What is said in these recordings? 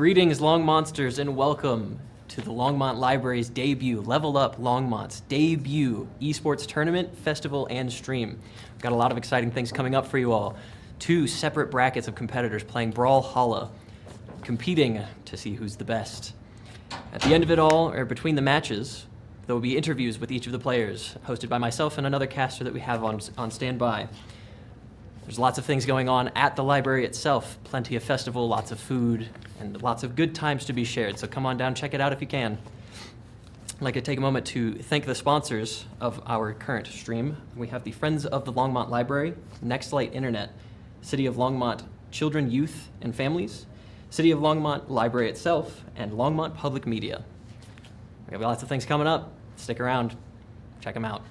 Greetings, Long Monsters, and welcome to the Longmont Library's debut, Level Up Longmont's debut esports tournament, festival, and stream. We've got a lot of exciting things coming up for you all. 2 separate brackets of competitors playing Brawlhalla, competing to see who's the best. At the end of it all, or between the matches, there will be interviews with each of the players, hosted by myself and another caster that we have on standby. There's lots of things going on at the library itself, plenty of festival, lots of food, and lots of good times to be shared, so come on down, check it out if you can. I'd like to take a moment to thank the sponsors of our current stream. We have the Friends of the Longmont Library, Next Light Internet, City of Longmont Children, Youth, and Families, City of Longmont Library itself, and Longmont Public Media. We have lots of things coming up. Stick around, check them out.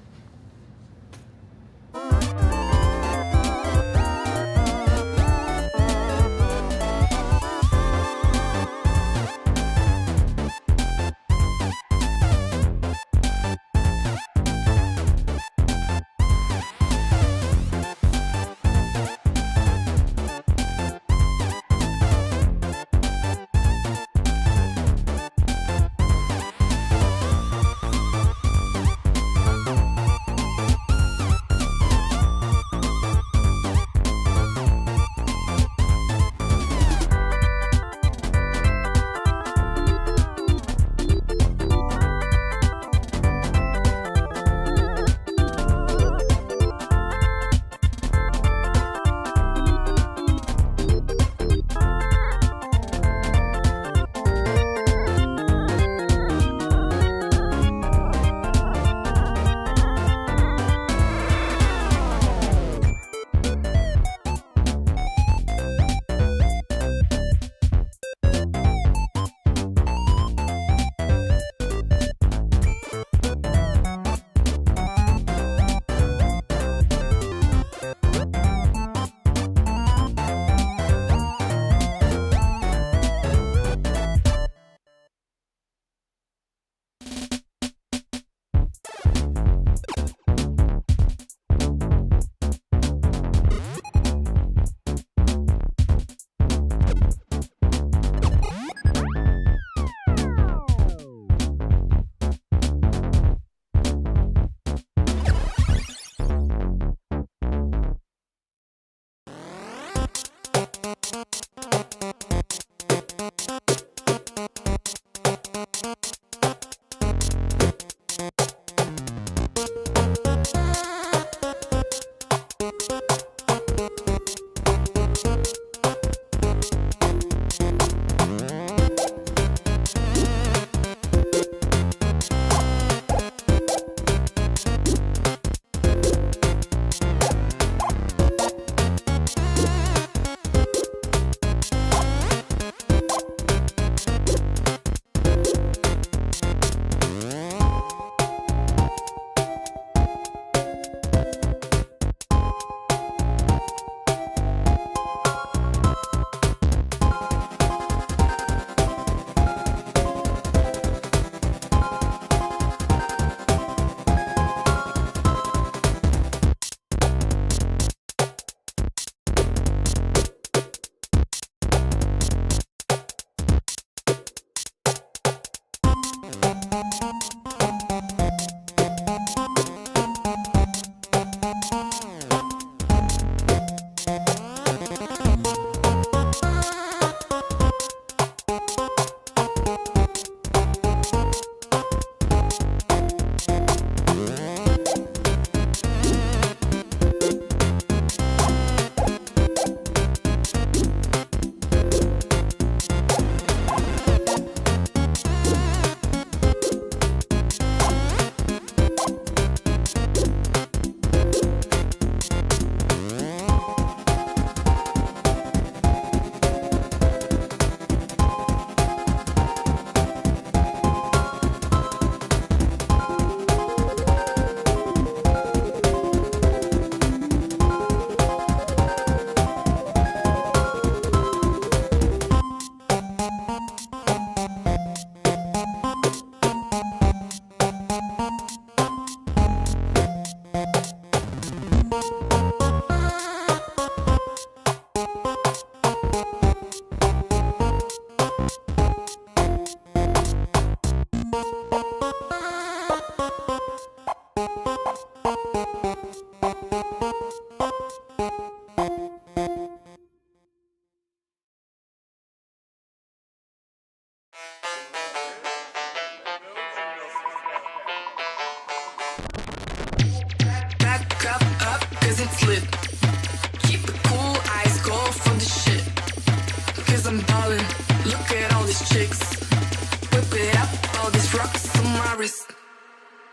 to my wrist.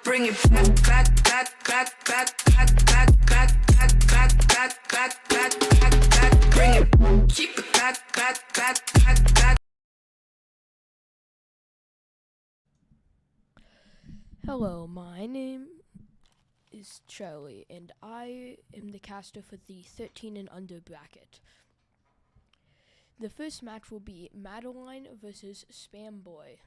Bring it back, back, back, back, back, back, back, back, back, back, back, back, back, back, back. Bring it, keep it back, back, back, back, back. Hello, my name is Charlie, and I am the caster for the 13 and under bracket. The first match will be Madeline versus Spam Boy.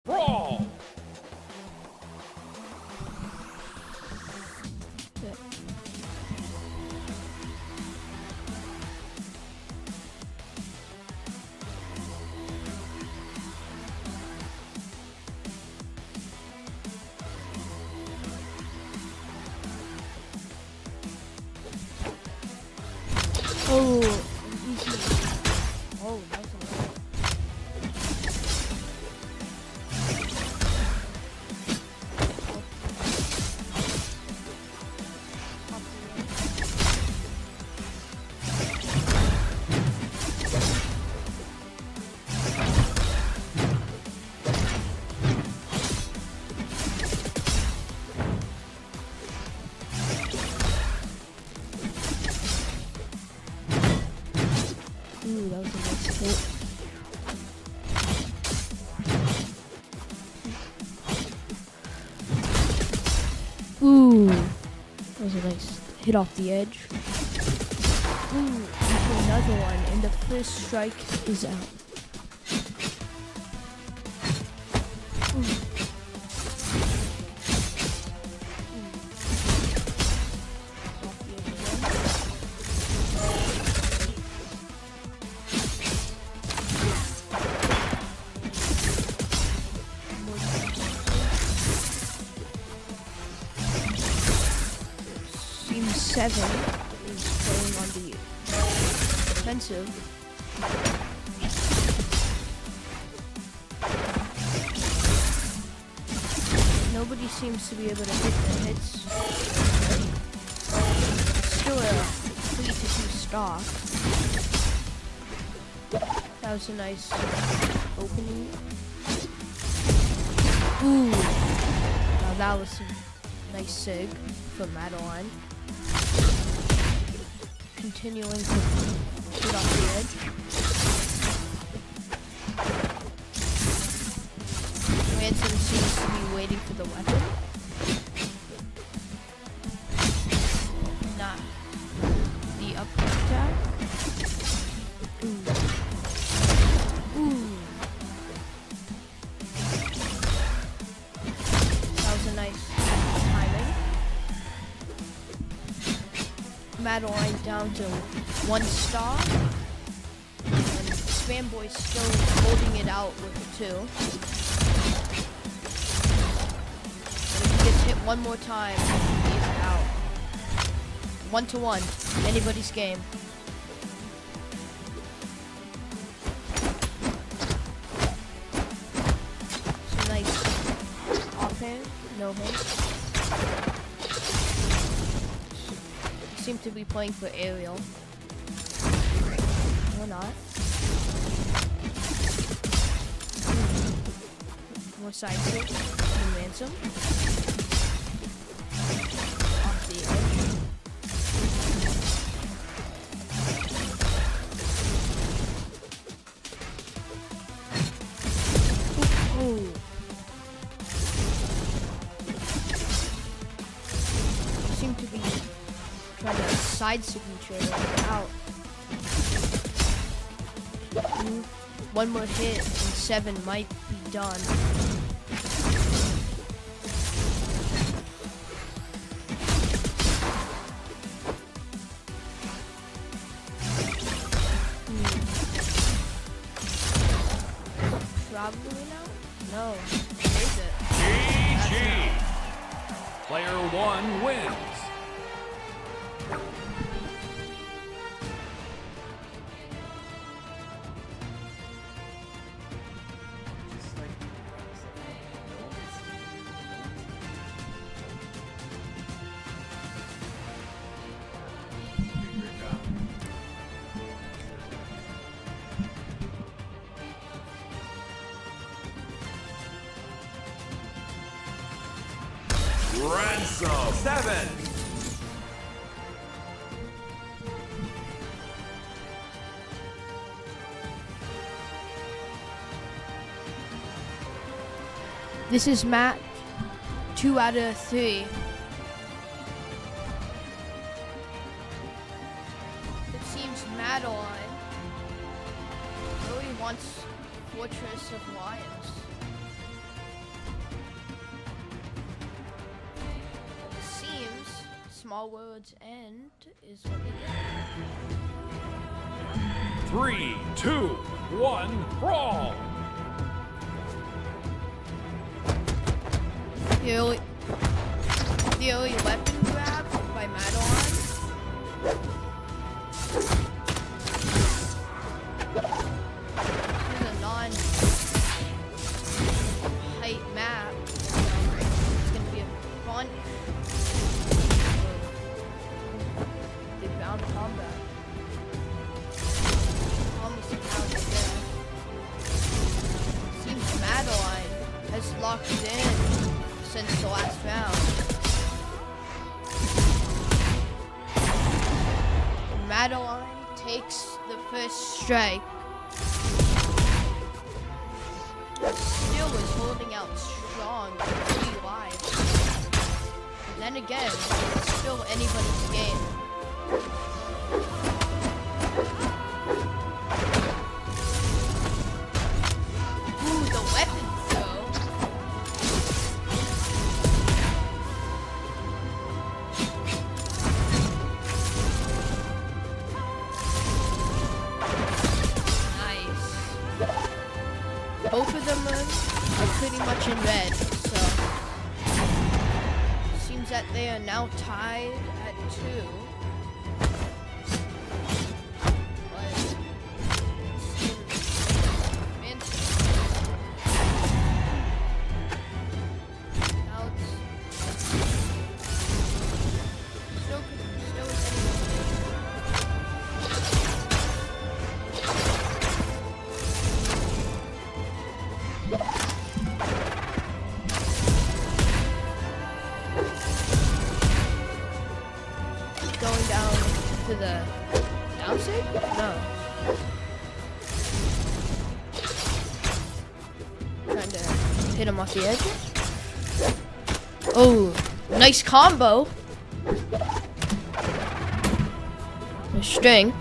Brawl! Oh, easy. Oh, nice one. Ooh, that was a nice hit. Ooh, that was a nice hit off the edge. Ooh, into another one, and the first strike is out. Ooh. Off the edge again. Team 7 is playing on the offensive. Nobody seems to be able to hit the hits. Still a 3-2 stock. That was a nice opening. Ooh, now that was a nice sig from Madeline. Continuing to shoot off the edge. Ransom seems to be waiting for the weapon. Not the up attack. Ooh. Ooh. That was a nice timing. Madeline down to 1 star. And Spam Boy still holding it out with the 2. But if he gets hit one more time, he's out. 1-1. Anybody's game. So nice offhand, no hit. Seem to be playing for aerial. Or not. More side switch from Ransom. Off the edge. Ooh. Seem to be trying to side signature out. One more hit and 7 might be done. Probably now? No. Is it? GG! Player 1 wins. Ransom. 7. This is Matt, 2 out of 3. It seems Madeline really wants Fortress of Lions. It seems Small World's End is what they get. 3, 2, 1, brawl. The early weapon grab by Madeline. This is a non-height map. It's gonna be a fun. They bound combat. Almost a pound there. Seems Madeline has locked in since the last round. Madeline takes the first strike. Still is holding out strong, 3 lives. And then again, it's still anybody's game. Ooh, the weapon throw. Both of them are pretty much in red, so seems that they are now tied at 2. But now it's still going down to the downside? No. Trying to hit him off the edge. Oh, nice combo. The strength.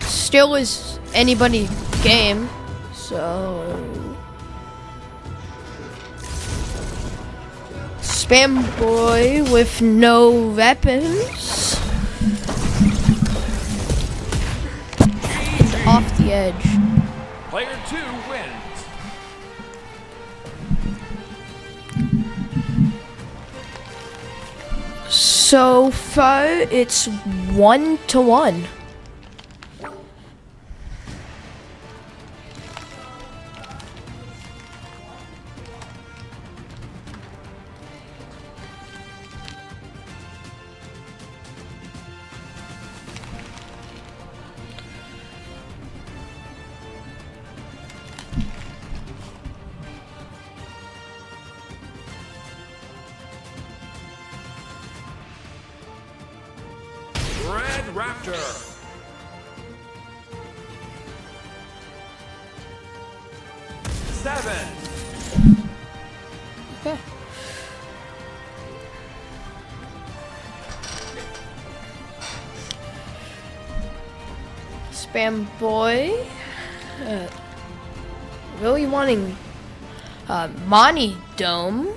Still is anybody game, so Spam Boy with no weapons and off the edge. Player 2 wins. So far, it's 1-1. Red Raptor. 7. Okay. Spam Boy, really wanting Monty Dome.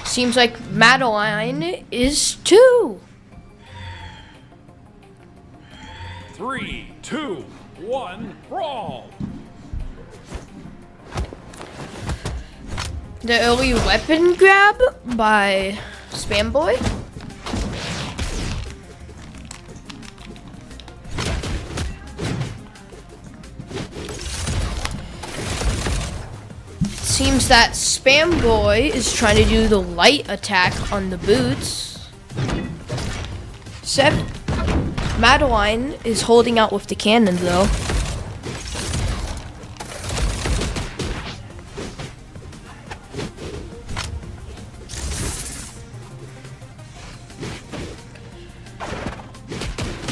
Seems like Madeline is 2. 3, 2, 1, brawl. The early weapon grab by Spam Boy. Seems that Spam Boy is trying to do the light attack on the boots. Madeline is holding out with the cannon though.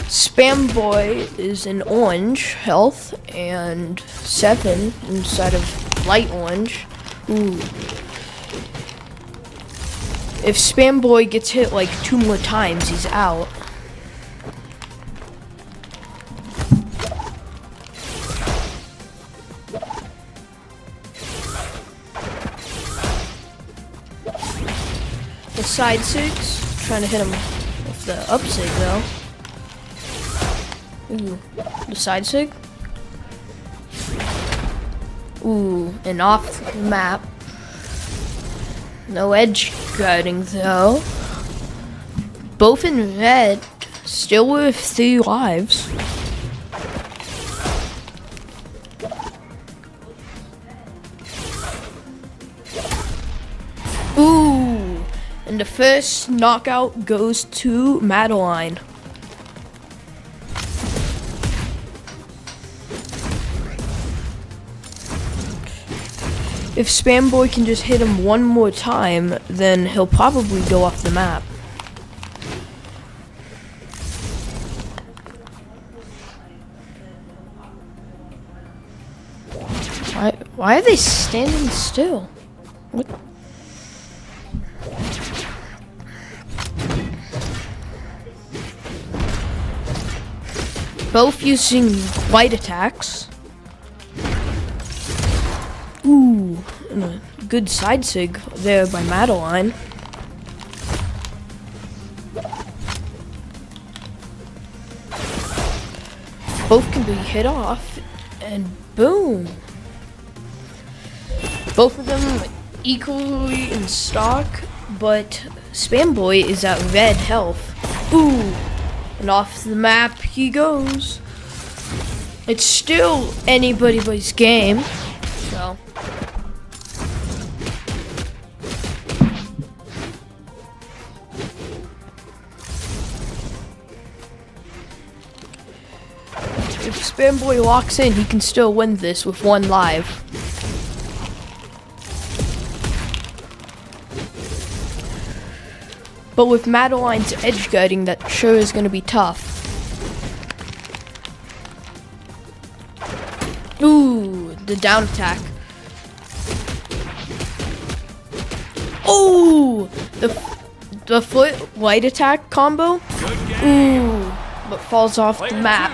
Spam Boy is in orange health and 7 instead of light orange. Ooh. If Spam Boy gets hit like 2 more times, he's out. The side sigs, trying to hit him with the up sig though. Ooh, the side sig. Ooh, and off the map. No edge guarding though. Both in red, still with 3 lives. Ooh, and the first knockout goes to Madeline. If Spam Boy can just hit him one more time, then he'll probably go off the map. Why are they standing still? What? Both using light attacks. Ooh, and a good side sig there by Madeline. Both can be hit off, and boom. Both of them equally in stock, but Spam Boy is at red health. Ooh, and off the map he goes. It's still anybody's game, so. If Spam Boy locks in, he can still win this with 1 live. But with Madeline's edge guarding, that sure is going to be tough. Ooh, the down attack. Ooh, the foot light attack combo. Ooh, but falls off the map.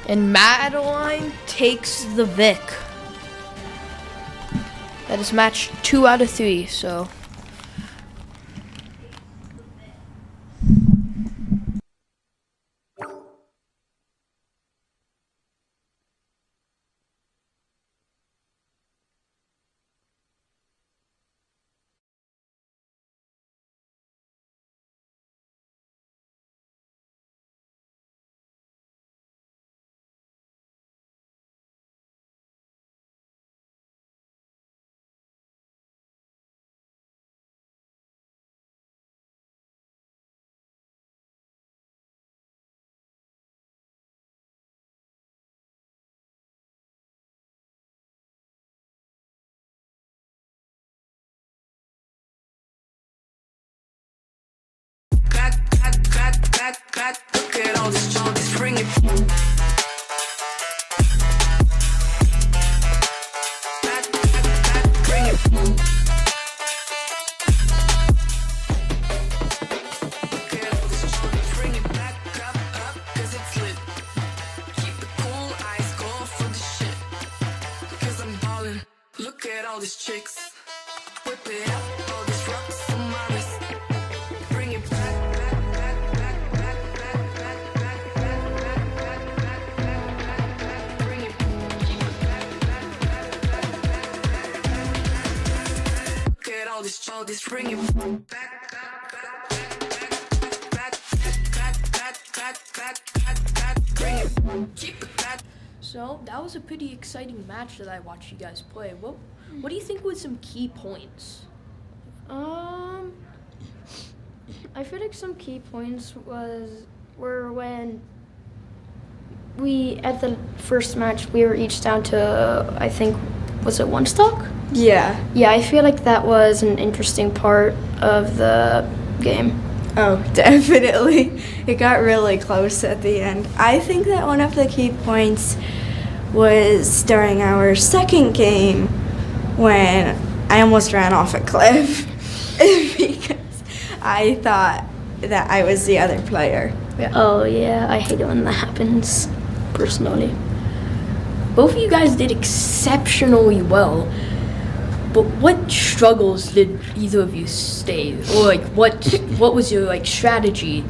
And Madeline takes the Vic. That is match 2 out of 3, so. Look at all this charges, bring it. Bring it. Look at all this charges, bring it back up, 'cause it's lit. Keep it cool, eyes go for the shit. 'Cause I'm ballin'. Look at all these chicks. Whip it up, all these rocks on my wrist. Bring it back. All this bring it back. Bring it. Keep it back. So that was a pretty exciting match that I watched you guys play. What do you think was some key points? I feel like some key points were when we, at the first match, we were each down to, I think, was it 1 stock? Yeah. Yeah, I feel like that was an interesting part of the game. Oh, definitely. It got really close at the end. I think that one of the key points was during our second game when I almost ran off a cliff because I thought that I was the other player. Yeah. Oh, yeah, I hate it when that happens, personally. Both of you guys did exceptionally well. But what struggles did either of you stay? Or like what was your like strategy?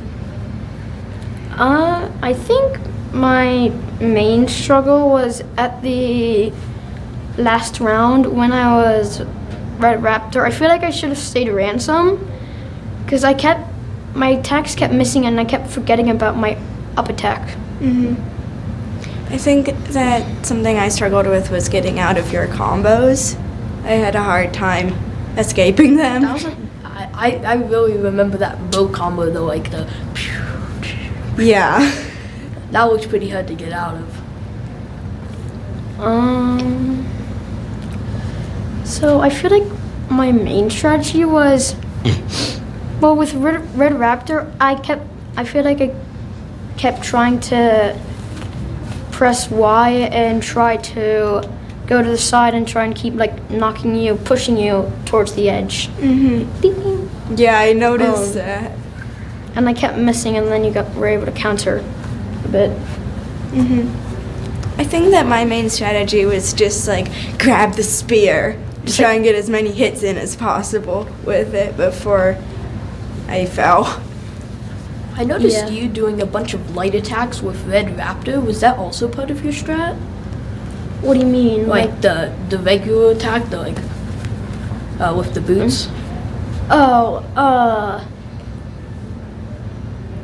I think my main struggle was at the last round when I was Red Raptor. I feel like I should have stayed Ransom because my attacks kept missing and I kept forgetting about my up attack. I think that something I struggled with was getting out of your combos. I had a hard time escaping them. That was I really remember that bow combo though, like the Yeah. that looked pretty hard to get out of. So I feel like my main strategy was, well, with Red Raptor, I feel like I kept trying to press Y and try to go to the side and try and keep like pushing you towards the edge. Yeah, I noticed that. And I kept missing, and then were able to counter a bit. I think that my main strategy was just like grab the spear, try and get as many hits in as possible with it before I fell. I noticed Yeah. you doing a bunch of light attacks with Red Raptor. Was that also part of your strat? What do you mean? Like the regular attack, the like with the boots?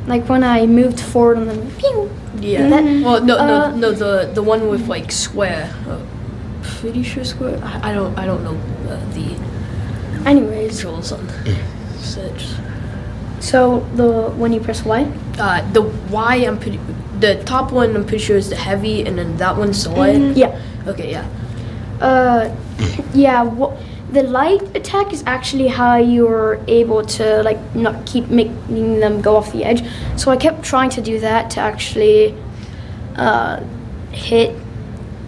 Like when I moved forward and then pew. Yeah. That- Well, no, the one with like square. Pretty sure square. I don't know the Anyways, controls on such. so when you press Y? The Y, the top one I'm pretty sure is the heavy, and then that one's the light. Yeah. Okay, yeah. Yeah. The light attack is actually how you're able to like not keep making them go off the edge. So I kept trying to do that to actually hit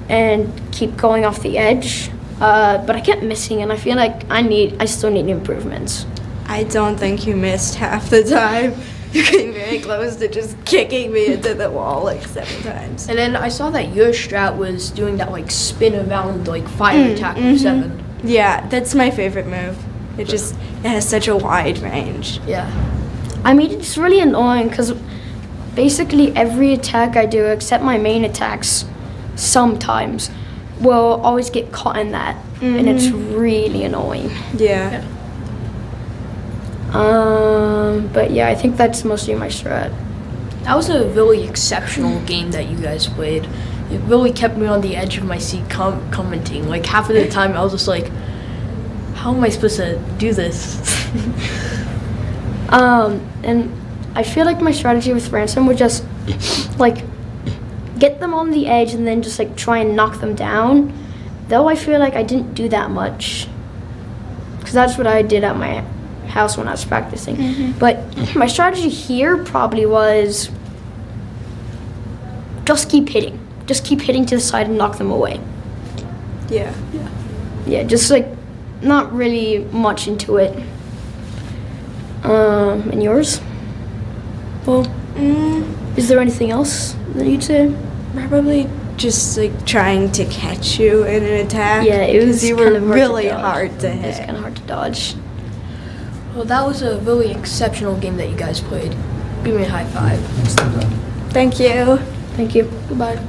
and keep going off the edge. But I kept missing, and I feel like I still need improvements. I don't think you missed half the time. You came very close to just kicking me into the wall like 7 times. And then I saw that your strat was doing that like spin around like fire attack with 7. Yeah, that's my favorite move. It has such a wide range. Yeah. I mean, it's really annoying because basically every attack I do, except my main attacks, sometimes will always get caught in that, and it's really annoying. Yeah. But yeah, I think that's mostly my strat. That was a really exceptional game that you guys played. It really kept me on the edge of my seat commenting. Like half of the time I was just like, how am I supposed to do this? And I feel like my strategy with Ransom would just like get them on the edge and then just like try and knock them down. Though I feel like I didn't do that much, because that's what I did at my house when I was practicing. But my strategy here probably was just keep hitting to the side and knock them away. Yeah. Yeah, just like not really much into it. And yours? Well, is there anything else that you'd say? Probably just like trying to catch you in an attack. Yeah, it was because you kind were of hard to really dodge. hard to It's hit. kind of hard to dodge. Well, that was a really exceptional game that you guys played. Give me a high five. Thank you. Thank you. Goodbye.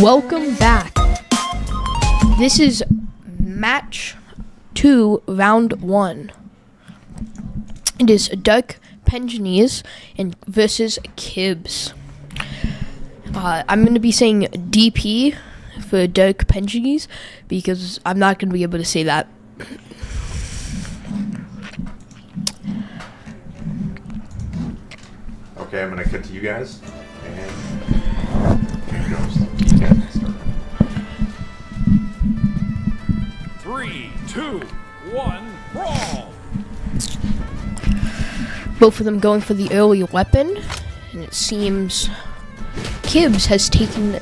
Welcome back. This is match 2, round 1. It is Dirk Penjanese and versus Kibbs. I'm going to be saying DP for Dirk Penjanese because I'm not going to be able to say that. Okay, I'm gonna cut to you guys, and here goes. Yeah, start. 3, 2, 1, brawl! Both of them going for the early weapon, and it seems Kibbs has taken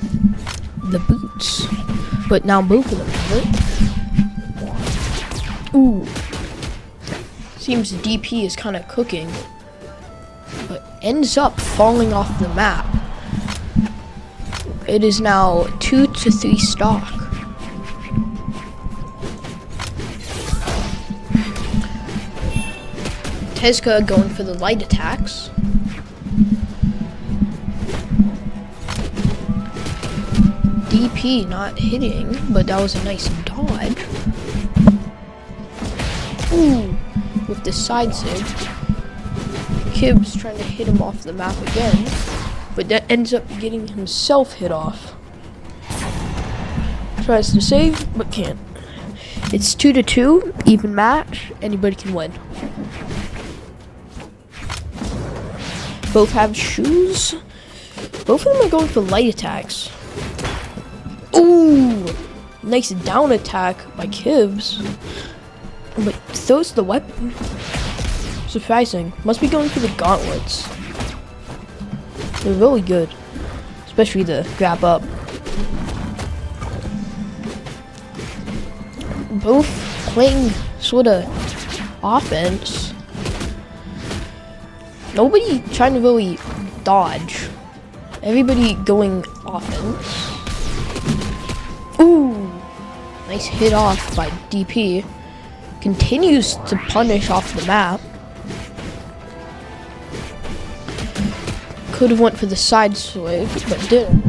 the boots, but now both of them have it. Ooh. Seems DP is kind of cooking, but ends up falling off the map. It is now 2-3 stock. Tezca going for the light attacks. DP not hitting, but that was a nice dodge. Ooh, with the side sig. Kibbs trying to hit him off the map again, but that ends up getting himself hit off. Tries to save, but can't. It's 2-2, even match. Anybody can win. Both have shoes. Both of them are going for light attacks. Ooh, nice down attack by Kibbs, but throws the weapon. Surprising. Must be going for the gauntlets. They're really good, especially the grab up. Both playing sort of offense. Nobody trying to really dodge. Everybody going offense. Ooh, nice hit off by DP. Continues to punish off the map. Could have went for the side swing, but didn't.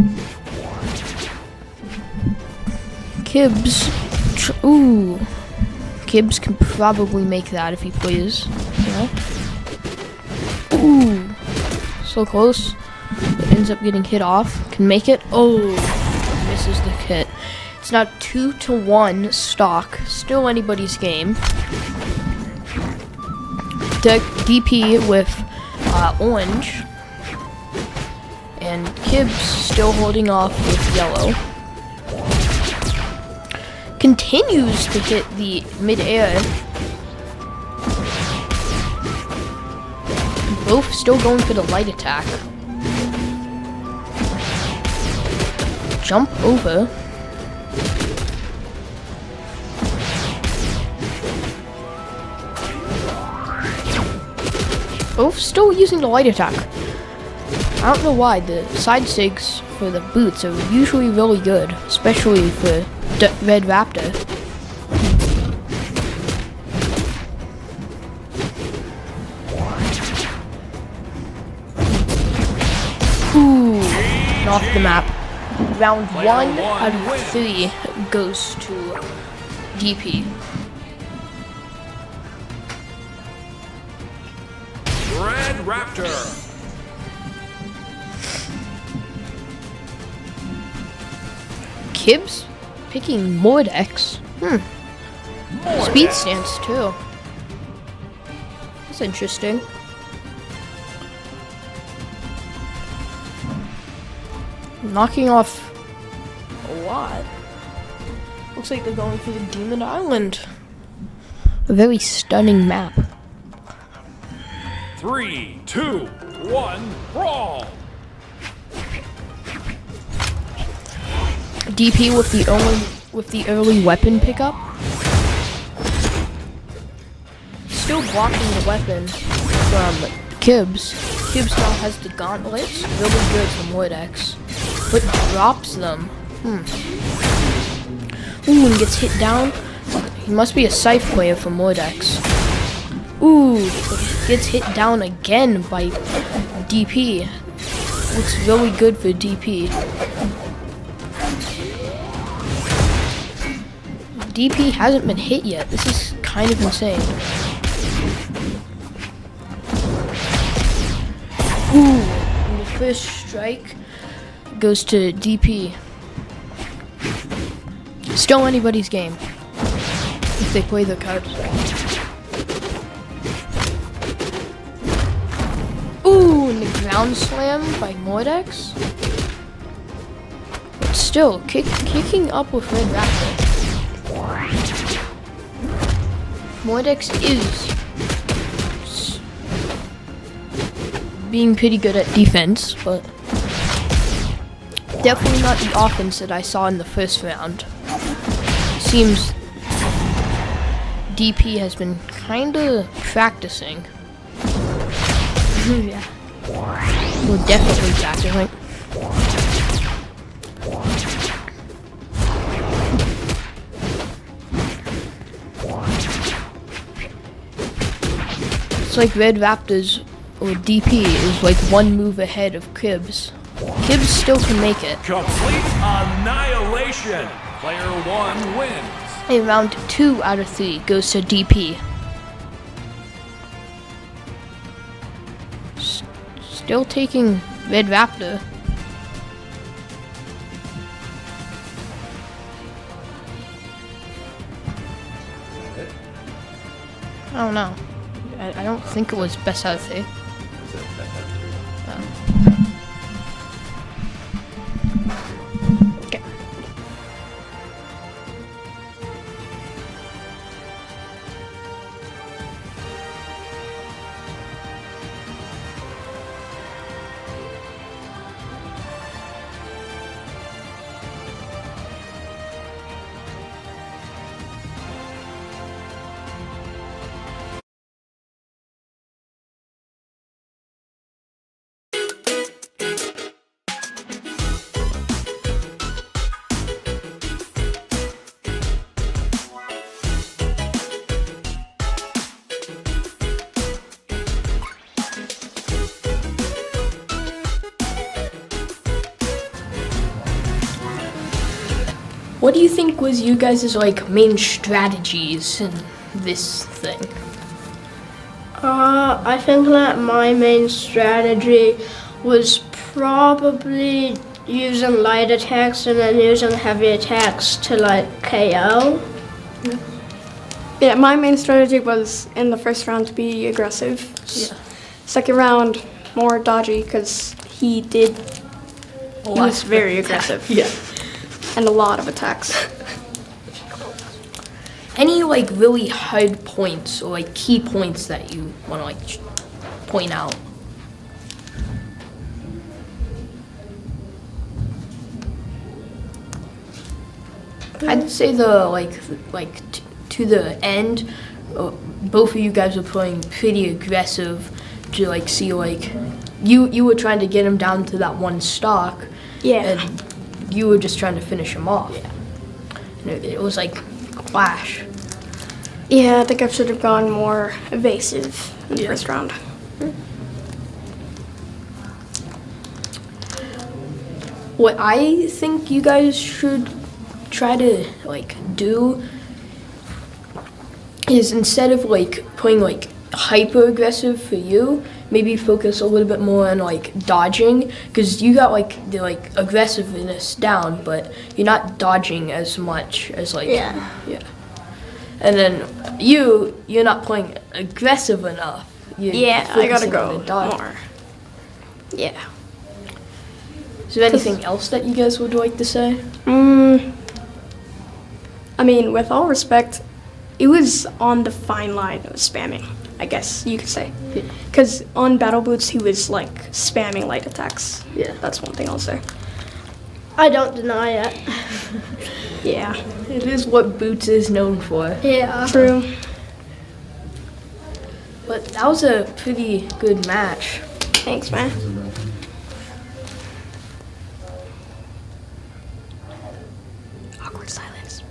Kibbs. Ooh. Kibbs can probably make that if he plays. Yeah. Ooh. So close. But ends up getting hit off. Can make it. Oh. Misses the hit. It's now 2-1 stock. Still anybody's game. DP with orange. And Kibbs still holding off with yellow. Continues to hit the mid-air. Both still going for the light attack. Jump over. Both still using the light attack. I don't know why, the side sigs for the boots are usually really good, especially for Red Raptor. Ooh, off the map. Round 1 out of 3 goes to DP. Red Raptor. Kibbs picking Mordex. Speed stance too. That's interesting. Knocking off a lot. Looks like they're going for the Demon Island. A very stunning map. 3, 2, 1, brawl! DP with the early weapon pickup. Still blocking the weapon from Kibbs. Kibbs now has the gauntlets, really good from Mordex, but drops them. Ooh, and gets hit down. He must be a Scythe player from Mordex. Ooh, gets hit down again by DP. Looks really good for DP. DP hasn't been hit yet. This is kind of insane. Ooh, and the first strike goes to DP. Still anybody's game if they play their cards. Ooh, and the ground slam by Mordex. But still, kicking up with Red Raptor. Mordex is being pretty good at defense, but definitely not the offense that I saw in the first round. Seems DP has been kinda practicing. Yeah. We're definitely practicing. It's like Red Raptors or DP is like one move ahead of Kibbs. Gibbs still can make it. Complete annihilation. Player 1 wins. A round 2 out of 3 goes to DP. Still taking Red Raptor. I don't know. I don't think it was best out of 3. Okay. What do you think was you guys' like main strategies in this thing? I think that my main strategy was probably using light attacks and then using heavy attacks to like KO. Yeah, my main strategy was in the first round to be aggressive. Yeah. Second round, more dodgy because he was very aggressive. Yeah. And a lot of attacks. Any like really hard points or like key points that you want to like point out? I'd say to the end, both of you guys were playing pretty aggressive to like see like you were trying to get him down to that one stock. Yeah. And you were just trying to finish him off. And it was like a clash. Yeah, I think I should have gone more evasive in the first round. What I think you guys should try to like do is instead of like playing like hyper aggressive for you, maybe focus a little bit more on like dodging, because you got like the like aggressiveness down, but you're not dodging as much as like Yeah. And then you're not playing aggressive enough. You're Yeah, I gotta focusing on go the dodge. more. Yeah. Is there anything else that you guys would like to say? I mean, with all respect, it was on the fine line of spamming, I guess you could say. Because on Battle Boots, he was like spamming light attacks. Yeah. That's one thing I'll say. I don't deny it. Yeah. It is what Boots is known for. Yeah. True. But that was a pretty good match. Thanks, man. Awkward silence.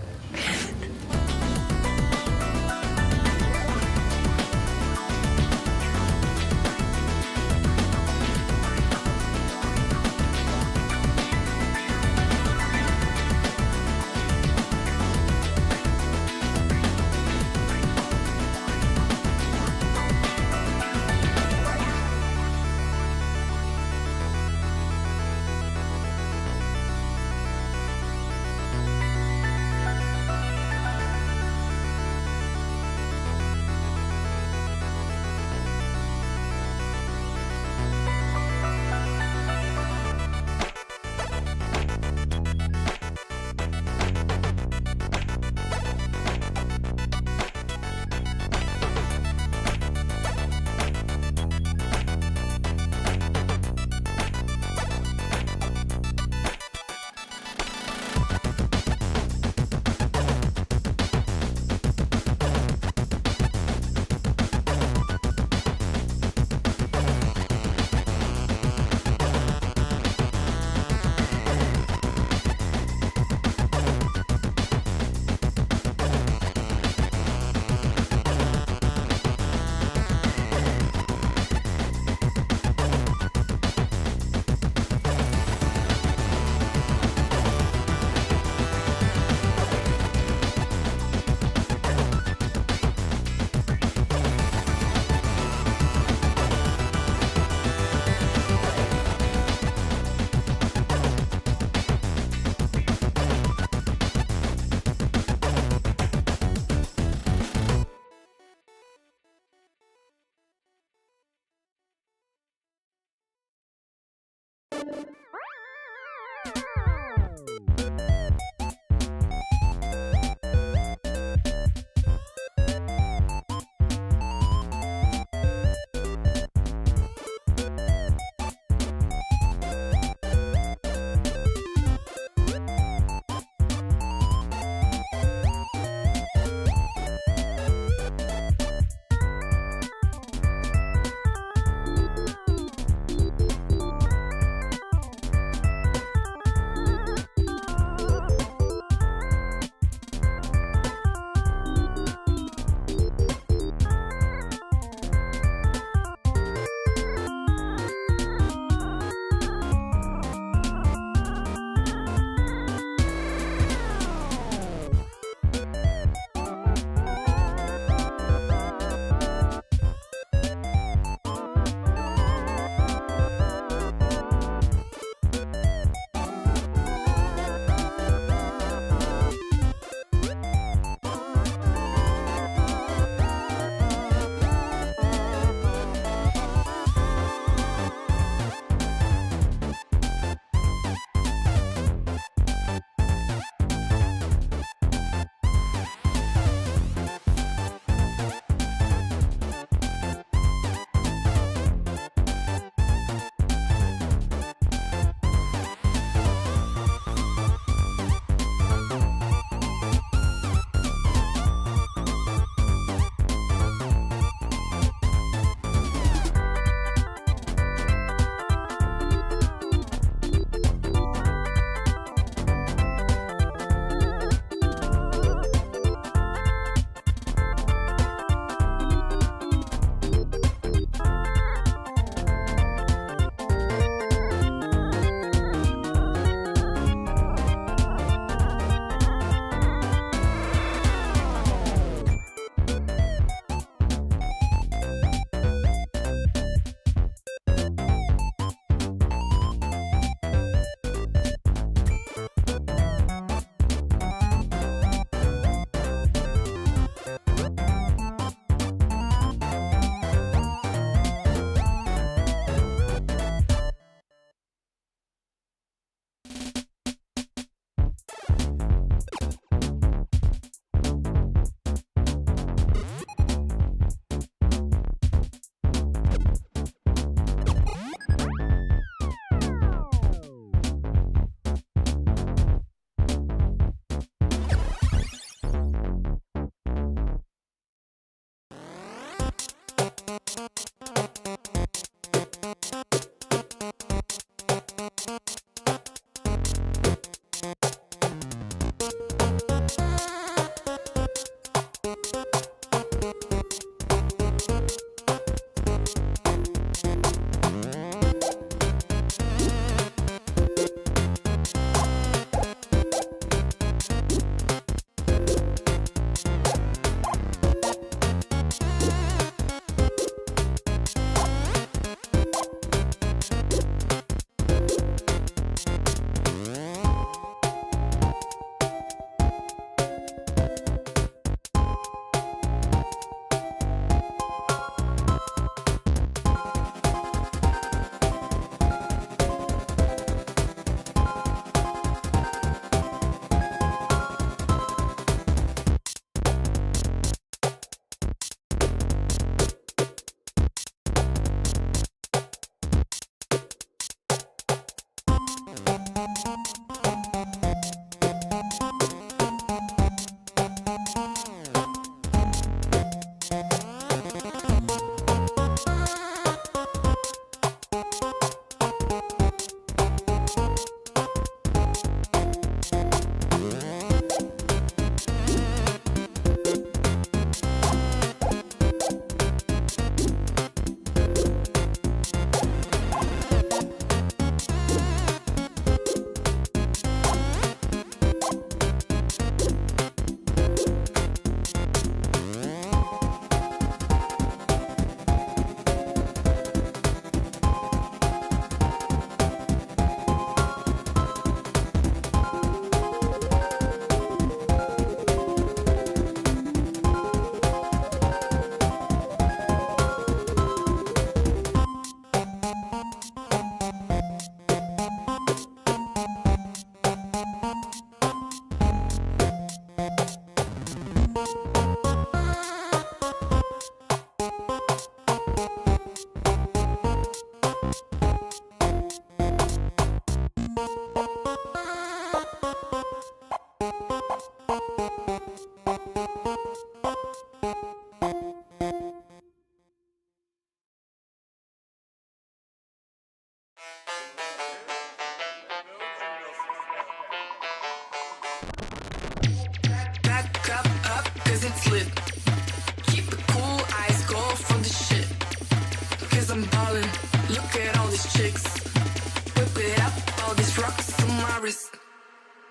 rocks on my wrist.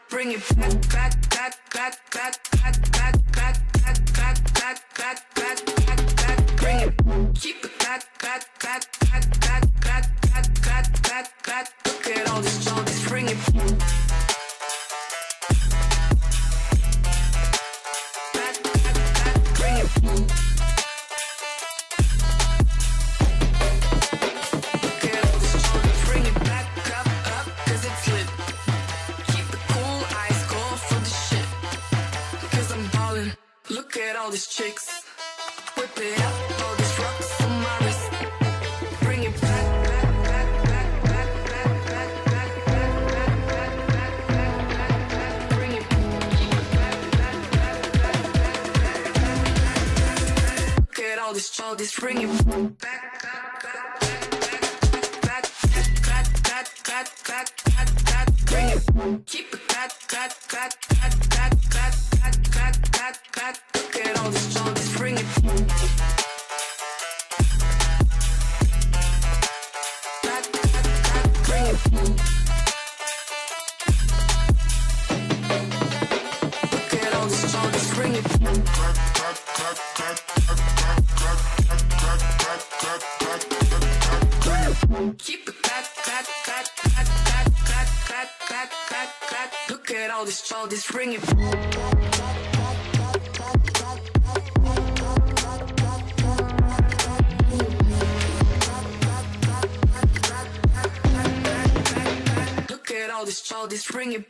Bring it back, back, back, back, back, back, back, back, back, back, back, back, back, back, back. Bring it, keep it back, back, back, back, back, back, back, back, back, back. Look at all this shoulders. Bring it. Back, back, back, bring it. Look at all this shoulders. Bring it back up, up, 'cause it's lit. Keep it cool, eyes cold for the shit. 'Cause I'm ballin'. Look at all these chicks. Whip it up, all these rocks on my wrist. Bring it back, back, back, back, back, back, back, back, back, back, back, back, back, back, back. Bring it, keep it back, back, back, back, back, back, back, back, back. Look at all these shoulders. Bring it back, back, back, back, back, back, back, back, back, back, back, back. Bring it, keep it back, back, back, back, back, back, back, back, back, back. Look at all these shoulders. Bring it. Back, back, back, bring it. Look at all these shoulders. Bring it. Keep it back, back, back, back, back, back, back, back, back, back. Look at all these shoulders. Bring it. Look at all these shoulders. Bring it.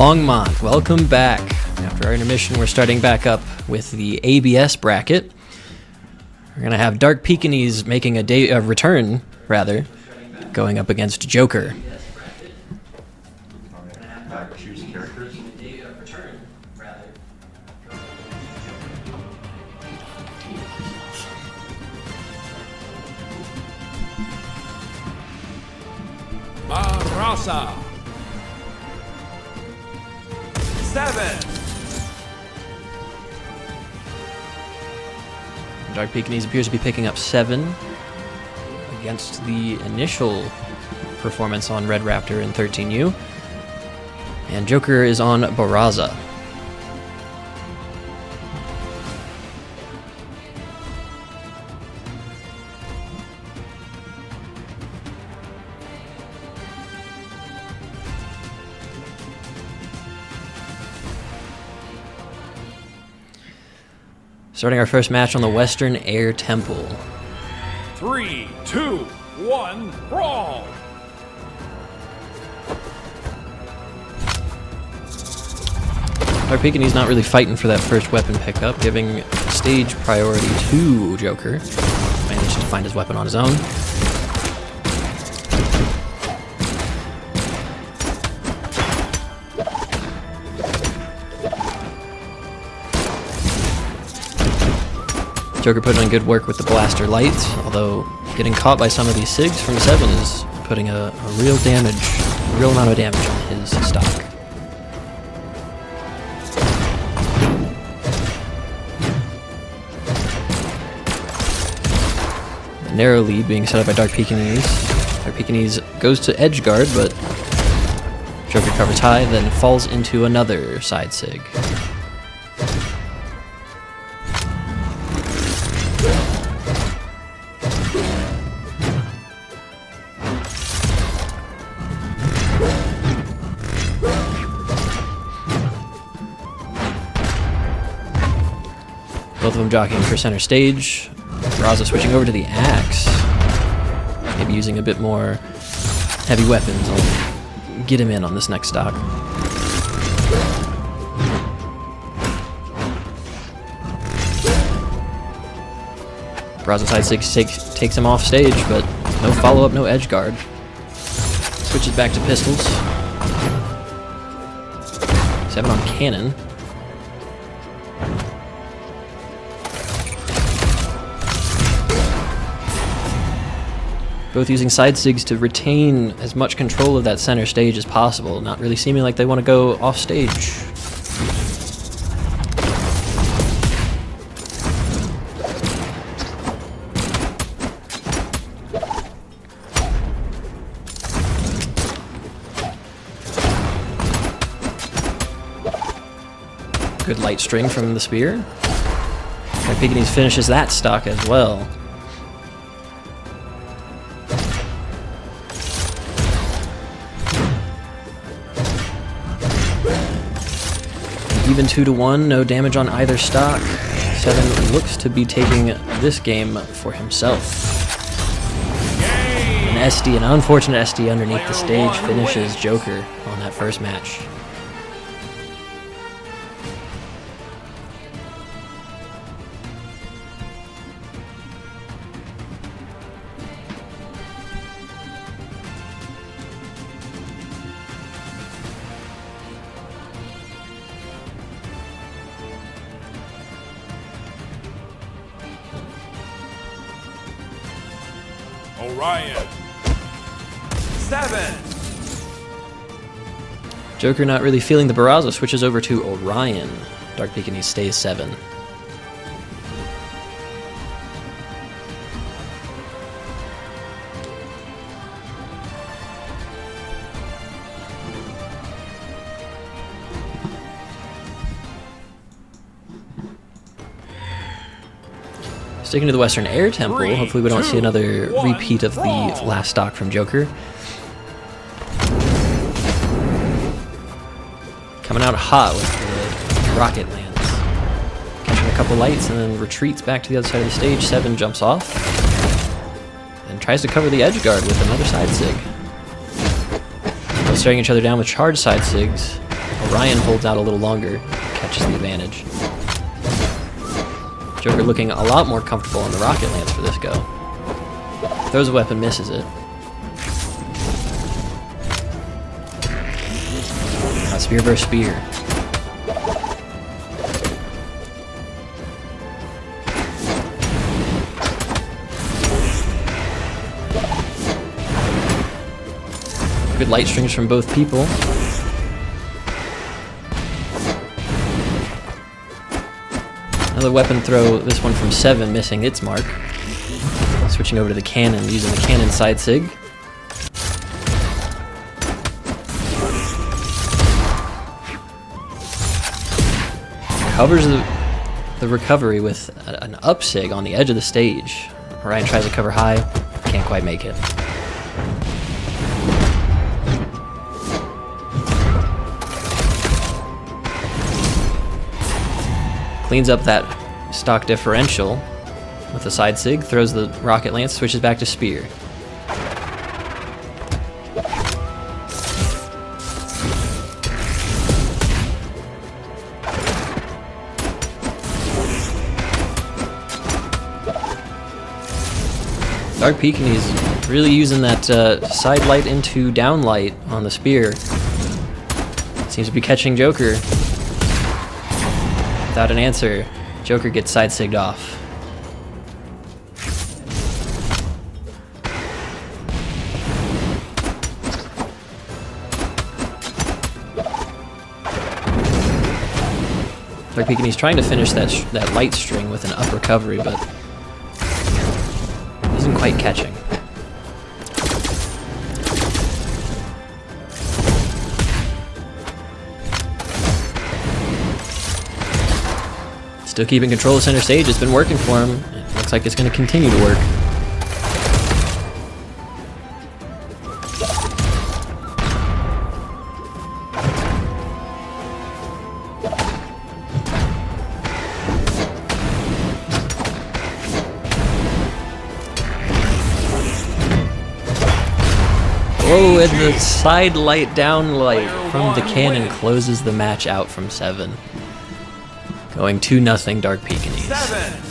Longmont, welcome back. After our intermission, we're starting back up with the ABS bracket. We're going to have Dark Pekingese making a return, going up against Joker. Choose characters. Marasa. 7. Dark Pekingese appears to be picking up 7 against the initial performance on Red Raptor in 13U. And Joker is on Barraza. Starting our first match on the Western Air Temple. 3, 2, 1, brawl! Dark Pekingese not really fighting for that first weapon pickup, giving stage priority to Joker. Managed to find his weapon on his own. Joker putting in good work with the blaster lights, although getting caught by some of these SIGs from 7 is putting a real amount of damage on his stock. A narrow lead being set up by Dark Pekingese. Dark Pekingese goes to edge guard, but Joker covers high, then falls into another side SIG. Both of them jockeying for center stage. Raza switching over to the axe. Maybe using a bit more heavy weapons. I'll get him in on this next stock. Raza side 6 takes him off stage, but no follow-up, no edge guard. Switches back to pistols. 7 on cannon. Both using side SIGs to retain as much control of that center stage as possible, not really seeming like they want to go off stage. Good light string from the spear. Pekingese finishes that stock as well. Even 2-1, no damage on either stock. 7 looks to be taking this game for himself. An SD, an unfortunate SD underneath the stage, finishes Joker on that first match. Orion. 7. Joker not really feeling the Barraza, switches over to Orion. Dark Pekingese stays 7. Sticking to the Western Air Temple, 3, hopefully we don't 2, see another 1, repeat of the brawl. last stock from Joker. Coming out hot with the rocket lands. Catching a couple lights and then retreats back to the other side of the stage. 7 jumps off. And tries to cover the edge guard with another side SIG. Both staring each other down with charged side SIGs. Orion holds out a little longer, catches the advantage. Joker looking a lot more comfortable on the rocket lance for this go. Throws a weapon, misses it. Spear versus spear. Good light strings from both people. Another weapon throw, this one from 7, missing its mark. Switching over to the cannon, using the cannon side sig. Covers the recovery with an up sig on the edge of the stage. Orion tries to cover high, can't quite make it. Cleans up that stock differential with a side sig, throws the rocket lance, switches back to spear. Dark Pekinese really using that side light into down light on the spear. Seems to be catching Joker. Without an answer, Joker gets side sigged off. Dark Pekinese trying to finish that light string with an up recovery, but isn't quite catching. Still keeping control of center stage. It's been working for him. It looks like it's going to continue to work. Oh, and the side light down light from the cannon closes the match out from 7. Going 2-0 Dark Pekinese. 7.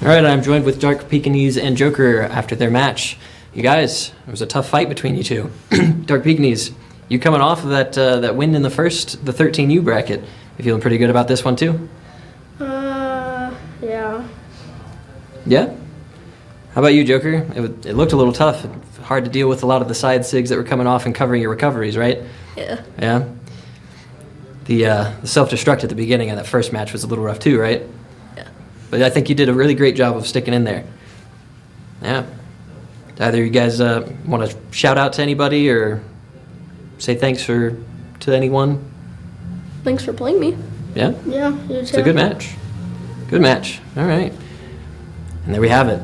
Alright, I'm joined with Dark Pekinese and Joker after their match. You guys, it was a tough fight between you two. Dark Pekinese, you coming off of that win in the 13U bracket. You feeling pretty good about this one too? Yeah. Yeah? How about you, Joker? It looked a little tough. Hard to deal with a lot of the side sigs that were coming off and covering your recoveries, right? Yeah. Yeah? The self-destruct at the beginning of that first match was a little rough too, right? Yeah. But I think you did a really great job of sticking in there. Yeah. Do either of you guys want to shout out to anybody or say thanks to anyone? Thanks for playing me. Yeah? Yeah, you too. It's a good match. Good match. All right. And there we have it.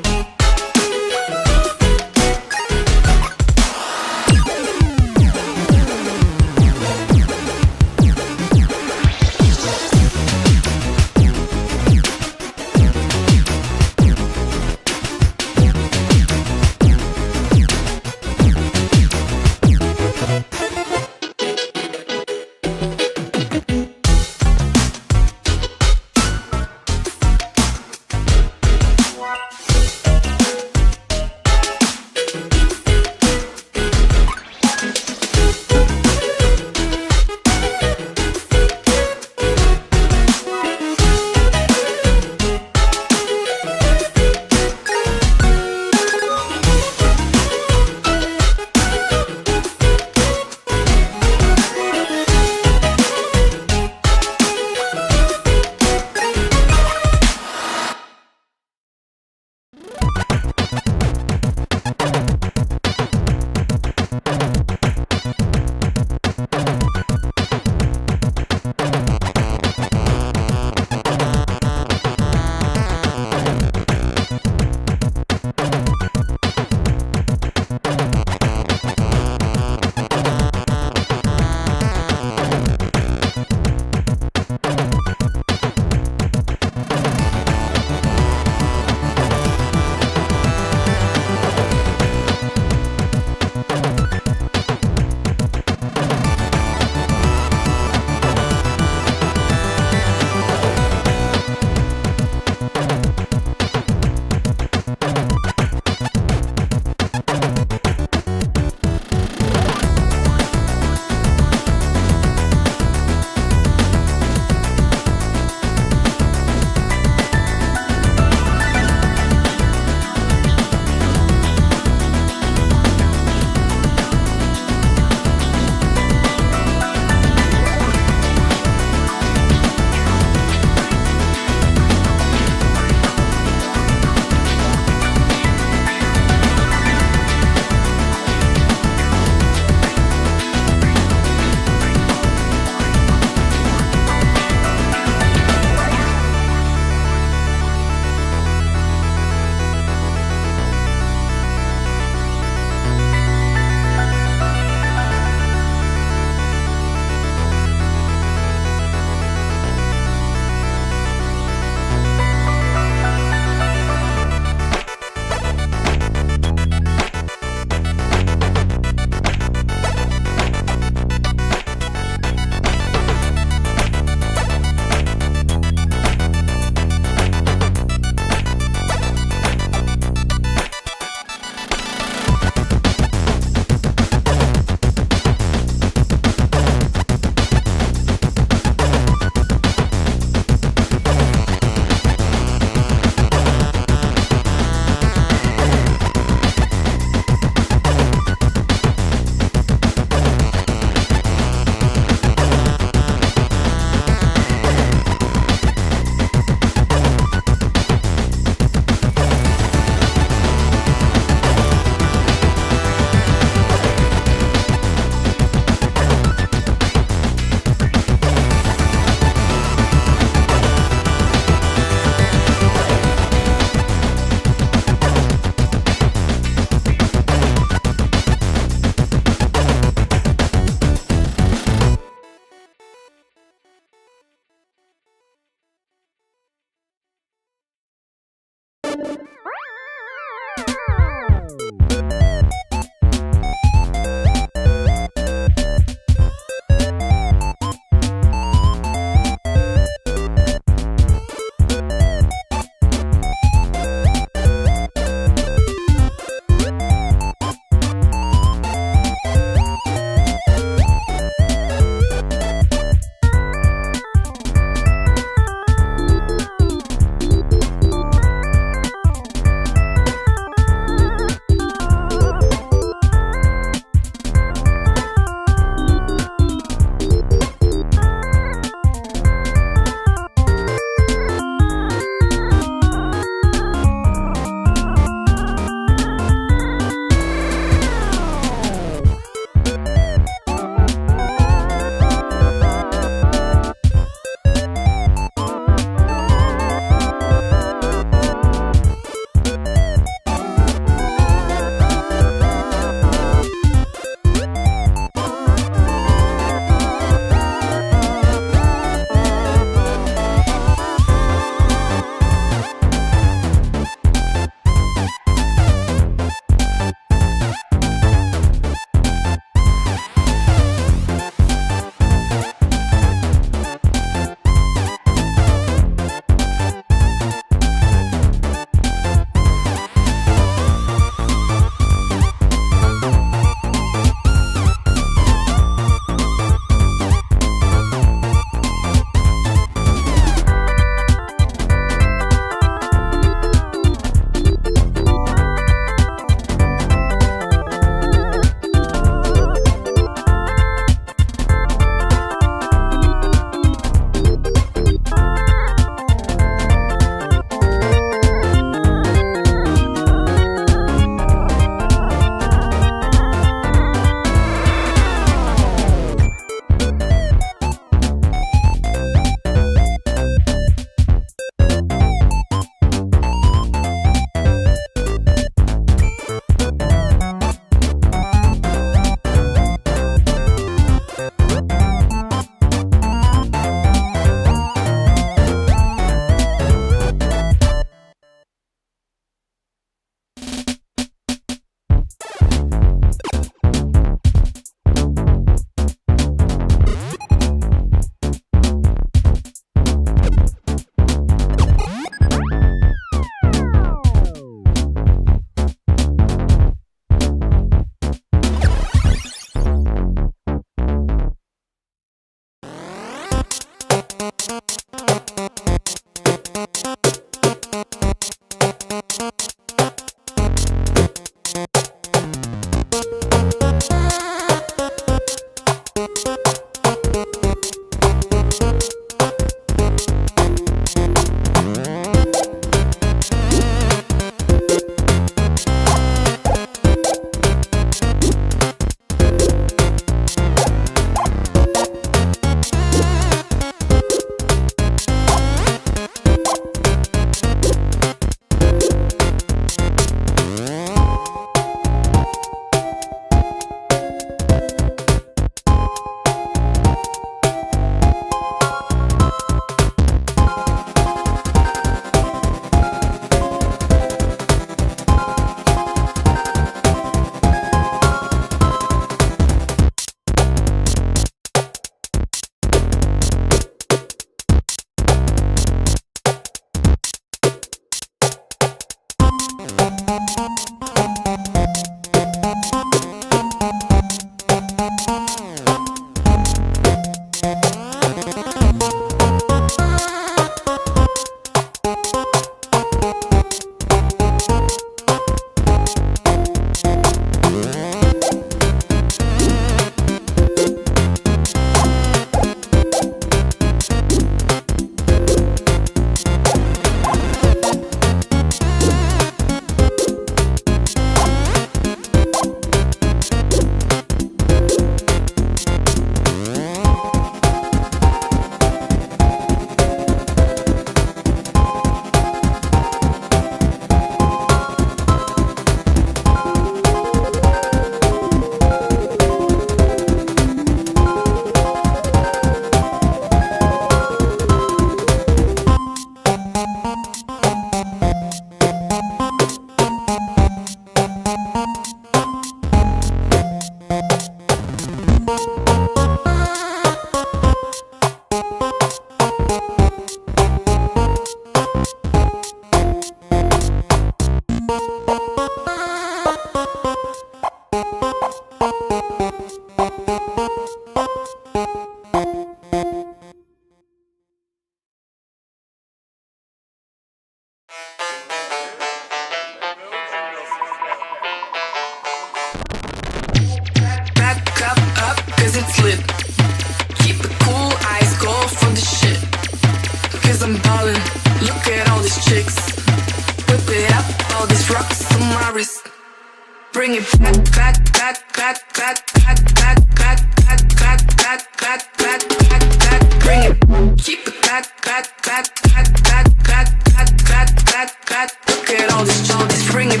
Bring it back, back, back, back, back, back, back, back, back, back, back, back, back, back, back. Bring it, keep it back, back, back, back, back, back, back, back, back, back. Look at all this, bring it.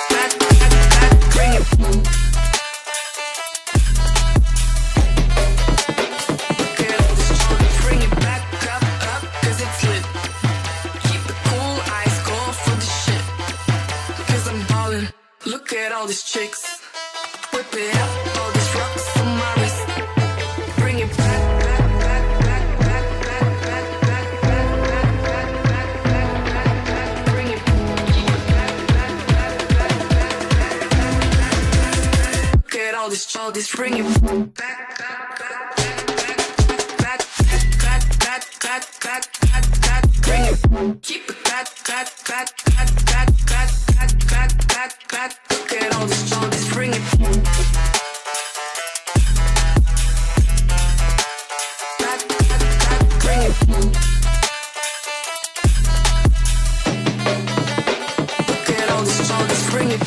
Back, back, back, bring it. Look at all this, bring it back up, up, 'cause it's lit. Look at all these chicks, whip it up, all these rocks on my wrist. Bring it back, back, back, back, back, back, back, back, back, back, back, back, back, back, back. Bring it, keep it back, back, back, back, back, back, back, back, back. Look at all this, bring it back, back, back, back, back, back, back, back, back, back, back. Bring it, keep it back, back, back, back, back, back, back, back, back, back. Look at all this, bring it. Back, back, back, bring it. Look at all this, bring it.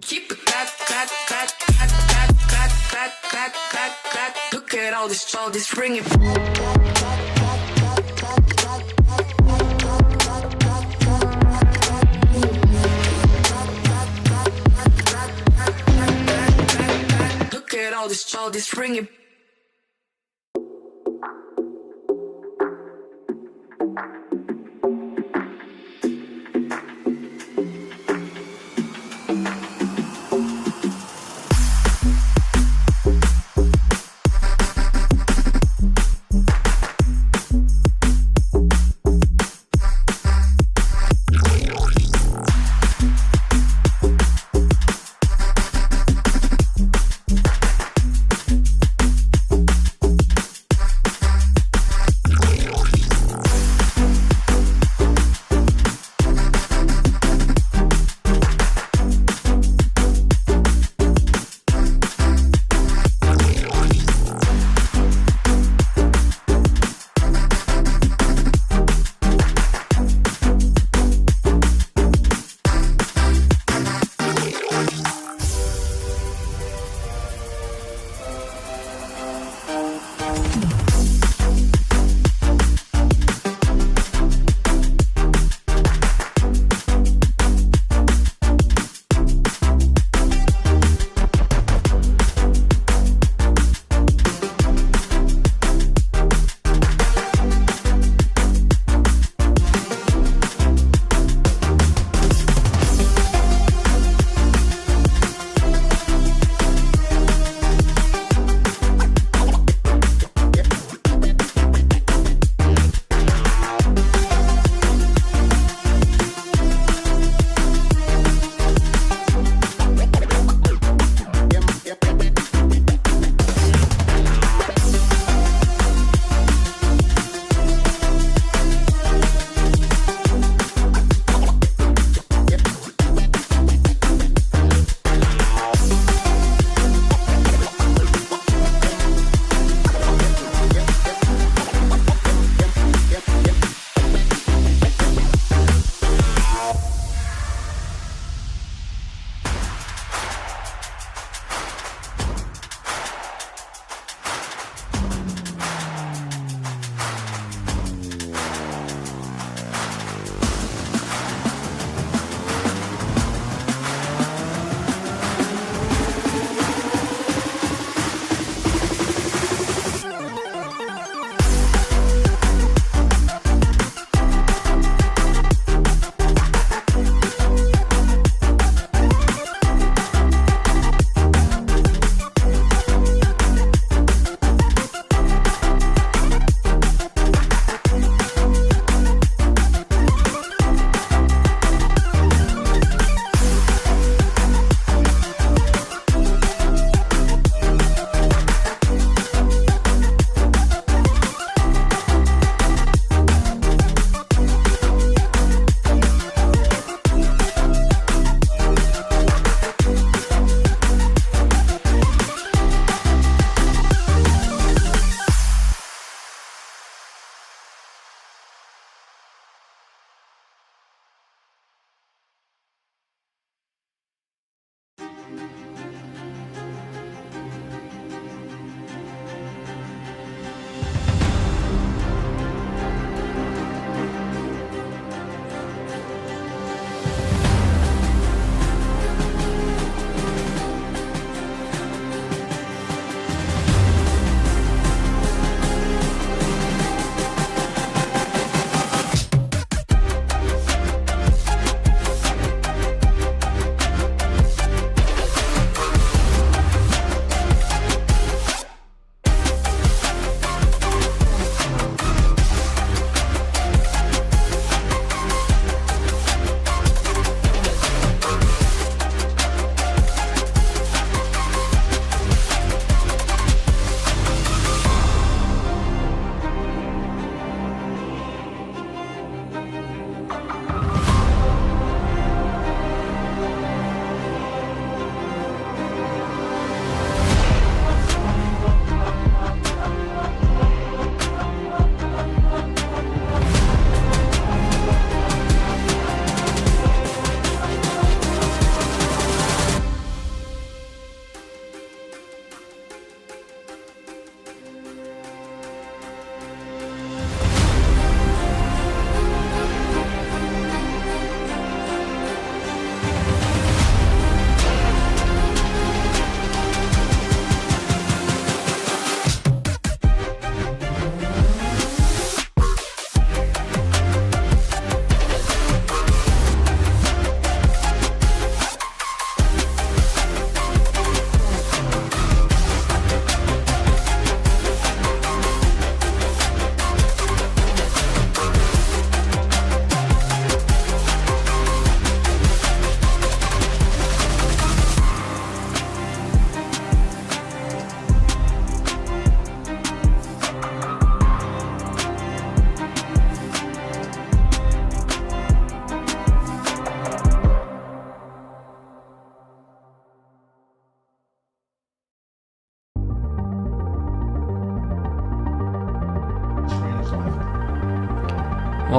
Keep it back, back, back, back, back, back, back, back, back, back. Look at all this, bring it. Look at all this, bring it.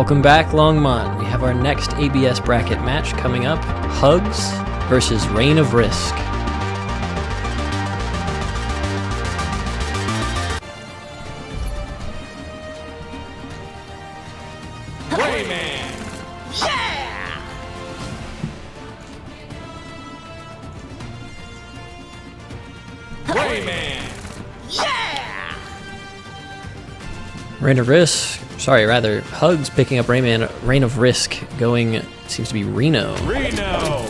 Welcome back, Longmont. We have our next ABS bracket match coming up. Hugs versus Reign of Risk. Rayman. Rayman. Reign of Risk, sorry, rather, Hugs picking up Rayman. Reign of Risk going, seems to be Reno. Reno.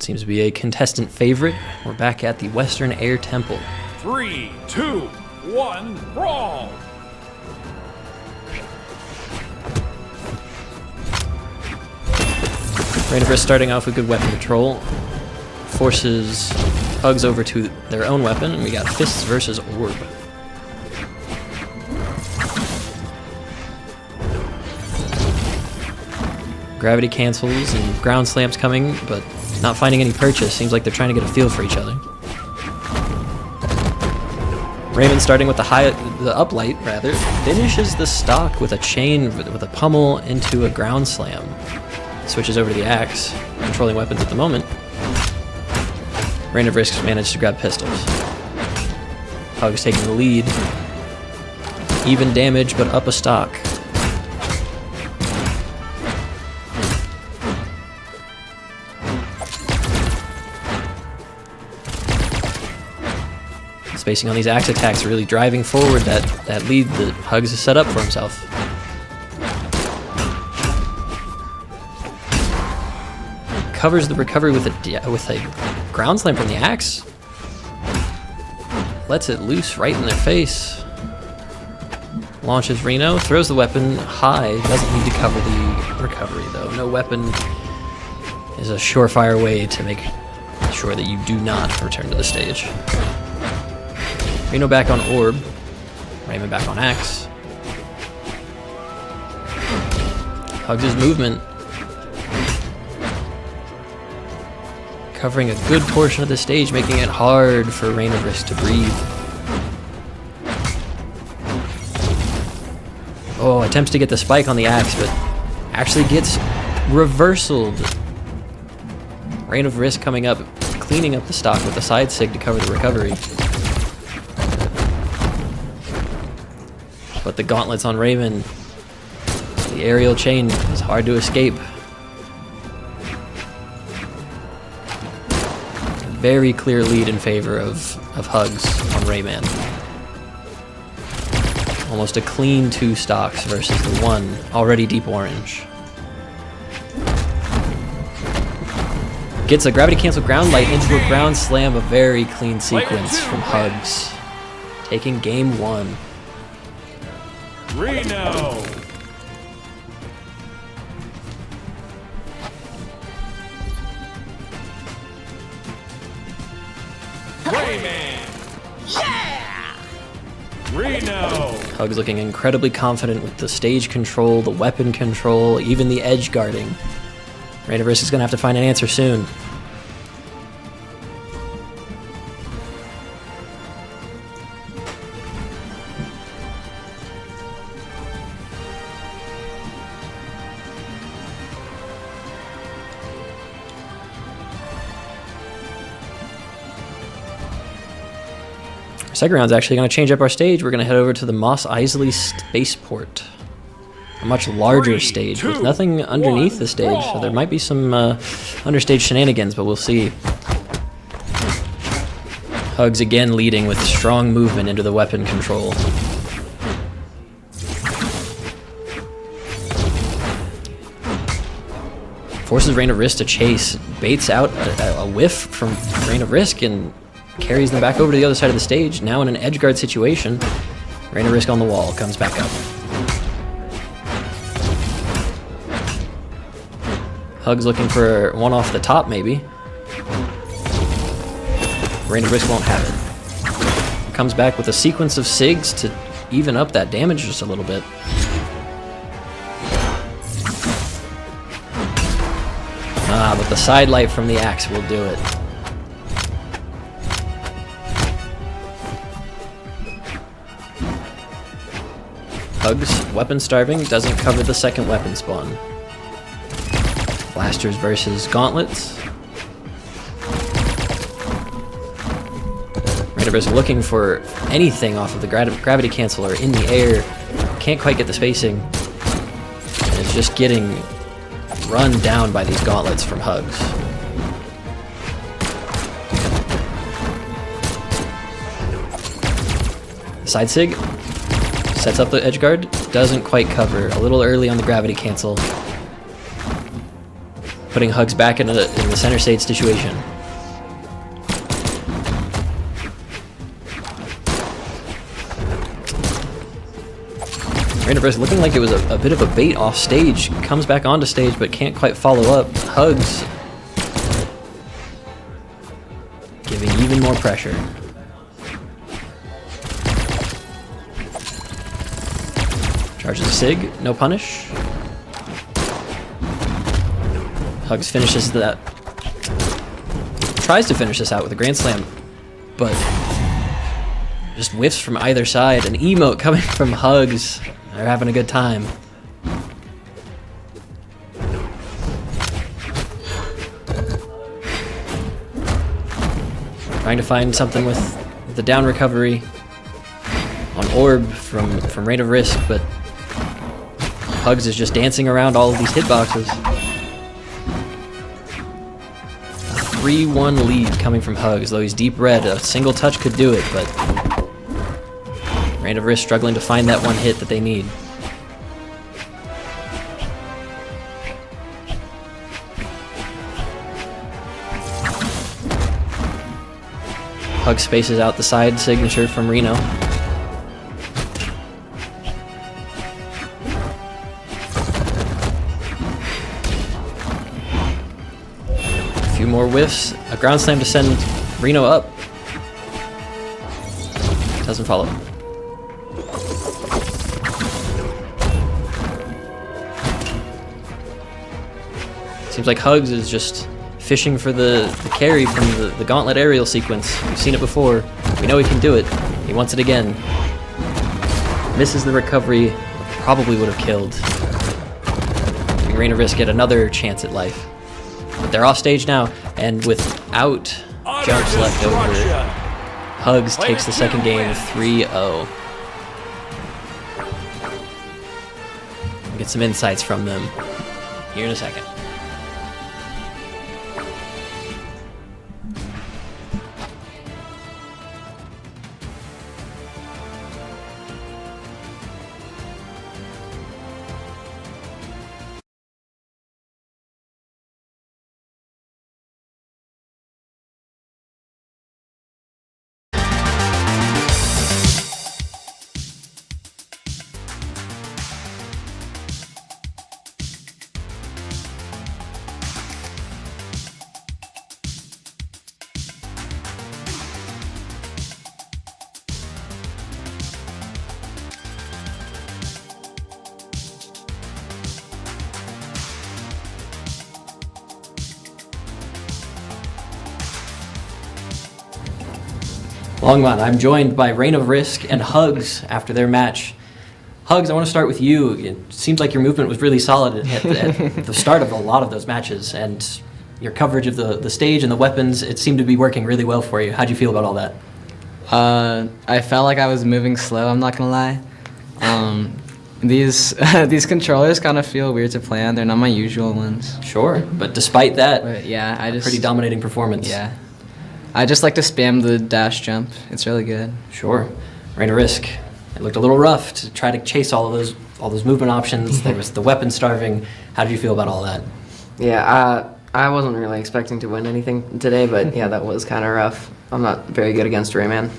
Seems to be a contestant favorite. We're back at the Western Air Temple. 3, 2, 1, brawl. Reign of Risk starting off with good weapon control. Forces Hugs over to their own weapon, and we got Fists versus Orb. Gravity cancels and ground slams coming, but not finding any purchase. Seems like they're trying to get a feel for each other. Raymond starting with the uplight, rather, finishes the stock with a chain with a pummel into a ground slam. Switches over to the axe, controlling weapons at the moment. Reign of Risk managed to grab pistols. Hugs taking the lead. Even damage, but up a stock. Spacing on these axe attacks, really driving forward that lead that Hugs has set up for himself. Covers the recovery with a ground slam from the axe. Lets it loose right in their face. Launches Reno, throws the weapon high. Doesn't need to cover the recovery though. No weapon is a surefire way to make sure that you do not return to the stage. Reno back on Orb. Raymond back on Axe. Hugs' movement. Covering a good portion of the stage, making it hard for Reign of Risk to breathe. Oh, attempts to get the spike on the axe, but actually gets reversaled. Reign of Risk coming up, cleaning up the stock with a side sig to cover the recovery. But the gauntlets on Raymond, the aerial chain is hard to escape. Very clear lead in favor of Hugs on Rayman. Almost a clean 2 stocks versus the 1 already deep orange. Gets a gravity cancel ground light into a ground slam, a very clean sequence from Hugs. Taking game 1. Reno. Rayman. Yeah. Reno. Hugs looking incredibly confident with the stage control, the weapon control, even the edge guarding. Reign of Risk is going to have to find an answer soon. Second round's actually going to change up our stage. We're going to head over to the Mos Eisley Spaceport. A much larger stage with nothing underneath the stage, so there might be some understage shenanigans, but we'll see. Hugs again leading with strong movement into the weapon control. Forces Reign of Risk to chase, baits out a whiff from Reign of Risk, and carries them back over to the other side of the stage. Now in an edge guard situation, Rain of Risk on the wall, comes back up. Hugs looking for one off the top, maybe. Rain of Risk won't have it. Comes back with a sequence of SIGs to even up that damage just a little bit. But the side light from the axe will do it. Hugs, weapon starving, doesn't cover the second weapon spawn. Blasters versus gauntlets. Rain of Risk looking for anything off of the gravity cancel or in the air. Can't quite get the spacing. And it's just getting run down by these gauntlets from Hugs. Side sig sets up the edge guard, doesn't quite cover. A little early on the gravity cancel. Putting Hugs back in the center stage situation. Rain of Risk looking like it was a bit of a bait off stage. Comes back onto stage but can't quite follow up. Hugs. Giving even more pressure. Charges a SIG, no punish. Hugs finishes that. Tries to finish this out with a Grand Slam, but just whiffs from either side. An emote coming from Hugs. They're having a good time. Trying to find something with the down recovery on Orb from Rain of Risk, but Hugs is just dancing around all of these hitboxes. A 3-1 lead coming from Hugs, though he's deep red. A single touch could do it, but Rain of Risk struggling to find that one hit that they need. Hug spaces out the side signature from Reno. A few more whiffs. A ground slam to send Reno up. Doesn't follow. Seems like Hugs is just fishing for the carry from the gauntlet aerial sequence. We've seen it before. We know he can do it. He wants it again. Misses the recovery. Probably would have killed. Giving Rain of Risk get another chance at life. But they're off stage now, and without jumps left over, Hugs takes the second game 3-0. Get some insights from them here in a second. Longmont, I'm joined by Rain of Risk and Hugs after their match. Hugs, I want to start with you. It seems like your movement was really solid at the start of a lot of those matches, and your coverage of the stage and the weapons, it seemed to be working really well for you. How'd you feel about all that? I felt like I was moving slow, I'm not gonna lie. These controllers kind of feel weird to play on. They're not my usual ones. Sure, but despite that, But yeah, pretty dominating performance. Yeah. I just like to spam the dash jump. It's really good. Sure. Rain of Risk. It looked a little rough to try to chase all those movement options. There was the weapon starving. How did you feel about all that? Yeah, I wasn't really expecting to win anything today, but yeah, that was kind of rough. I'm not very good against Rayman.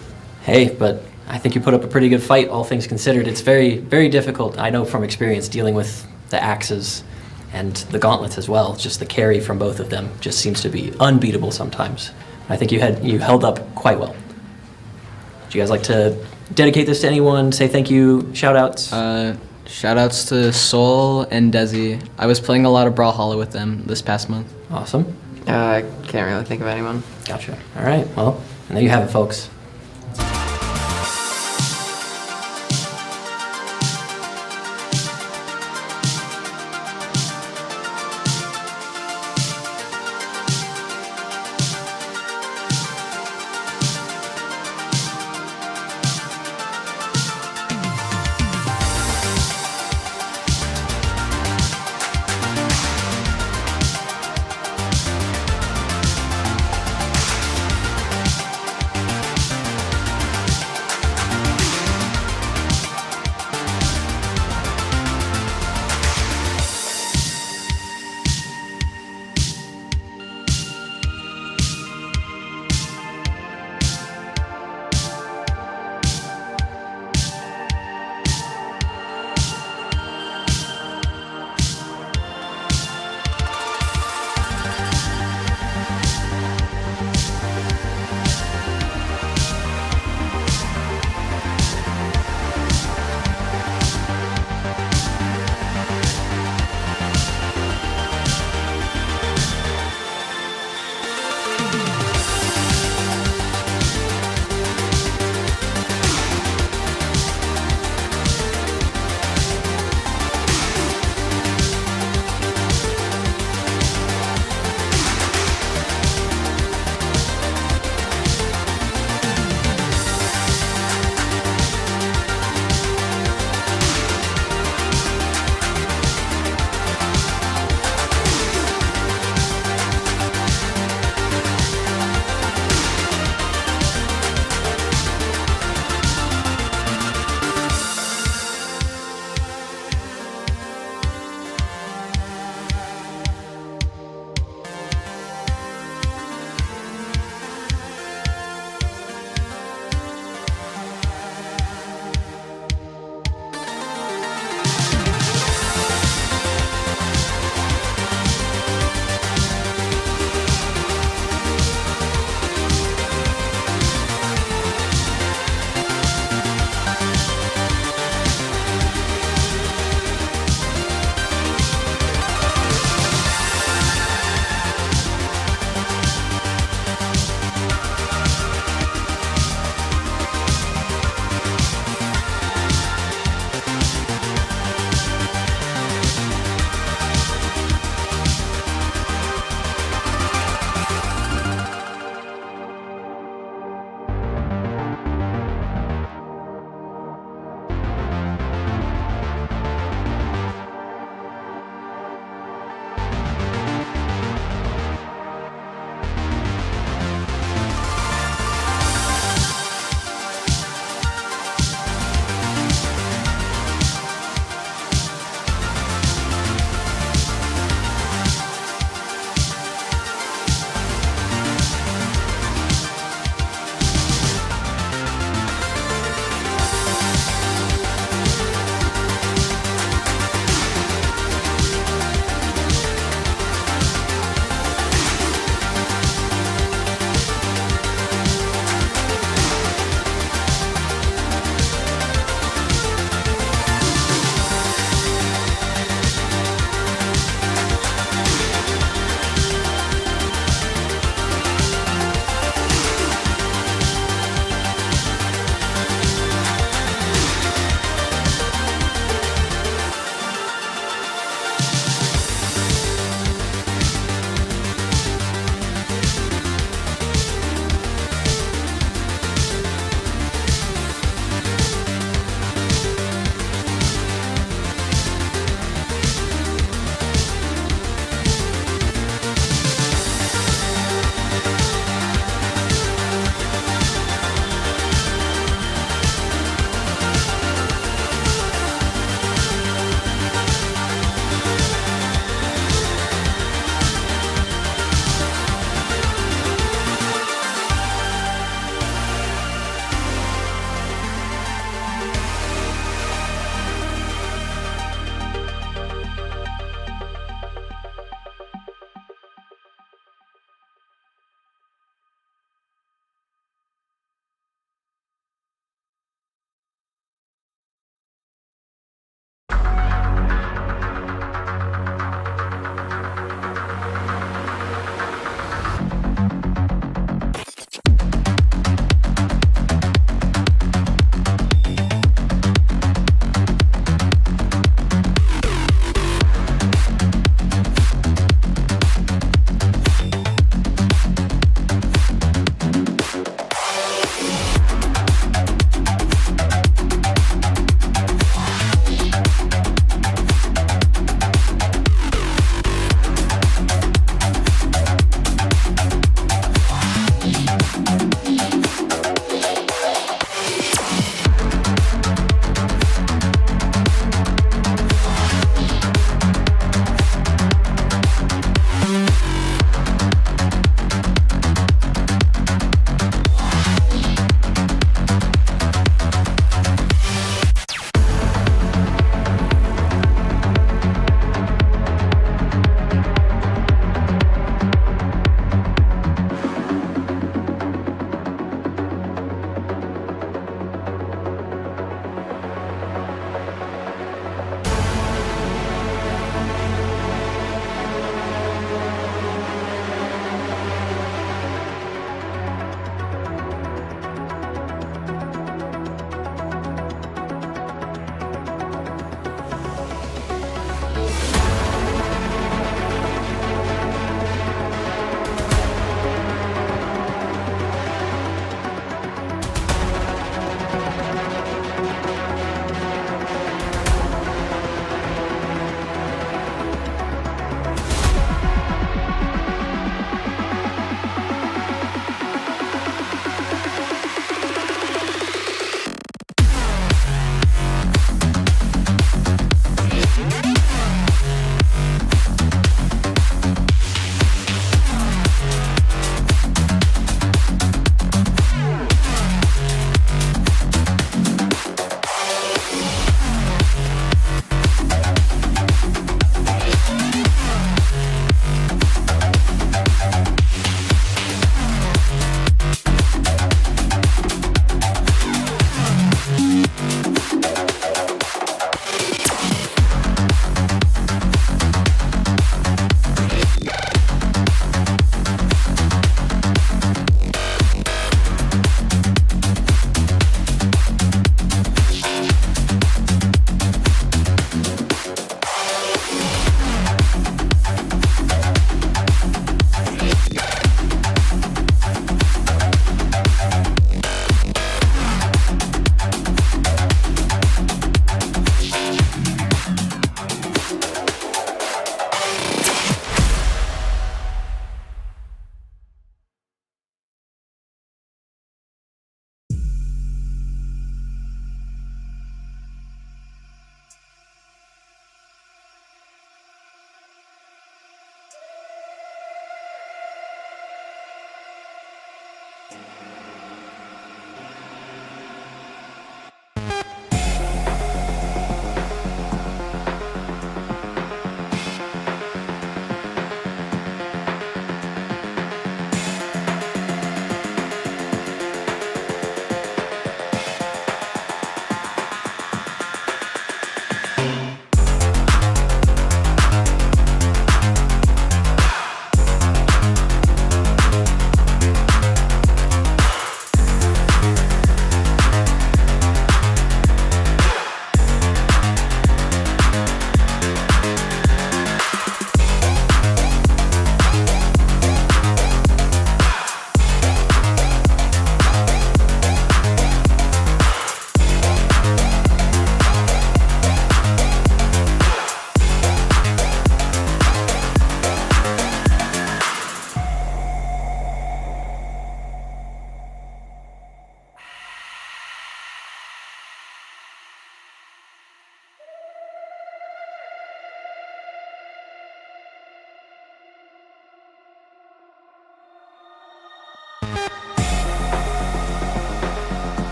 Hey, but I think you put up a pretty good fight, all things considered. It's very, very difficult. I know from experience dealing with the axes and the gauntlets as well. Just the carry from both of them just seems to be unbeatable sometimes. I think you held up quite well. Would you guys like to dedicate this to anyone? Say thank you, shout outs? Shout outs to Soul and Desi. I was playing a lot of Brawlhalla with them this past month. Awesome. I can't really think of anyone. Gotcha. All right. Well, and there you have it, folks.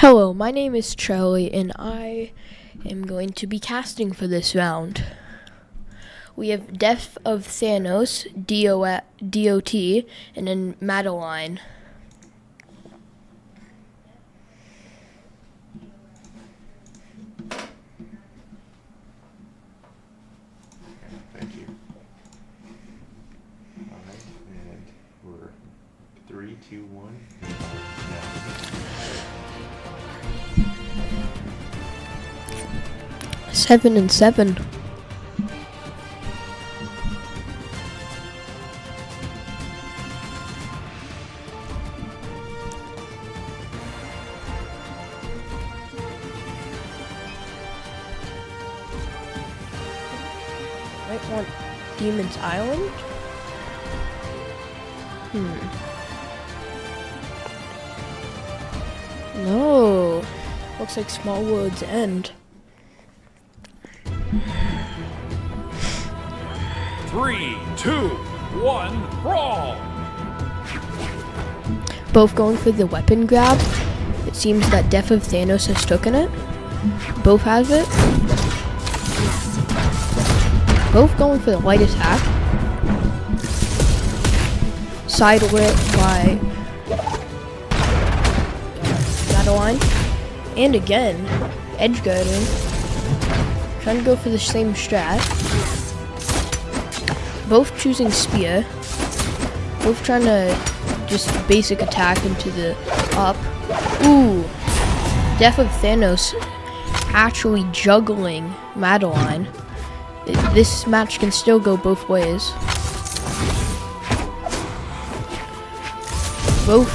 Hello, my name is Charlie, and I am going to be casting for this round. We have Death of Thanos, DOT, and then Madeline. Thank you. All right, and we're 3, 2, 1. Now. 7 and 7. Might want Demon's Island. No. Looks like Small World's End. 3, 2, 1, brawl! Both going for the weapon grab. It seems that Death of Thanos has taken it. Both have it. Both going for the light attack. Sidewhip by Madeline. And again, edge guarding. Trying to go for the same strat. Both choosing spear. Both trying to just basic attack into the up. Ooh. Death of Thanos actually juggling Madeline. This match can still go both ways. Both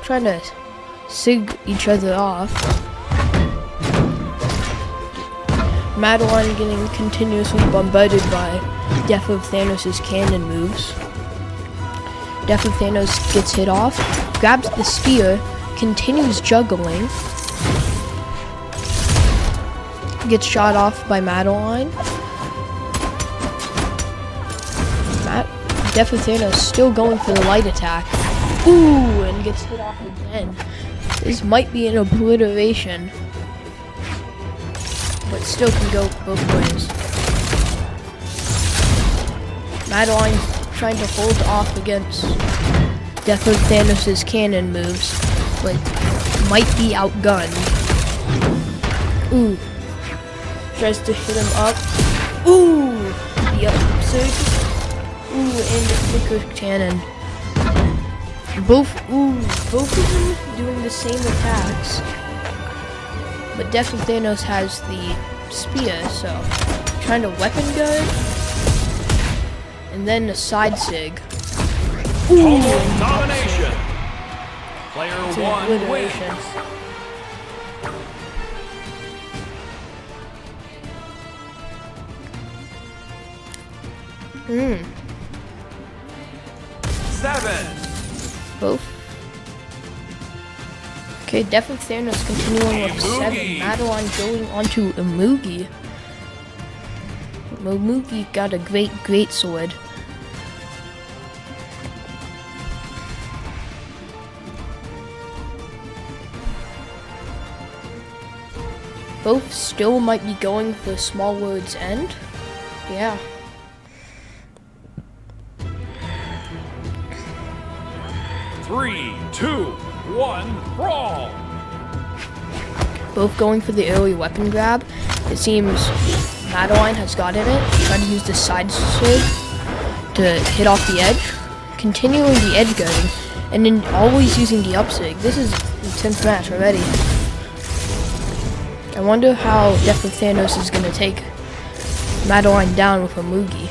trying to sig each other off. Madeline getting continuously bombarded by Death of Thanos' cannon moves. Death of Thanos gets hit off, grabs the spear, continues juggling, gets shot off by Madeline. Death of Thanos still going for the light attack. Ooh, and gets hit off again. This might be an obliteration, but still can go both ways. Madeline trying to hold off against Death of Thanos' cannon moves, but might be outgunned. Ooh. Tries to hit him up. Ooh! The up surge. Ooh, and the flicker cannon. Both of them doing the same attacks. But Death of Thanos has the spear, so trying to weapon guard. And then a side sig. Ooh, Total domination! Player it's 1 obliteration. wins. Hmm. 7. Both. Okay, Death of Thanos continuing with 7. Moogie. Madeline going onto a Moogie. Moogie got a great sword. Both still might be going for Small World's End. Yeah. Three, 2, 1, brawl! Both going for the early weapon grab. It seems Madeline has gotten it. Trying to use the side sword to hit off the edge. Continuing the edge guarding. And then always using the up sig. This is the 10th match already. I wonder how Death of Thanos is going to take Madeline down with a Moogie.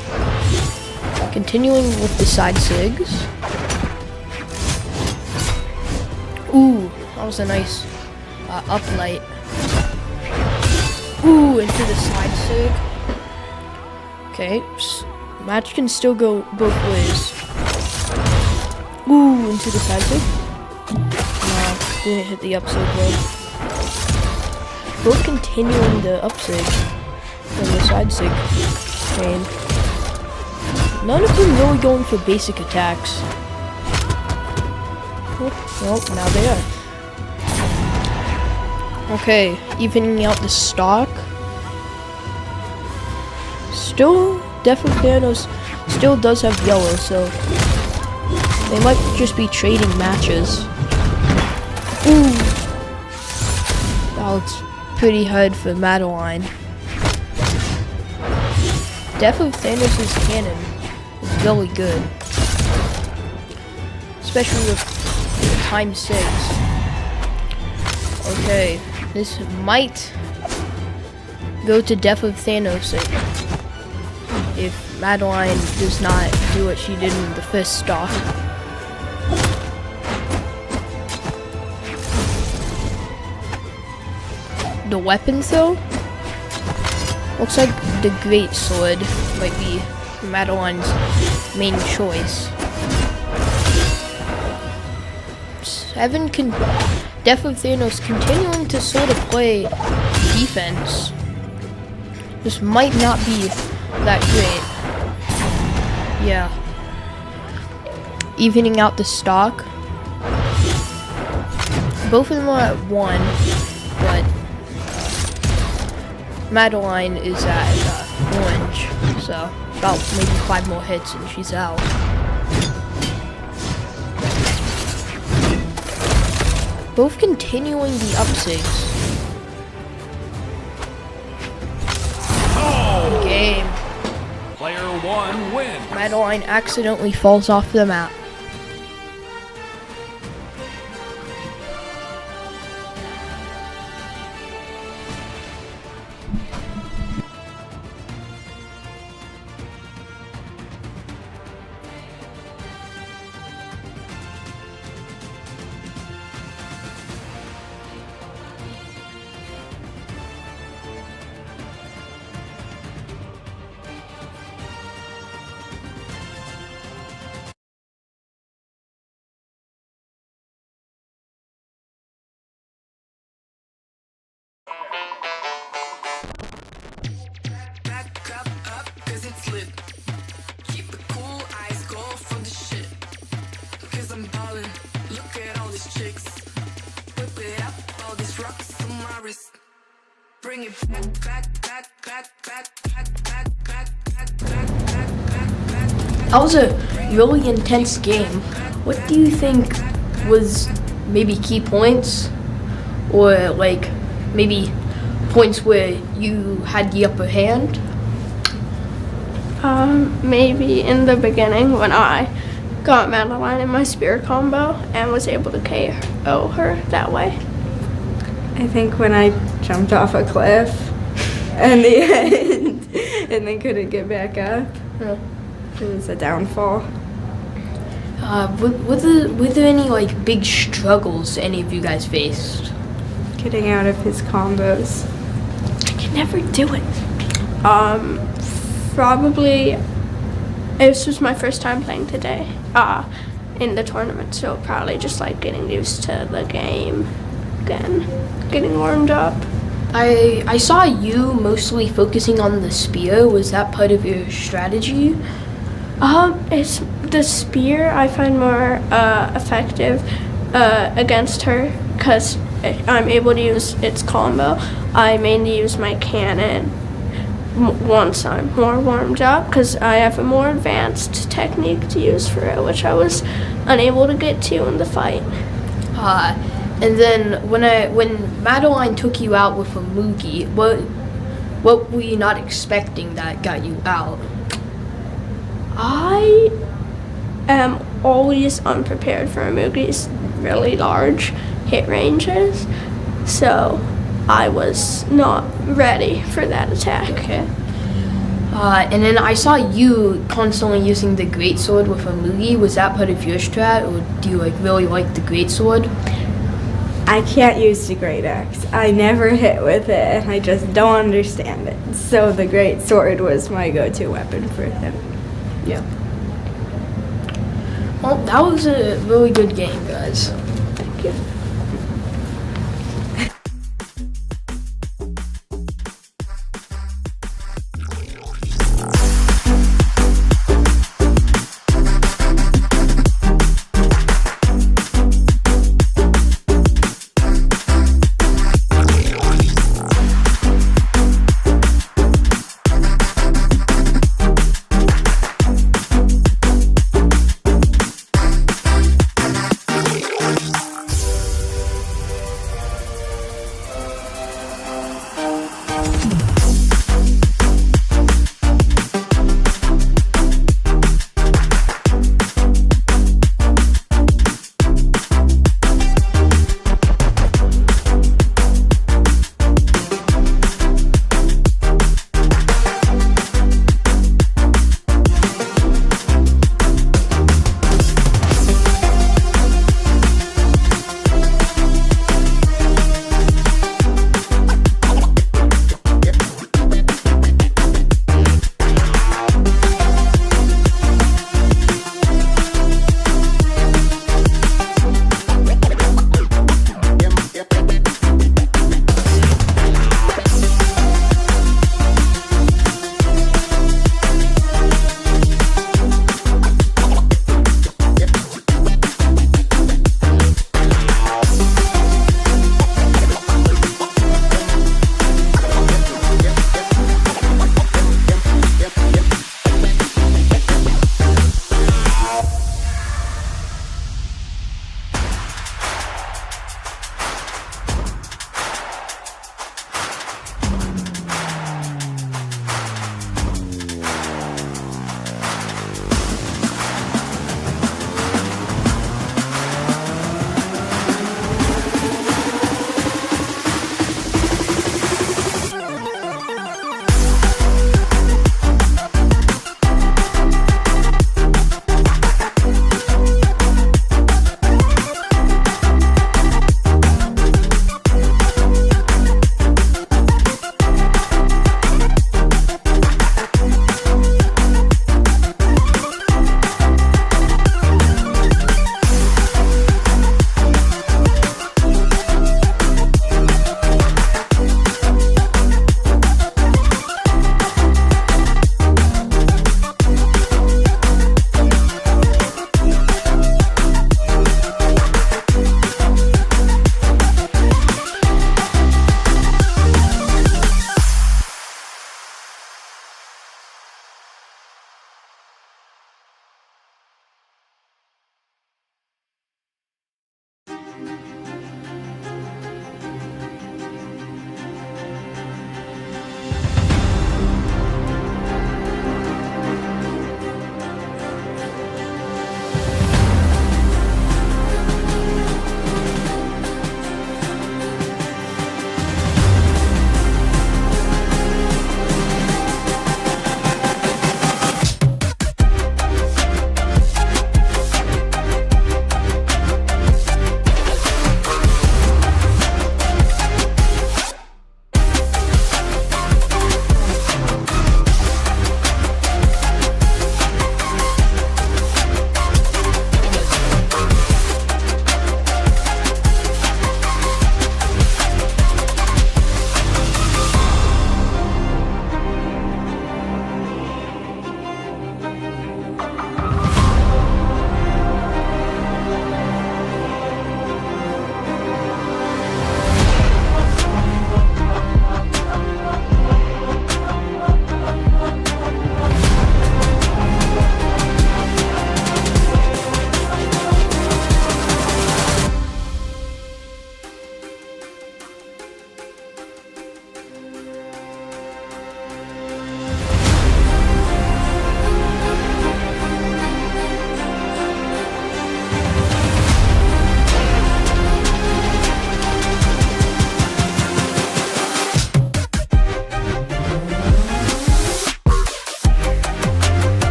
Continuing with the side sigs. Ooh, that was a nice uplight. Ooh, into the side sig. Okay, match can still go both ways. Ooh, into the side sig. Didn't hit the up sig though. Both continuing the up sig and the side sig chain. None of them really going for basic attacks. Oh, well, now they are. Okay, evening out the stock. Still, definitely Thanos still does have yellow, so they might just be trading matches. Ooh, that looks pretty hard for Madeline. Death of Thanos' cannon is really good, especially with ×6. Okay, this might go to Death of Thanos if Madeline does not do what she did in the first stock. The weapons though, looks like the Great Sword might be Madeline's main choice. Death of Thanos continuing to sort of play defense. This might not be that great. Yeah. Evening out the stock. Both of them are at 1, but Madeline is at orange, so about maybe 5 more hits and she's out. Both continuing the upsigs. Oh! Game. Player 1 wins. Madeline accidentally falls off the map. Back up, cause it's lit. Keep it cool, eyes go for the shit. Cause I'm ballin', look at all these chicks. Whip it up, all these rocks on my wrist. Bring it back. That was a really intense game. What do you think was maybe key points? Or like maybe points where you had the upper hand? Maybe in the beginning when I got Madeline in my spear combo and was able to KO her that way. I think when I jumped off a cliff in the end and then couldn't get back up. It was a downfall. Were there any like big struggles any of you guys faced? Getting out of his combos. I can never do it. Probably this was my first time playing today in the tournament, so probably just like getting used to the game again, getting warmed up. I saw you mostly focusing on the spear. Was that part of your strategy? It's the spear I find more effective against her because I'm able to use its combo. I mainly use my cannon once I'm more warmed up because I have a more advanced technique to use for it, which I was unable to get to in the fight. And then when Madeline took you out with a Moogie, what were you not expecting that got you out? I am always unprepared for Moogie's really large hit ranges, so I was not ready for that attack. Okay. And then I saw you constantly using the Great Sword with a Moogie. Was that part of your strat, or do you like really like the Great Sword? I can't use the Great Axe. I never hit with it, and I just don't understand it. So the Great Sword was my go-to weapon for him. Yeah. Well, that was a really good game, guys. Thank you.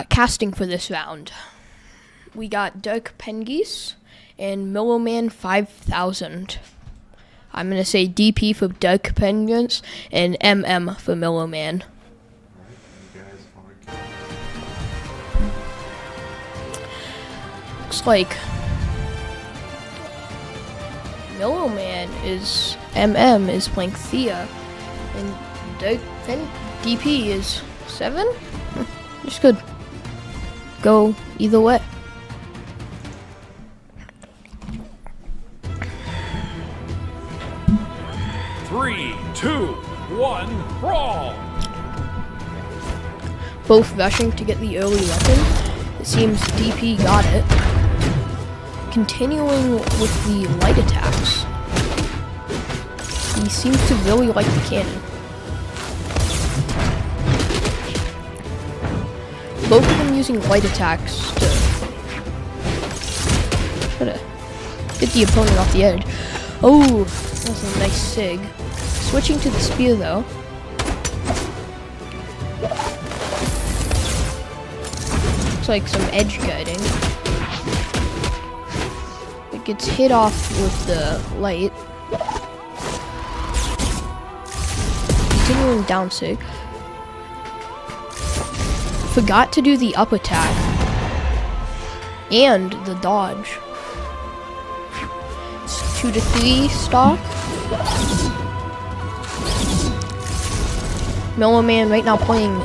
casting for this round. We got Dirk Pengees and Millowman 5000. I'm going to say DP for Dirk Pengees and MM for Millowman. Looks like Millowman is MM is playing Thea, and DP is 7. This could go either way. Three, two, one, brawl! Both rushing to get the early weapon. It seems DP got it. Continuing with the light attacks. He seems to really like the cannon. Both of them using light attacks to try to get the opponent off the edge. Oh, that's a nice sig. Switching to the spear though. Looks like some edge guiding. It gets hit off with the light. Continuing down sig. Forgot to do the up attack. And the dodge. It's 2 to 3 stock. Millowman right now playing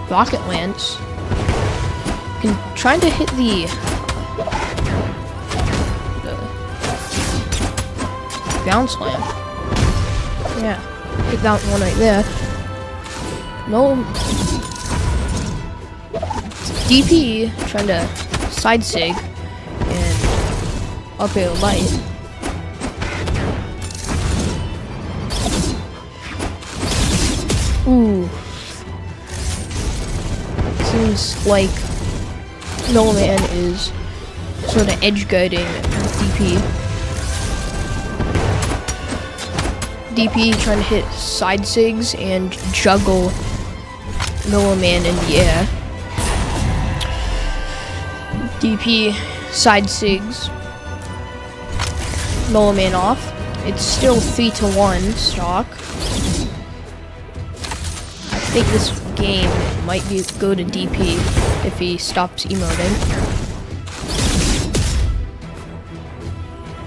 Rocket Lance. Trying to hit the ground slam. Yeah, hit that one right there. No. DP trying to side sig and up air light. Ooh. Seems like Millowman is sort of edge guiding DP. DP trying to hit side sigs and juggle Millowman in the air. DP side sigs Millowman off. It's still 3-1 stock. I think this game might go to DP if he stops emoting.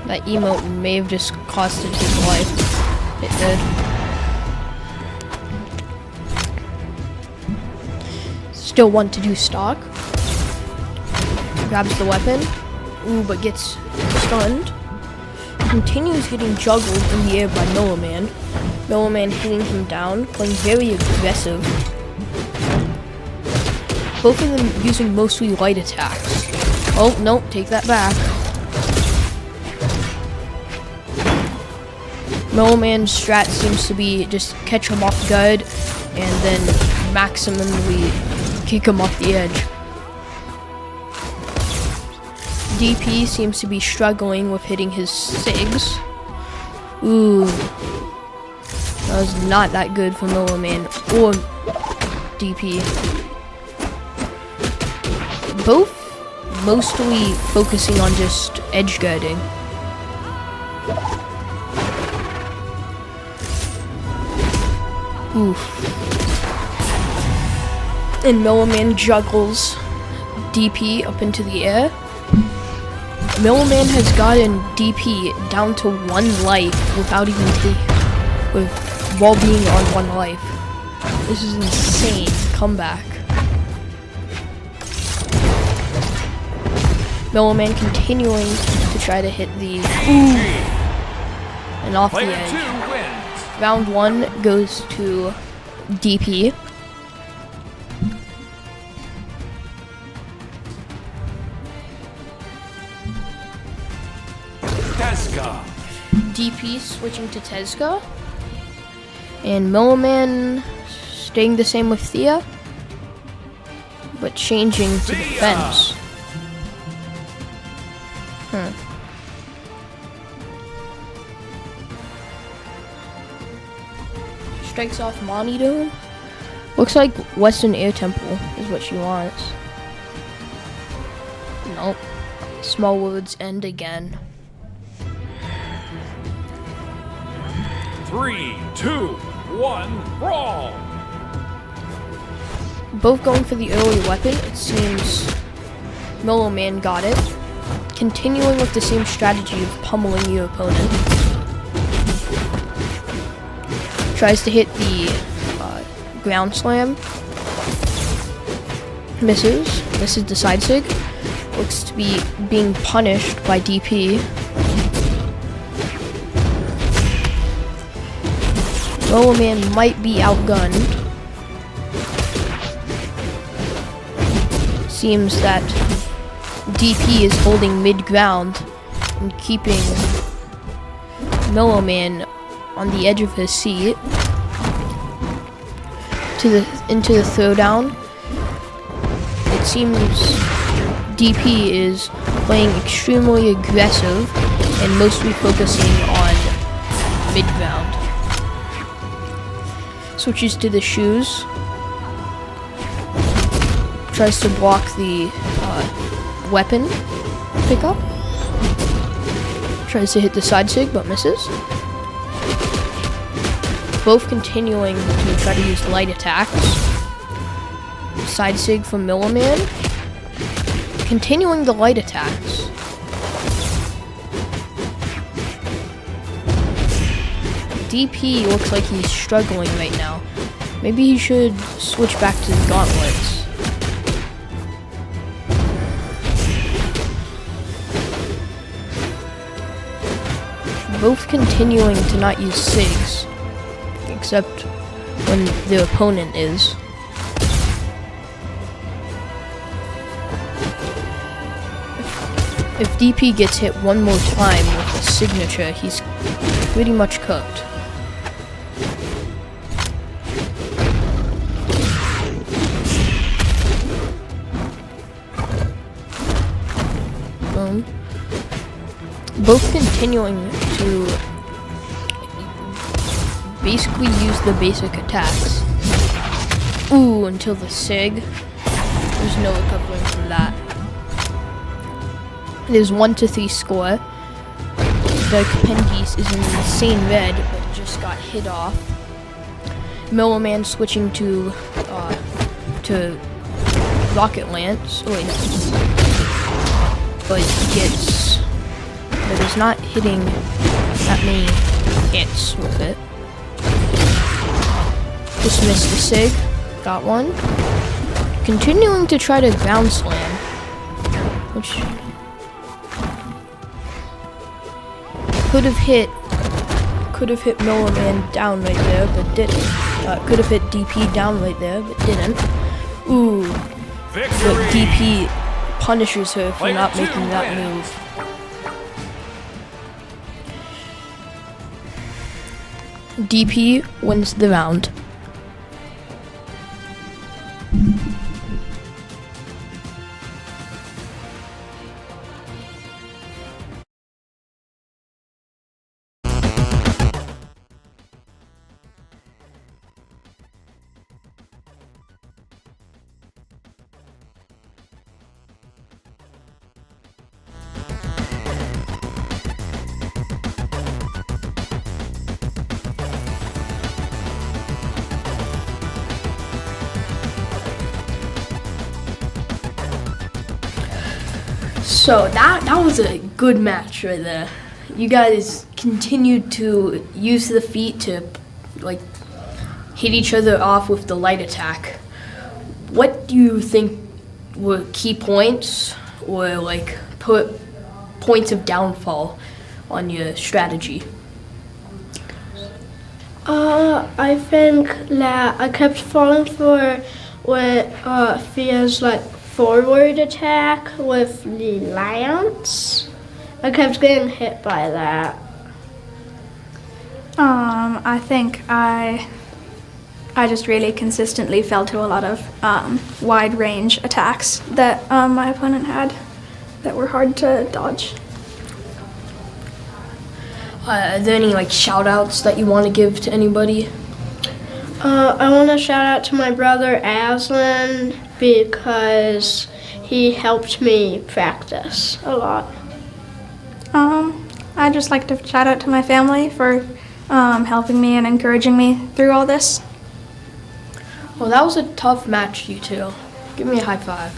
That emote may have just costed his life. It did. Still 1-2 stock. Grabs the weapon. Ooh, but gets stunned. Continues getting juggled in the air by Millowman. Millowman hitting him down, playing very aggressive. Both of them using mostly light attacks. Oh, no, take that back. Millowman's strat seems to be just catch him off guard and then maximally kick him off the edge. DP seems to be struggling with hitting his SIGs. Ooh. That was not that good for Millowman or DP. Both mostly focusing on just edge guarding. Oof. And Millowman juggles DP up into the air. Millowman has gotten DP down to 1 life without even while being on 1 life. This is insane comeback. Millowman continuing to try to hit the and off the edge. Round 1 goes to DP. Tezca. DP switching to Tezca. And Millowman staying the same with Thea, but changing to defense. Strikes off Monidome. Looks like Western Air Temple is what she wants. Nope. Small words end again. 3, 2, 1, brawl! Both going for the early weapon. It seems Mellow Man got it. Continuing with the same strategy of pummeling your opponent. Tries to hit the ground slam. Misses. Misses the side sig. Looks to be being punished by DP. Mellow Man might be outgunned. Seems that DP is holding mid-ground and keeping Mellow Man on the edge of his seat into the throwdown. It seems DP is playing extremely aggressive and mostly focusing on mid-ground. Switches to the shoes. Tries to block the weapon pickup. Tries to hit the side sig but misses. Both continuing to try to use light attacks. Side sig from Milliman. Continuing the light attacks. DP looks like he's struggling right now. Maybe he should switch back to the gauntlets. Both continuing to not use SIGs, except when the opponent is. If DP gets hit one more time with a signature, he's pretty much cooked. Both continuing to basically use the basic attacks. Ooh, until the SIG. There's no recovering from that. It is 1-3 score. The Capendis is in the insane red, but just got hit off. Milliman switching to Rocket Lance. Oh wait, no. But he gets. But is not hitting that many hits with it. Just missed the SIG. Got one. Continuing to try to ground slam. Which could have hit Milliman down right there, but didn't. Could have hit DP down right there, but didn't. Ooh. Victory! But DP punishes her for not making that move. DP wins the round. So that was a good match right there. You guys continued to use the feet to like hit each other off with the light attack. What do you think were key points or like put points of downfall on your strategy? I think that I kept falling for what feels like forward attack with the lance. I kept getting hit by that. I think I just really consistently fell to a lot of wide range attacks that my opponent had that were hard to dodge. Are there any like shout outs that you want to give to anybody? I want to shout out to my brother Aslan because he helped me practice a lot. I'd just like to shout out to my family for helping me and encouraging me through all this. Well, that was a tough match, you two. Give me a high five.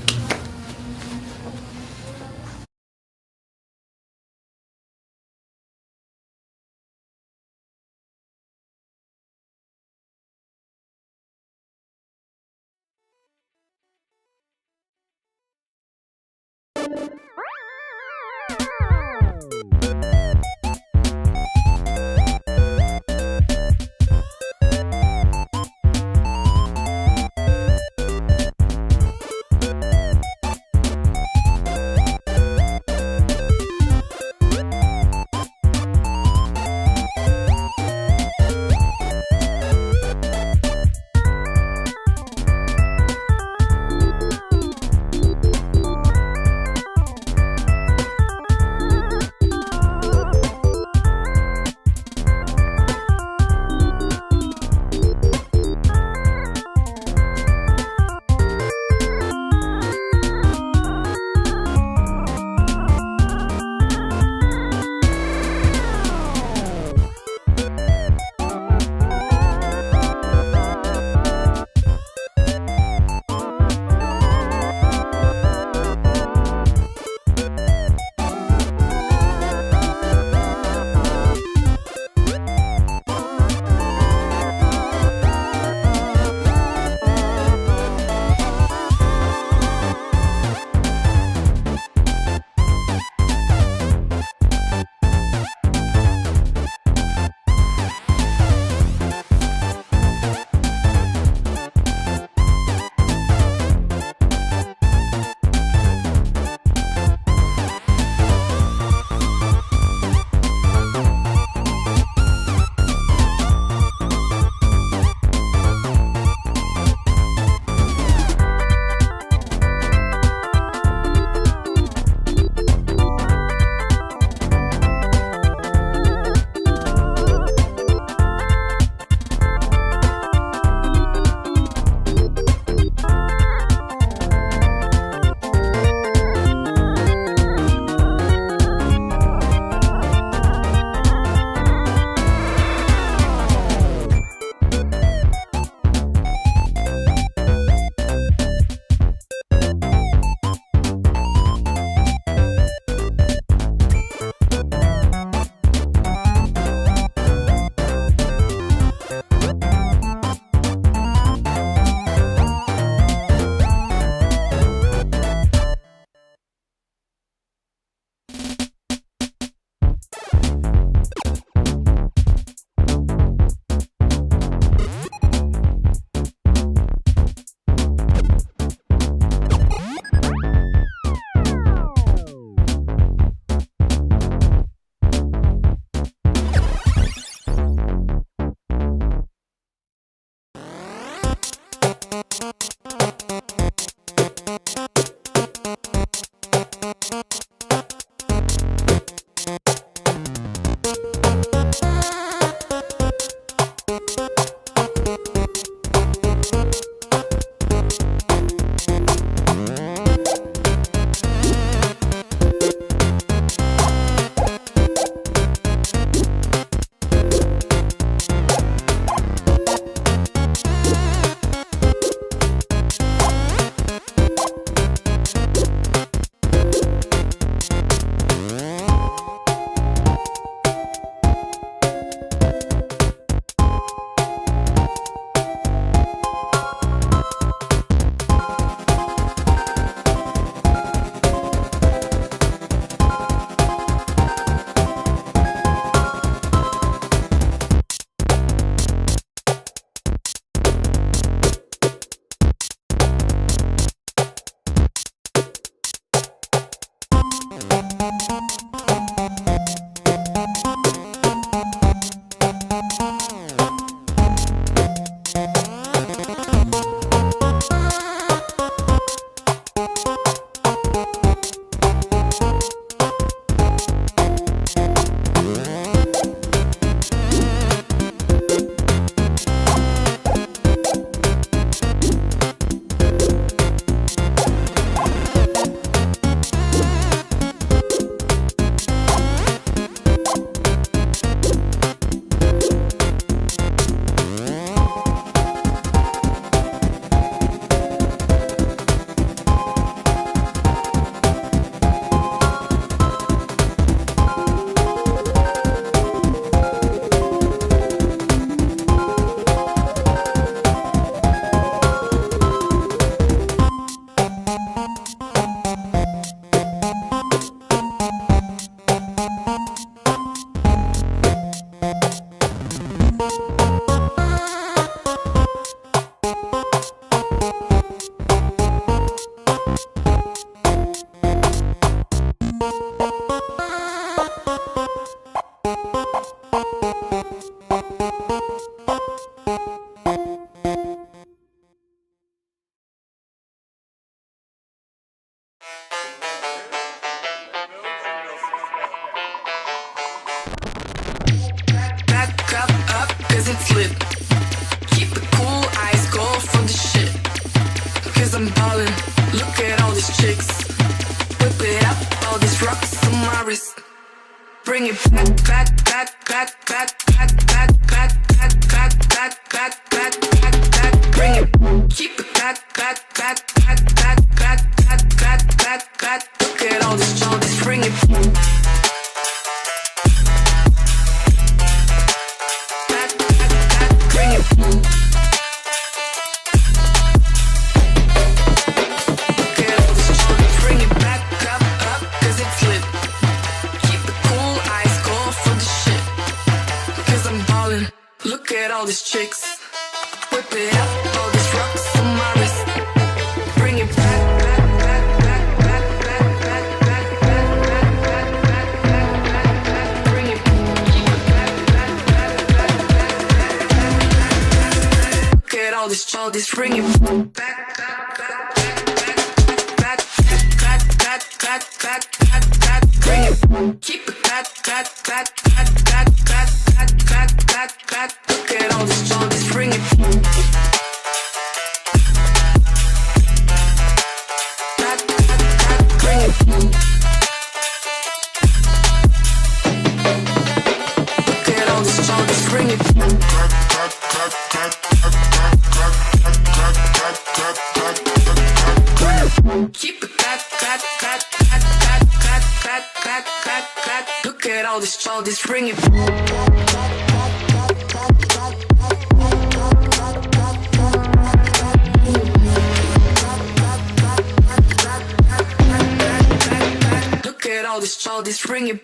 it's lit. Keep it cool, eyes go for the shit. Cause I'm ballin', look at all these chicks. Whip it up, all these rocks on my wrist. Bring it back, back, back, back, back, back, back, back, back, back, back, back, back, back, back. Bring it, keep it back, back, back, back, back, back, back, back, back, back. Look at all this shoulders, bring it. Back, back, back, bring it. Look at all this shoulders, bring it back up, up, cause it's lit. Keep it cool, eyes go for the shit. Cause I'm ballin', look at all these chicks. Whip it up, all these rocks on my wrist. Bring it back, back, back, back, back, back, back, back, back, back, back, back, back, back, back. Bring it, keep it back, back, back, back, back, back, back, back. Look at all these shoulders, bring it back, back, back, back, back, back, back, back, back, back, back. Bring it, keep it back, back, back, back, back, back, back, back, back, back. Look at all these shoulders, bring it. Back, back, back, bring it. Look at all these shoulders, bring it. Keep it back, back, back, back, back, back, back, back, back, back. Look at all these shoulders, bring it. Look at all these shoulders, bring it.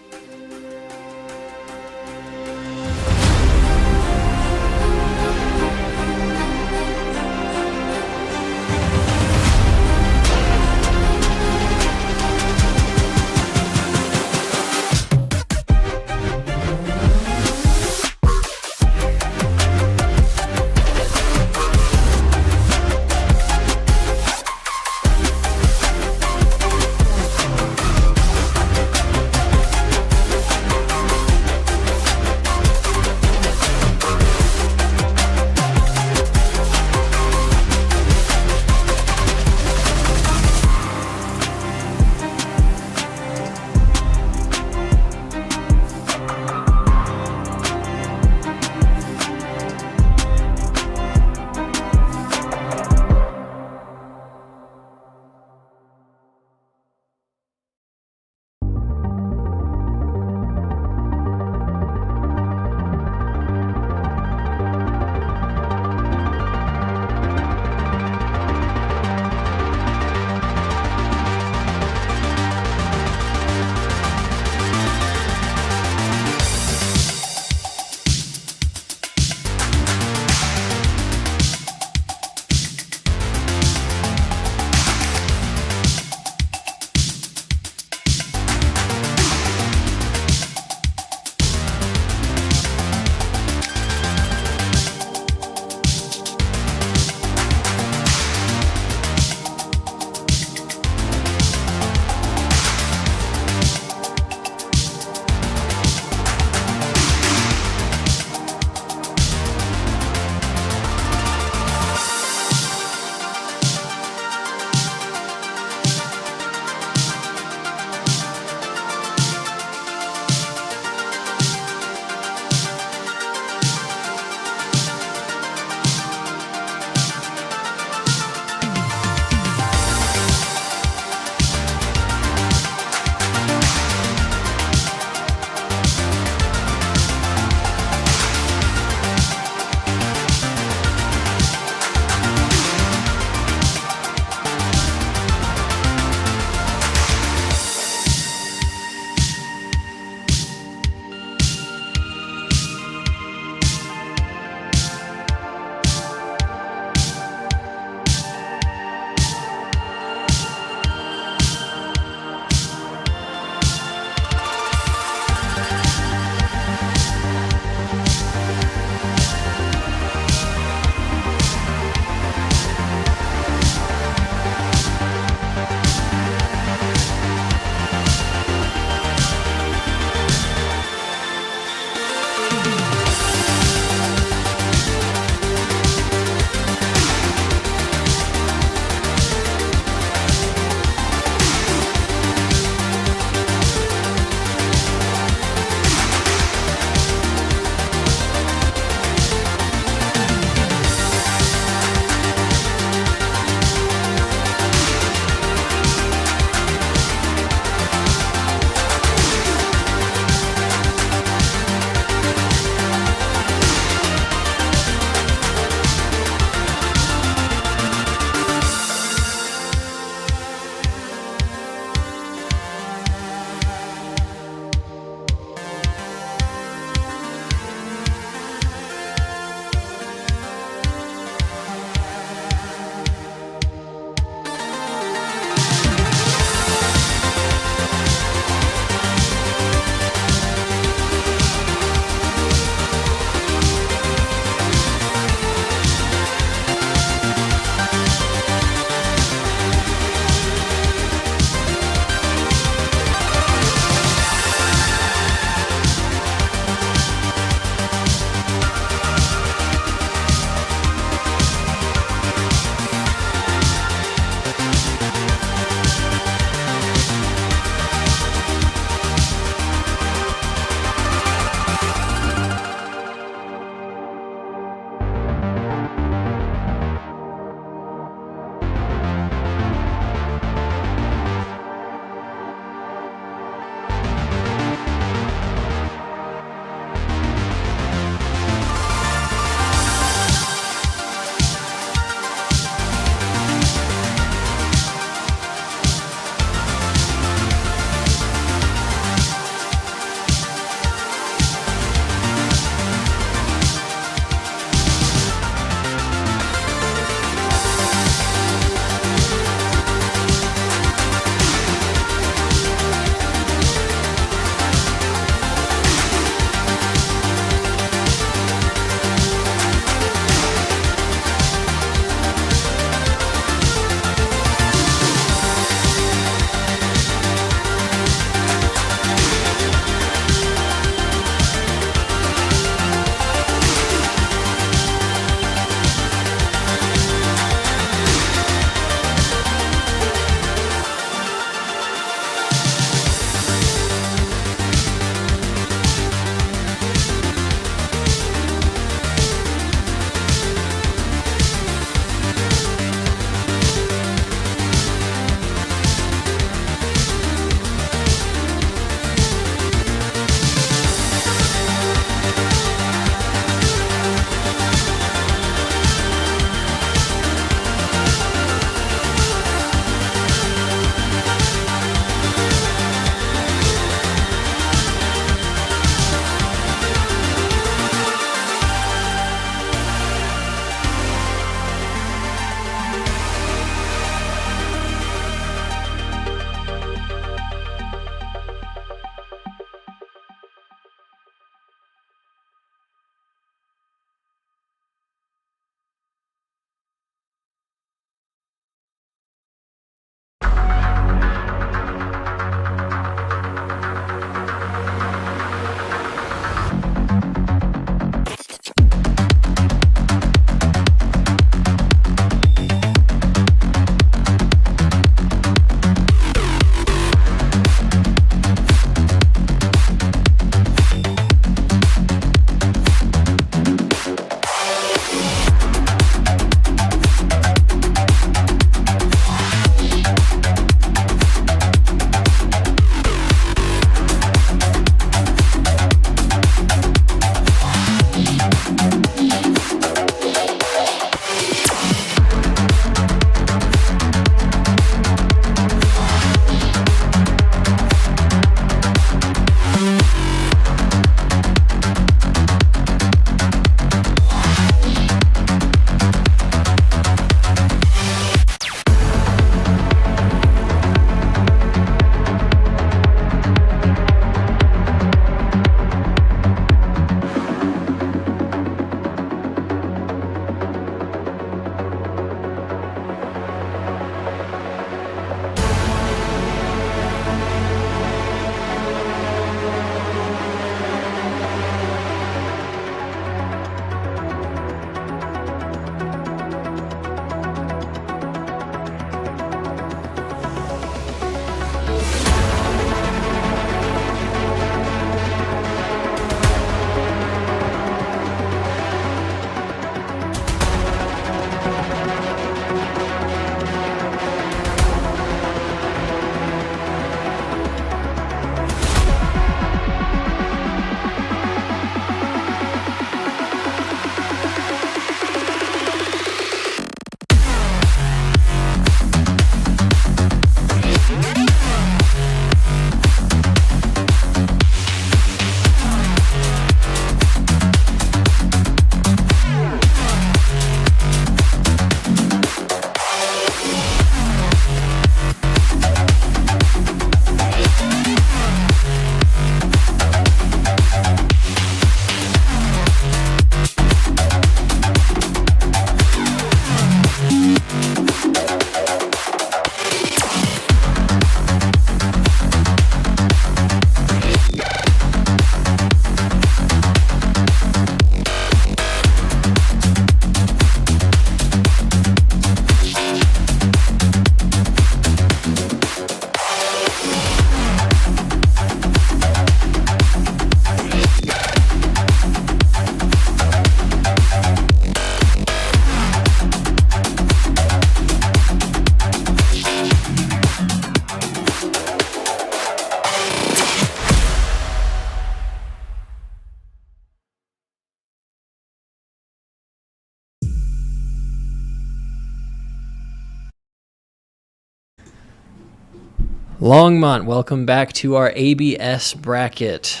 Longmont, welcome back to our ABS bracket.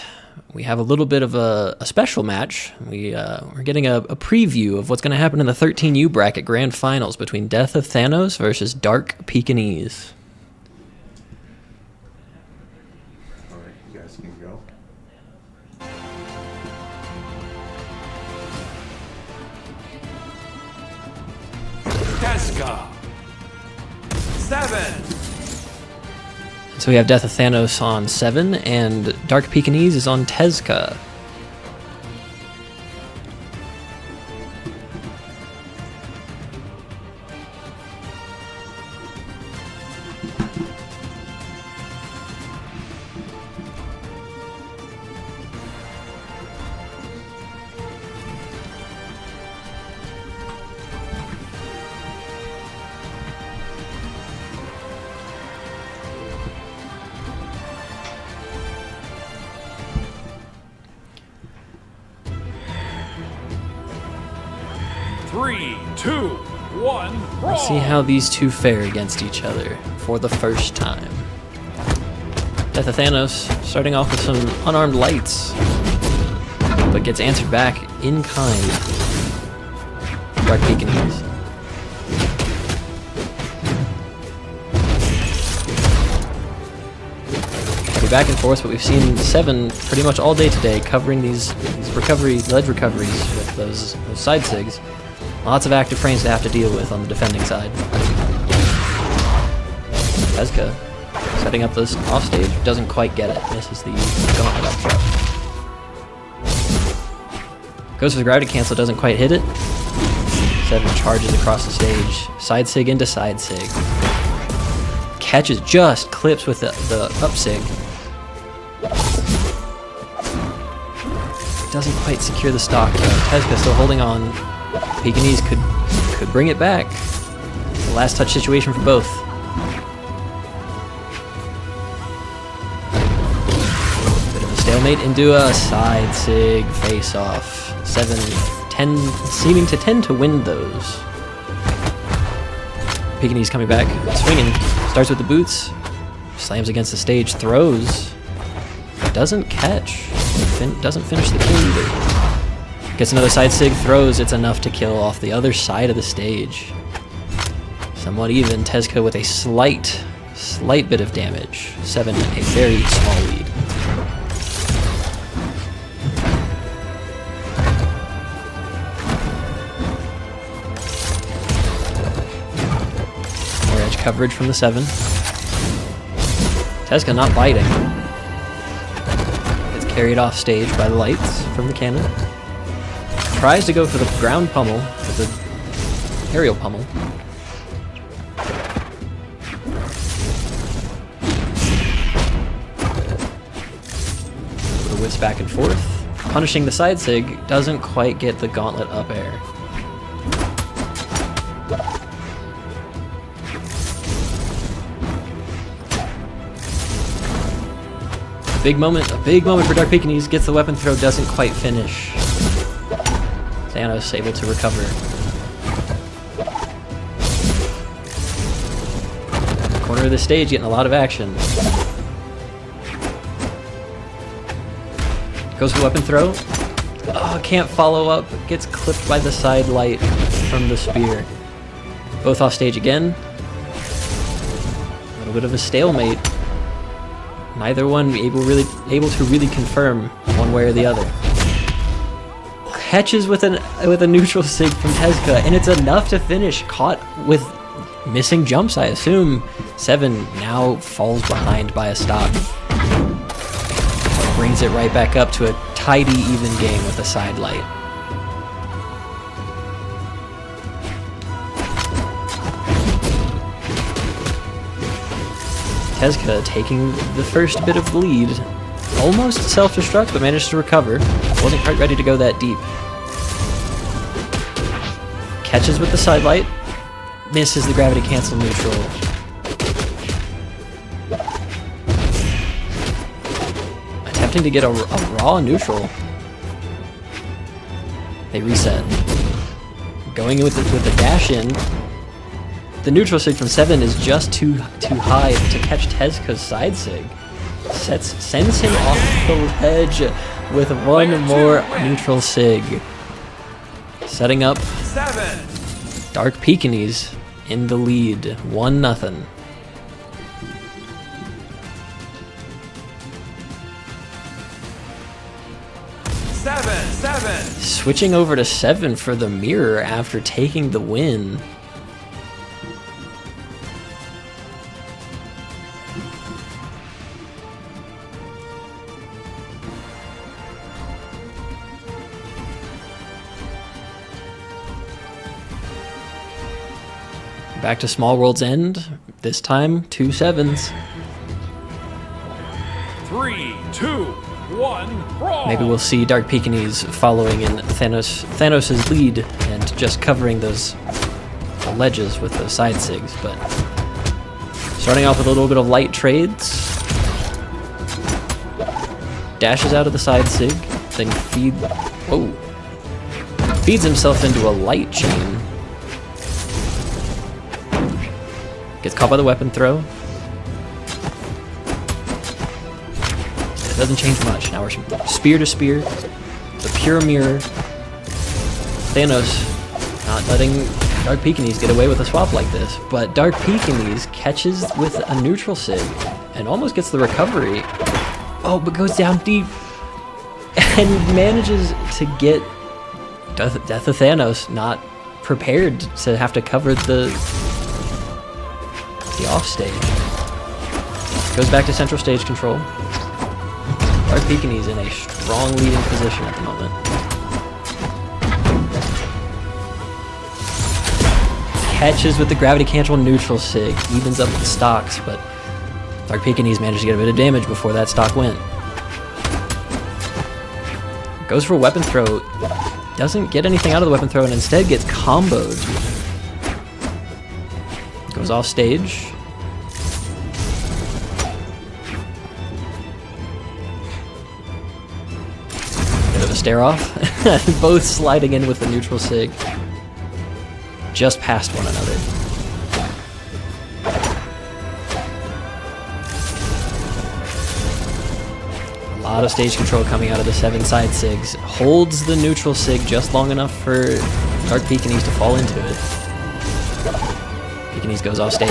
We have a little bit of a special match. We're getting a preview of what's going to happen in the 13U bracket grand finals between Death of Thanos versus Dark Pekingese. All right, you guys can go. Tesca. 7. So we have Death of Thanos on 7, and Dark Pekingese is on Tesca. Three, two, one, brawl. Let's see how these two fare against each other for the first time. Death of Thanos starting off with some unarmed lights, but gets answered back in kind. Dark Pekingese. We're back and forth, but we've seen 7 pretty much all day today covering these ledge recoveries with those side sigs. Lots of active frames to have to deal with on the defending side. Tesca setting up this offstage, doesn't quite get it. Misses the gauntlet up front. Goes for the gravity cancel, doesn't quite hit it. 7 charges across the stage. Side sig into side sig. Catches, just clips with the up sig. Doesn't quite secure the stock though. Tesca still holding on. Pekingese could bring it back. The last touch situation for both. Bit of a stalemate into a side sig face off. 7, 10, seeming to tend to win those. Pekingese coming back, swinging, starts with the boots, slams against the stage, throws, doesn't catch, doesn't finish the kill either. Gets another side sig, throws, it's enough to kill off the other side of the stage. Somewhat even, Tesca with a slight bit of damage. 7, a very small lead. More edge coverage from the 7. Tesca not biting. Gets carried off stage by the lights from the cannon. Tries to go for the ground pummel, with the aerial pummel. The whips back and forth. Punishing the side sig, doesn't quite get the gauntlet up air. A big moment for Dark Pekingese, gets the weapon throw, doesn't quite finish. Thanos able to recover. Corner of the stage getting a lot of action. Goes for weapon throw. Oh, can't follow up. Gets clipped by the side light from the spear. Both off stage again. A little bit of a stalemate. Neither one able to really confirm one way or the other. Catches with a neutral sig from Tesca, and it's enough to finish. Caught with missing jumps, I assume. 7 now falls behind by a stock. Brings it right back up to a tidy, even game with a side light. Tesca taking the first bit of the lead. Almost self-destruct, but managed to recover. Wasn't quite ready to go that deep. Catches with the side light. Misses the gravity cancel neutral. Attempting to get a raw neutral. They reset. Going with the dash in. the neutral sig from 7 is just too high to catch Tezuka's side sig. Sends him off the ledge with one more neutral sig. Setting up 7. Dark Pekingese in the lead, 1-0. Seven. Switching over to 7 for the mirror after taking the win. Back to Small World's End. This time, 2 7s. 3, 2, 1, brawl! Maybe we'll see Dark Pekingese following in Thanos' lead and just covering those ledges with those side sigs, but starting off with a little bit of light trades. Dashes out of the side sig, then feeds himself into a light chain. Gets caught by the weapon throw. It doesn't change much. Now we're spear to spear. The pure mirror. Thanos not letting Dark Pekingese get away with a swap like this, but Dark Pekingese catches with a neutral sig and almost gets the recovery. Oh, but goes down deep and manages to get Death of Thanos, not prepared to have to cover the offstage. Goes back to central stage control. Dark Pekingese in a strong leading position at the moment. Catches with the gravity cancel neutral sig, evens up with the stocks, but Dark Pekingese managed to get a bit of damage before that stock went. Goes for a weapon throw, doesn't get anything out of the weapon throw, and instead gets comboed. Goes off stage. Bit of a stare off. Both sliding in with the neutral sig. Just past one another. A lot of stage control coming out of the 7 side sigs. Holds the neutral sig just long enough for Dark Pekingese to fall into it. Pekingese goes off stage.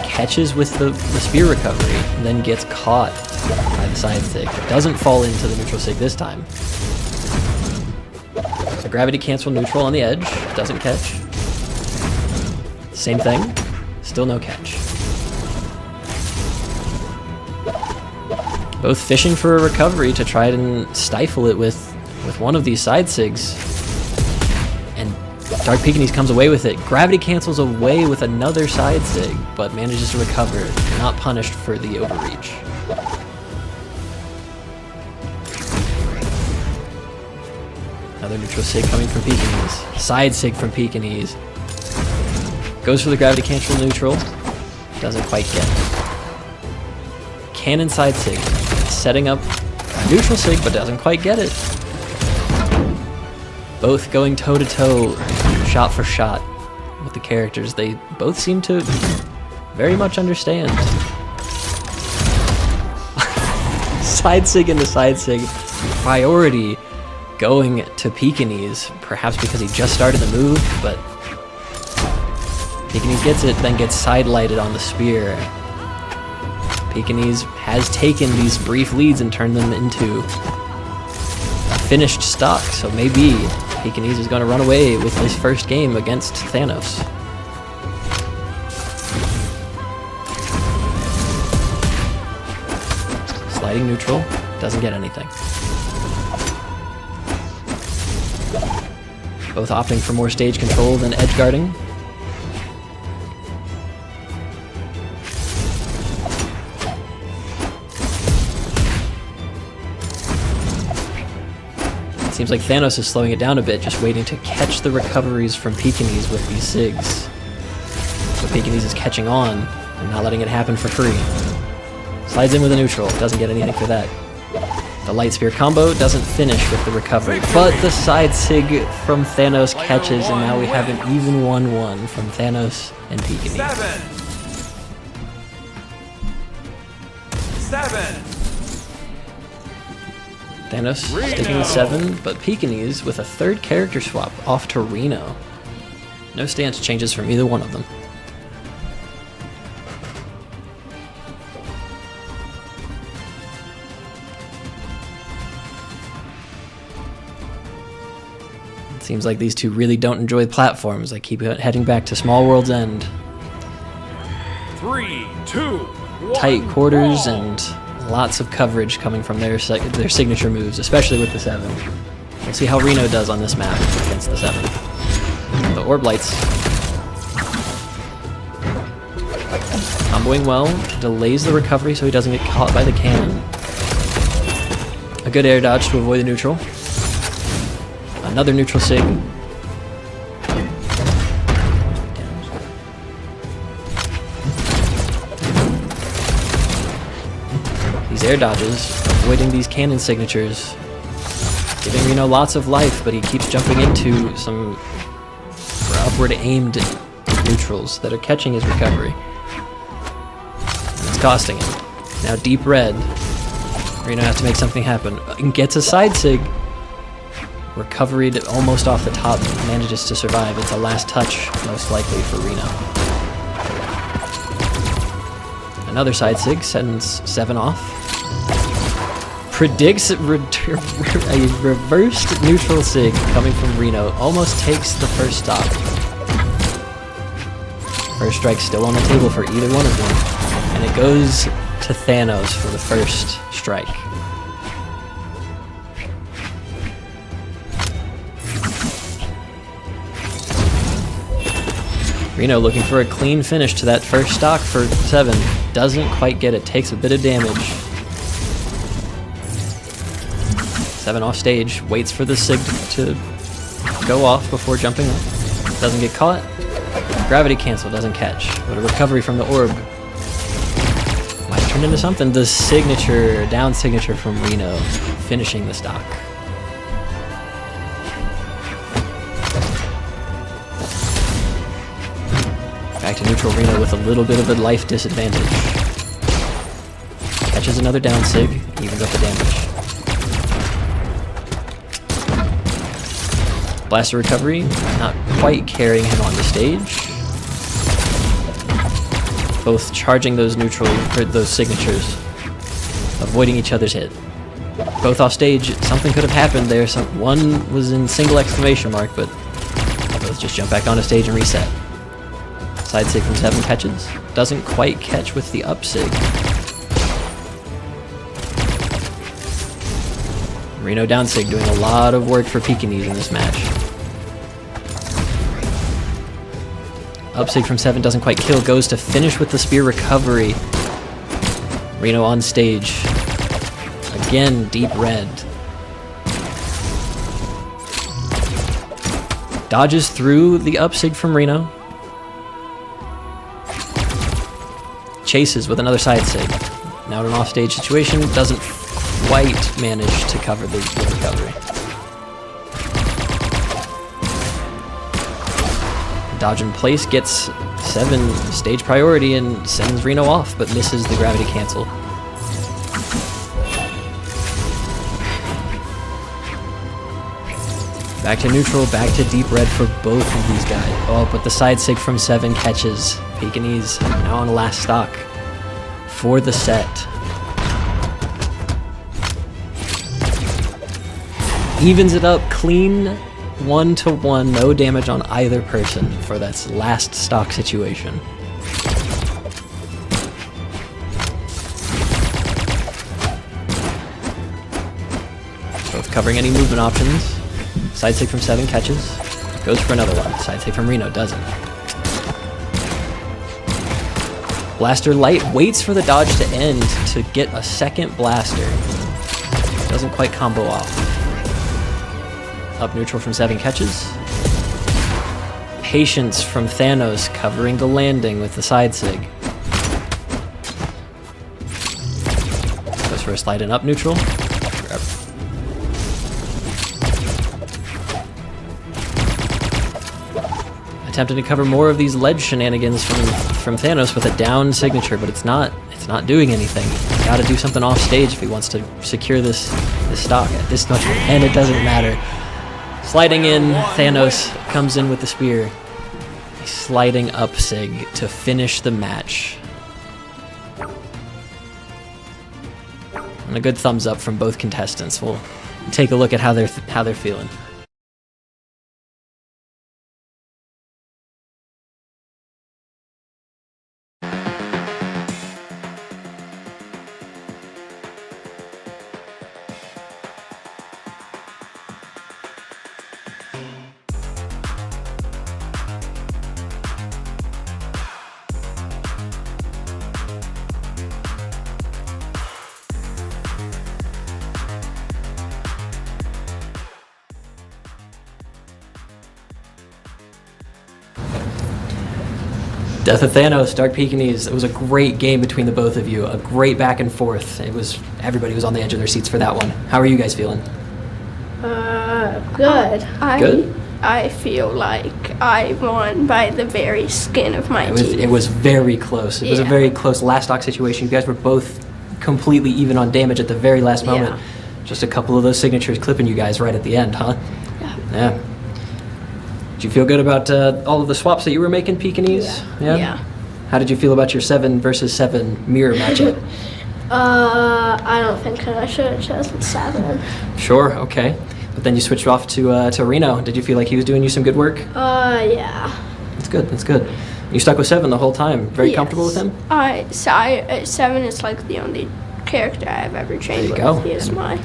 Catches with the spear recovery, and then gets caught by the side sig. Doesn't fall into the neutral sig this time. The gravity cancel neutral on the edge. Doesn't catch. Same thing. Still no catch. Both fishing for a recovery to try and stifle it with one of these side sigs. And Dark Pekingese comes away with it. Gravity cancels away with another side sig, but manages to recover. Not punished for the overreach. Another neutral sig coming from Pekingese. Side sig from Pekingese. Goes for the gravity cancel neutral. Doesn't quite get it. Cannon side sig. Setting up a neutral sig, but doesn't quite get it. Both going toe to toe, shot for shot with the characters. They both seem to very much understand. Side sig into side sig. Priority going to Pekingese, perhaps because he just started the move, but Pekingese gets it, then gets side-lighted on the spear. Pekingese has taken these brief leads and turned them into a finished stock, so maybe Pekingese is going to run away with his first game against Thanos. Sliding neutral, doesn't get anything. Both opting for more stage control than edge guarding. Seems like Thanos is slowing it down a bit, just waiting to catch the recoveries from Pekingese with these sigs. So Pekingese is catching on and not letting it happen for free. Slides in with a neutral, doesn't get anything for that. The light spear combo doesn't finish with the recovery, but the side sig from Thanos catches, and now we have an even 1-1 from Thanos and Peekaboo. 7. Thanos sticking with 7, but Peekaboo with a third character swap off to Reno. No stance changes from either one of them. It seems like these two really don't enjoy platforms. They keep heading back to Small World's End. 3, 2, 1. Tight quarters and lots of coverage coming from their signature moves, especially with the 7. We'll see how Reno does on this map against the 7. The Orb Lights comboing well, delays the recovery so he doesn't get caught by the cannon. A good air dodge to avoid the neutral. Another neutral sig. These air dodges, avoiding these cannon signatures, giving Reno lots of life, but he keeps jumping into some upward aimed neutrals that are catching his recovery. And it's costing him. Now deep red. Reno has to make something happen. And gets a side sig. Recovery almost off the top, manages to survive. It's a last touch, most likely, for Reno. Another side sig sends 7 off. Predicts a reversed neutral sig coming from Reno. Almost takes the first stock. First strike still on the table for either one of them. And it goes to Thanos for the first strike. Reno looking for a clean finish to that first stock for 7. Doesn't quite get it. Takes a bit of damage. 7 off stage. Waits for the sig to go off before jumping up. Doesn't get caught. Gravity cancel. Doesn't catch. But a recovery from the orb might turn into something. The signature, down signature from Reno, finishing the stock. Back to neutral. Reno with a little bit of a life disadvantage. Catches another down sig, evens up the damage. Blaster recovery, not quite carrying him on the stage. Both charging those neutral, or those signatures, avoiding each other's hit. Both off stage, something could have happened there. One was in single exclamation mark, but both just jump back onto stage and reset. Side sig from 7 catches. Doesn't quite catch with the up sig. Reno down sig doing a lot of work for Peekaboo in this match. Up sig from 7 doesn't quite kill. Goes to finish with the spear recovery. Reno on stage. Again, deep red. Dodges through the up sig from Reno. Chases with another side sig. Now in an offstage situation, doesn't quite manage to cover the recovery. Dodge in place, gets 7 stage priority and sends Reno off, but misses the gravity cancel. Back to neutral, back to deep red for both of these guys. Oh, but the side sig from 7 catches. Peekaboo now on last stock for the set. Evens it up clean, 1-1, no damage on either person for that last stock situation. Both covering any movement options. Side sig from 7 catches, goes for another one. Side sig from Reno doesn't. Blaster light waits for the dodge to end to get a second blaster. Doesn't quite combo off. Up neutral from 7 catches. Patience from Thanos covering the landing with the side sig. Goes for a slide in up neutral. attempting to cover more of these ledge shenanigans from Thanos with a down signature, but it's not doing anything. He's got to do something off stage if he wants to secure this stock at this much, and it doesn't matter. Sliding in, Thanos comes in with the spear. A sliding up sig to finish the match. And a good thumbs up from both contestants. We'll take a look at how they're feeling. Death of Thanos, Dark Pekingese. It was a great game between the both of you. A great back and forth. Everybody was on the edge of their seats for that one. How are you guys feeling? Good. Good? I feel like I won by the very skin of my teeth. It was very close. It was a very close last stock situation. You guys were both completely even on damage at the very last moment. Yeah. Just a couple of those signatures clipping you guys right at the end, huh? Yeah. Did you feel good about all of the swaps that you were making, Pekingese? Yeah. How did you feel about your 7 versus 7 mirror matchup? I don't think I should have chosen 7. Sure, okay. But then you switched off to Reno. Did you feel like he was doing you some good work? Yeah. That's good, that's good. You stuck with 7 the whole time. Very comfortable with him? 7 is like the only character I've ever trained with. There you go. He is my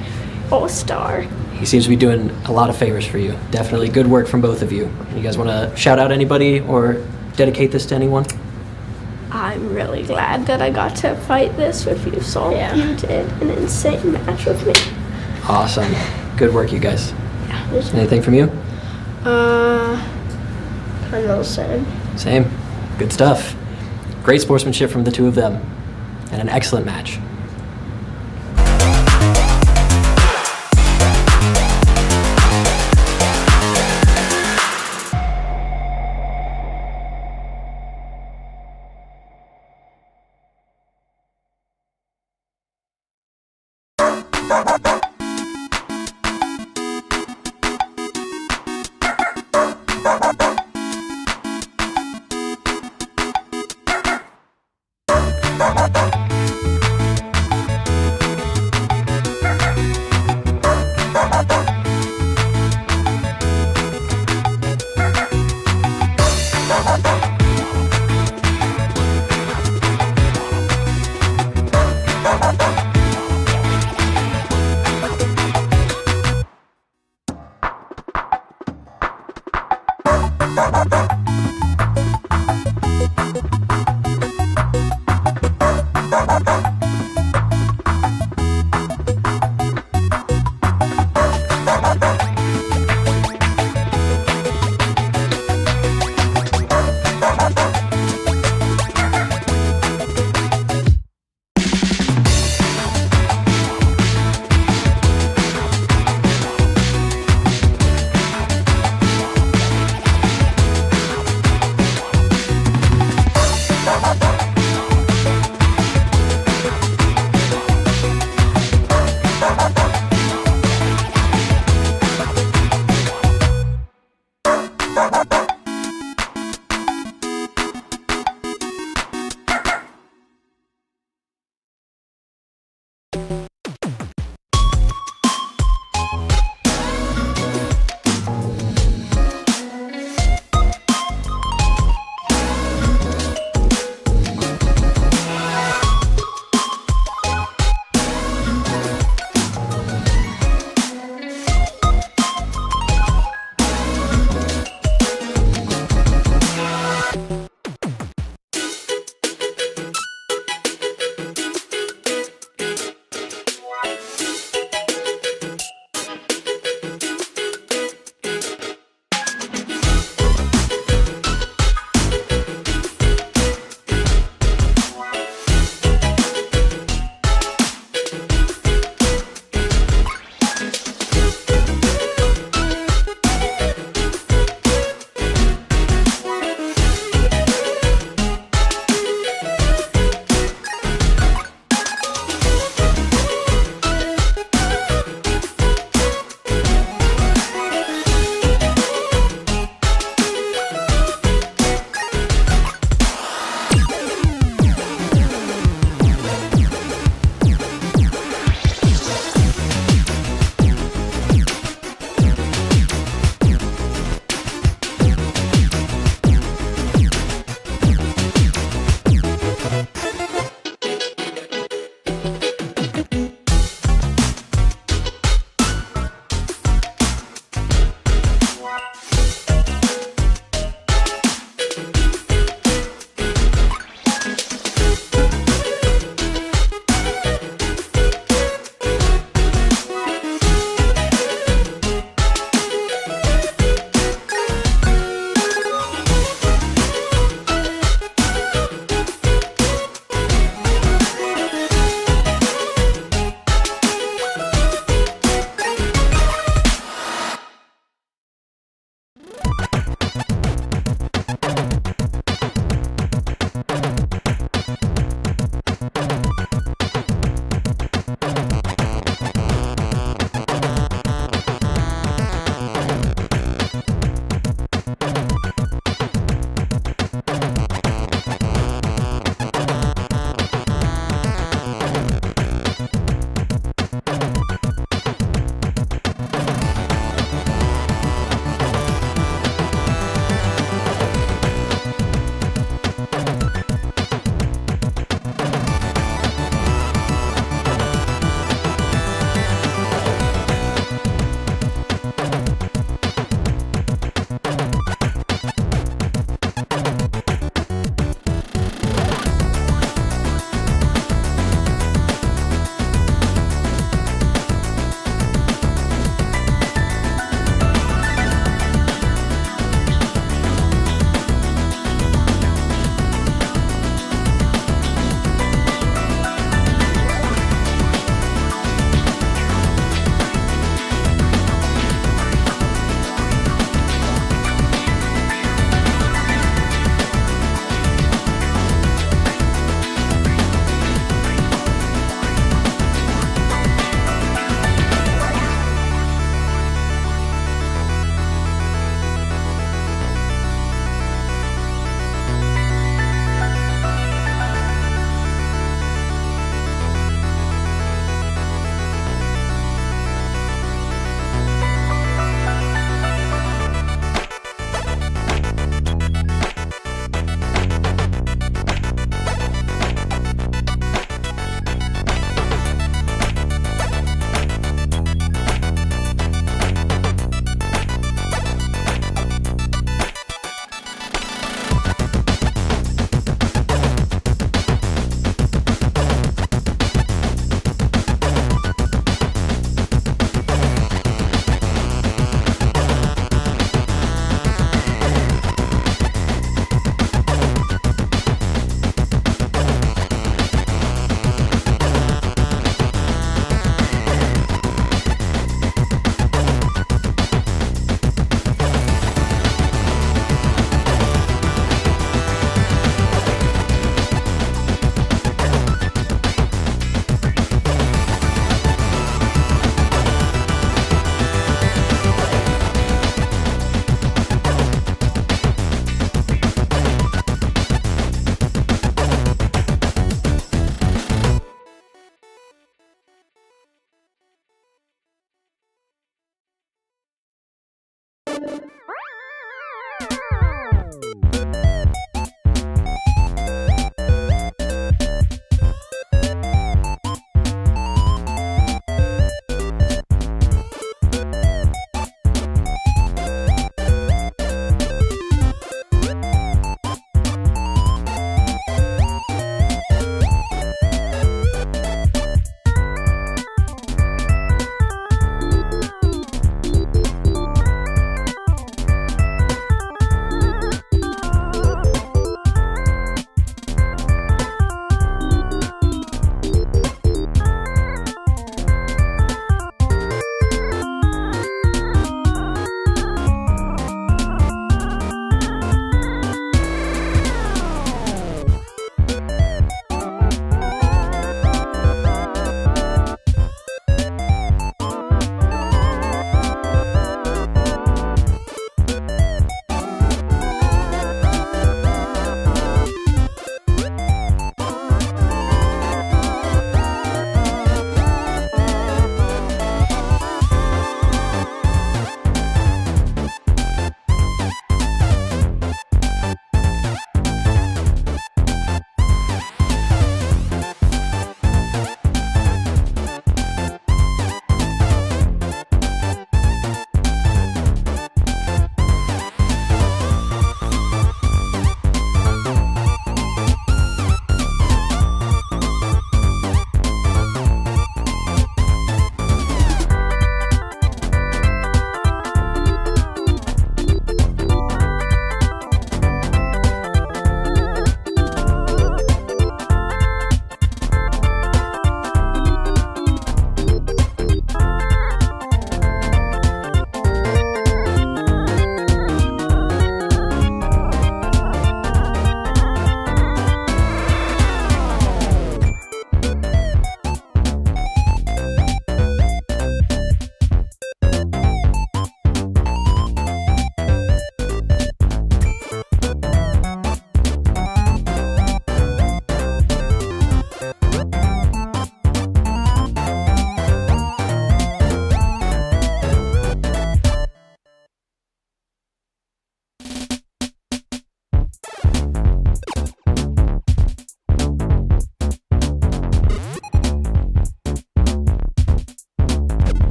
all-star. He seems to be doing a lot of favors for you. Definitely good work from both of you. You guys want to shout out anybody or dedicate this to anyone? I'm really glad that I got to fight this with you, Saul. Yeah. You did an insane match with me. Awesome. Good work, you guys. Yeah. Anything from you? Kind of the same. Same. Good stuff. Great sportsmanship from the two of them. And an excellent match.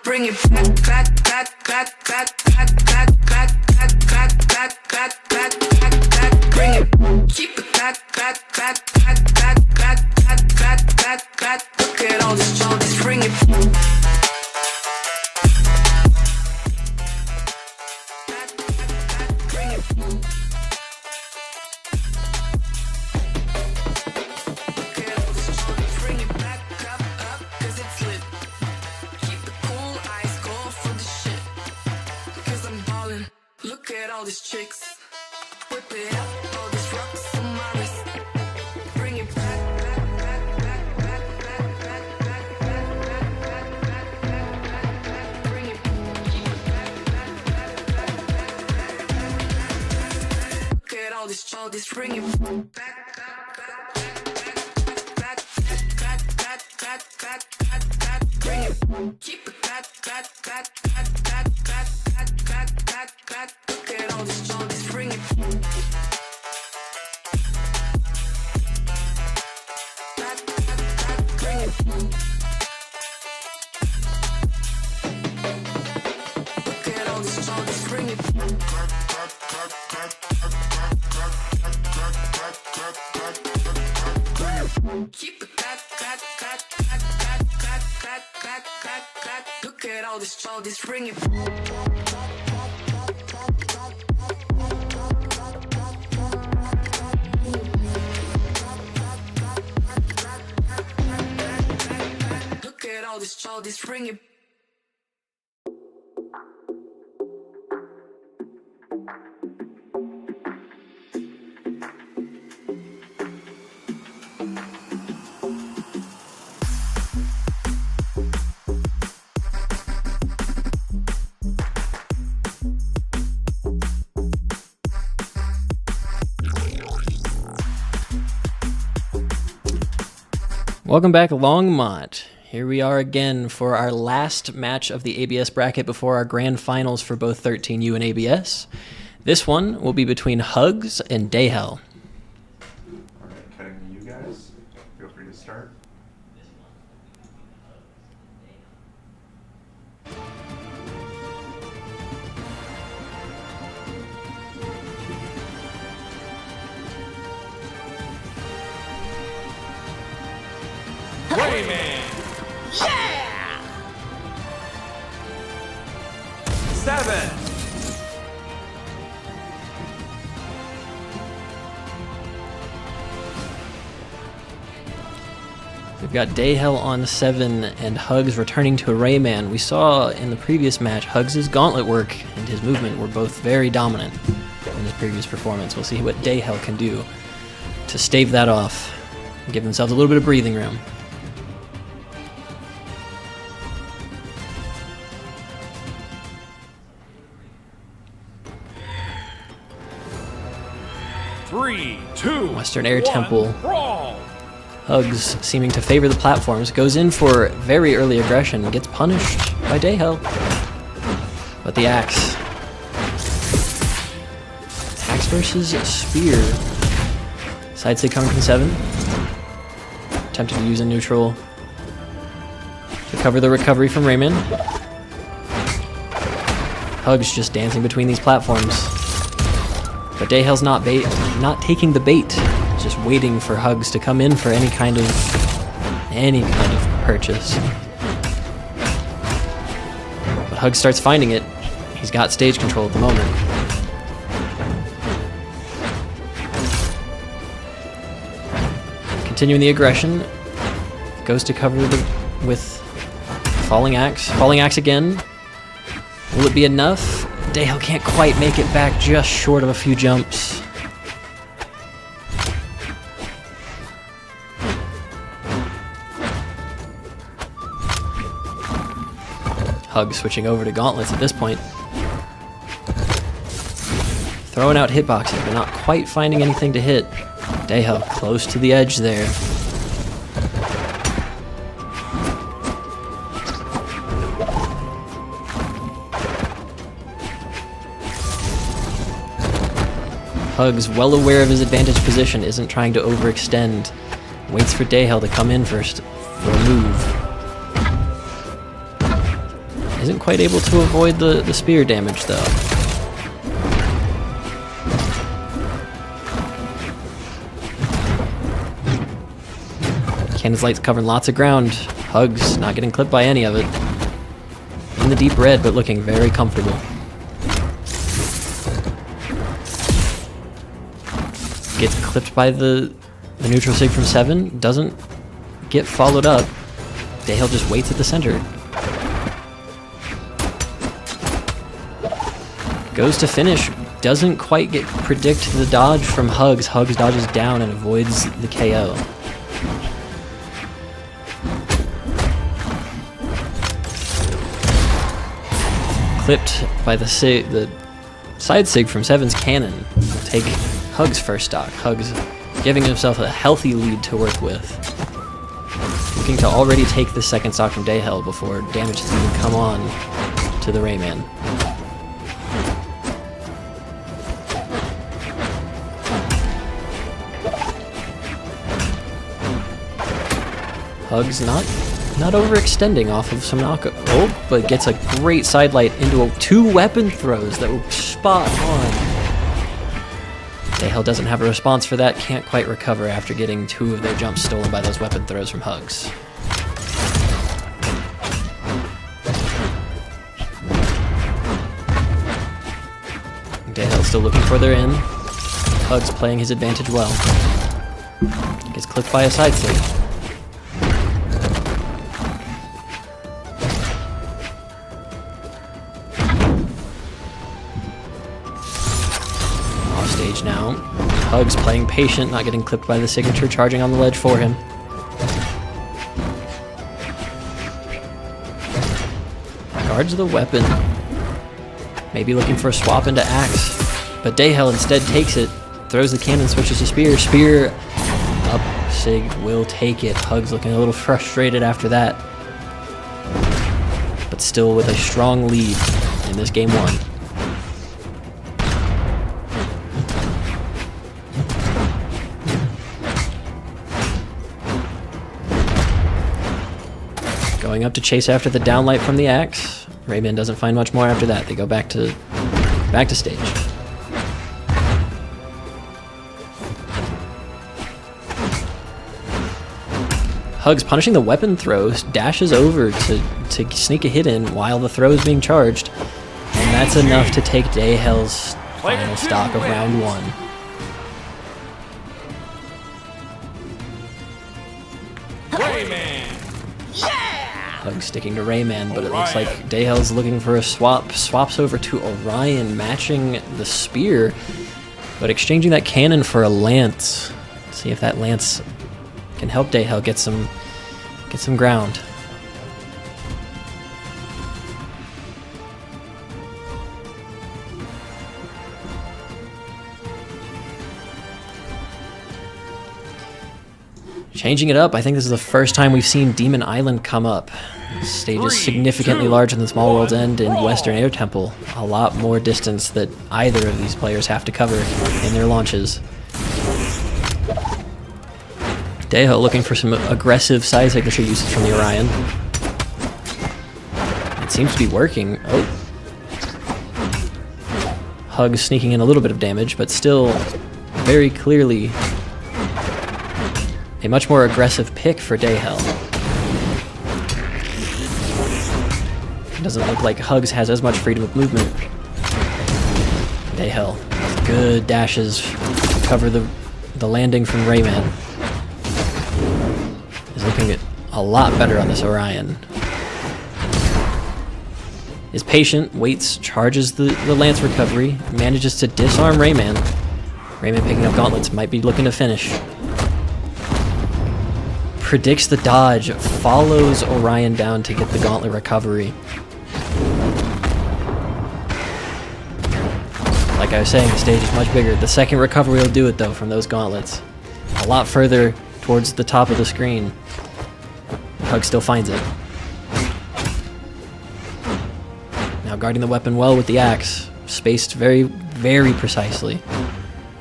Bring it back, back, back, back, back, back, back, back, back, back, back, back, back, back. Bring it, keep it back, back, back, back, back, back, back, back, back, back. Look at all this shoulders, bring it. All these chicks, whip it up, all these rocks on my wrist. Bring it back, back, back, back, back, back, back, back, back, back, back, back, back. Bring it, keep it back, back, back, back, back, back, back. Look at all this, bring it back, back, back, back, back, back, back, back, back, back, back. Bring it, keep it back, back, back, back, back, back, back, back, back. Look at all this, bring it. Back, back, back, bring it. Look at all this, bring it. Keep it back, back, back, back, back, back, back, back, back. Look at all this, bring it. All this ring it. Welcome back, Longmont. Here we are again for our last match of the ABS bracket before our grand finals for both 13U and ABS. This one will be between Hugs and Dayhell. All right, cutting to you guys. Feel free to start. Wayman. Yeah! 7. We've got Dayhell on 7 and Hugs returning to a Rayman. We saw in the previous match Hugs' gauntlet work and his movement were both very dominant in his previous performance. We'll see what Dayhell can do to stave that off and give themselves a little bit of breathing room. Western Air Temple. Brawl. Hugs seeming to favor the platforms, goes in for very early aggression, gets punished by Dayhel. But the axe. Axe versus spear. Side sig coming from 7. Attempted to use a neutral to cover the recovery from Rayman. Hugs just dancing between these platforms. But Dayhel's not taking the bait. Just waiting for Hugs to come in for any kind of purchase. But Hugs starts finding it. He's got stage control at the moment. Continuing the aggression, goes to cover with falling axe. Falling axe again. Will it be enough? Dayhel can't quite make it back, just short of a few jumps. Hug switching over to gauntlets at this point. Throwing out hitboxes, but not quite finding anything to hit. Dayhel close to the edge there. Hugs, well aware of his advantage position, isn't trying to overextend. Waits for Dayhel to come in first for a move. Isn't quite able to avoid the spear damage though. Cannon's Light's covering lots of ground. Hugs not getting clipped by any of it. In the deep red, but looking very comfortable. Gets clipped by the neutral sig from 7. Doesn't get followed up. Dayhel just waits at the center. Goes to finish. Doesn't quite predict the dodge from Hugs. Hugs dodges down and avoids the KO. Clipped by the side sig from 7's cannon. Will take Hugs first stock. Hugs giving himself a healthy lead to work with. Looking to already take the second stock from Dayhel before damage has even come on to the Rayman. Hugs not overextending off of some knockup. Oh, but gets a great sidelight into 2 weapon throws that were spot on. Dayhel doesn't have a response for that, can't quite recover after getting 2 of their jumps stolen by those weapon throws from Hugs. Dayhel still looking further in. Hugs playing his advantage well. Gets clipped by a side sig. Stage now. Hugs playing patient, not getting clipped by the signature, charging on the ledge for him. Guards the weapon. Maybe looking for a swap into axe. But Dayhel instead takes it. Throws the cannon, switches to spear. Spear up, sig will take it. Hugs looking a little frustrated after that. But still with a strong lead in this game 1. Going up to chase after the downlight from the axe. Rayman doesn't find much more after that. They go back to stage. Hugs punishing the weapon throws, dashes over to sneak a hit in while the throw is being charged. And that's enough to take Dayhel's final stock of round 1. Hugs sticking to Rayman, but it looks like Dayhel's looking for a swap. Swaps over to Orion, matching the spear, but exchanging that cannon for a lance. See if that lance can help Dayhel get some ground. Changing it up, I think this is the first time we've seen Demon Island come up. This stage is significantly larger than Small World's End and Western Air Temple. A lot more distance that either of these players have to cover in their launches. Deho looking for some aggressive side signature usage from the Orion. It seems to be working. Oh. Hug sneaking in a little bit of damage, but still very clearly a much more aggressive pick for Dayhel. It doesn't look like Hugs has as much freedom of movement. Dayhel, good dashes, cover the landing from Rayman. Is looking at a lot better on this Orion. Is patient, waits, charges the lance recovery, manages to disarm Rayman. Rayman picking up gauntlets, might be looking to finish. Predicts the dodge, follows Orion down to get the gauntlet recovery. Like I was saying, the stage is much bigger. The second recovery will do it though from those gauntlets. A lot further towards the top of the screen. Hug still finds it. Now guarding the weapon well with the axe, spaced very, very precisely.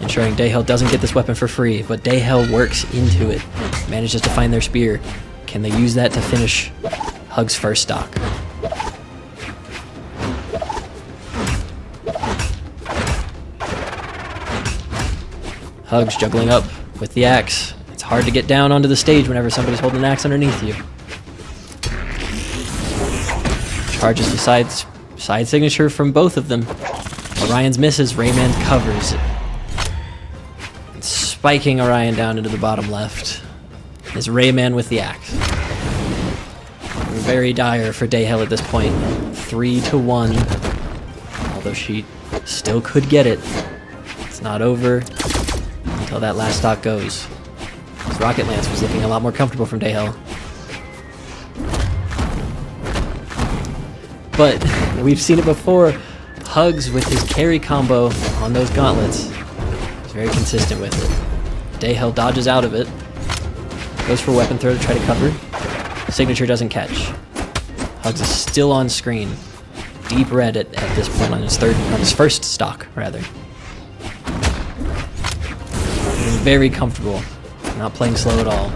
Ensuring Dayhel doesn't get this weapon for free, but Dayhel works into it. Manages to find their spear. Can they use that to finish Hug's first stock? Hug's juggling up with the axe. It's hard to get down onto the stage whenever somebody's holding an axe underneath you. Charges the side signature from both of them. Orion's misses, Rayman covers. Spiking Orion down into the bottom left is Rayman with the axe. Very dire for Dayhel at this point. 3-1. Although she still could get it. It's not over until that last stock goes. This Rocket Lance was looking a lot more comfortable from Dayhel. But we've seen it before. Hugs with his carry combo on those gauntlets. He's very consistent with it. Dayhel dodges out of it. Goes for weapon throw to try to cover. Signature doesn't catch. Hugs is still on screen. Deep red at this point on his first stock, rather. Feeling very comfortable. Not playing slow at all.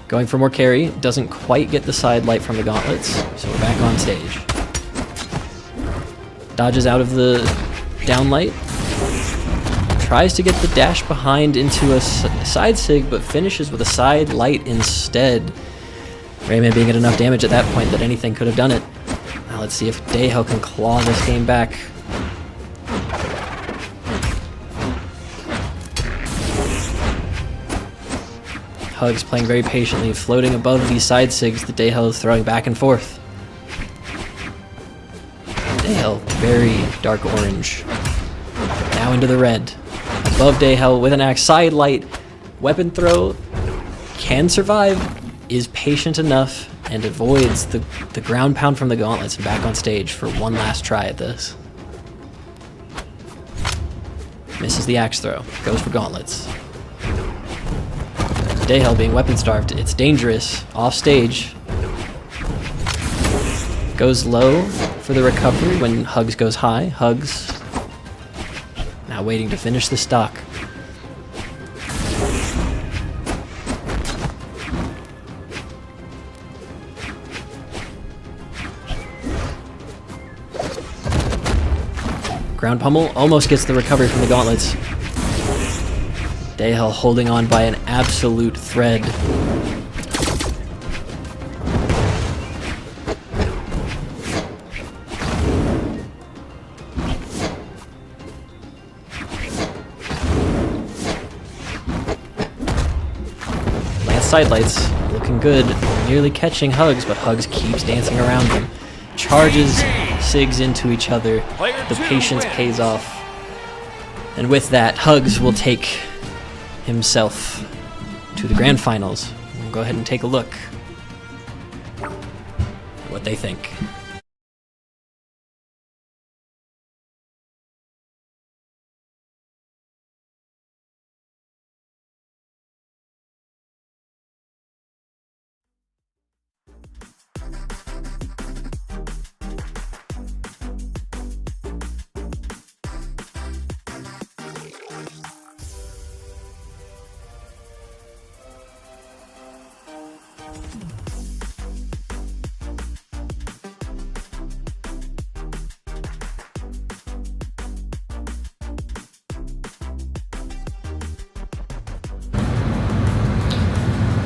Going for more carry. Doesn't quite get the side light from the gauntlets, so we're back on stage. Dodges out of the down light. Tries to get the dash behind into a side sig, but finishes with a side light instead. Rayman being at enough damage at that point that anything could have done it. Now let's see if Dayhel can claw this game back. Hugs playing very patiently, floating above these side sigs that Dayhel is throwing back and forth. Dayhel, very dark orange. Now into the red. Above Dayhel with an axe, side light, weapon throw, can survive, is patient enough, and avoids the ground pound from the gauntlets and back on stage for one last try at this. Misses the axe throw, goes for gauntlets. Dayhel being weapon starved, it's dangerous, off stage. Goes low for the recovery when Hugs goes high. Hugs now waiting to finish the stock. Ground pummel almost gets the recovery from the gauntlets. Dayhel holding on by an absolute thread. Sidelights looking good, nearly catching Hugs, but Hugs keeps dancing around them. Charges Sigs into each other. The patience pays off. And with that, Hugs will take himself to the grand finals. We'll go ahead and take a look at what they think.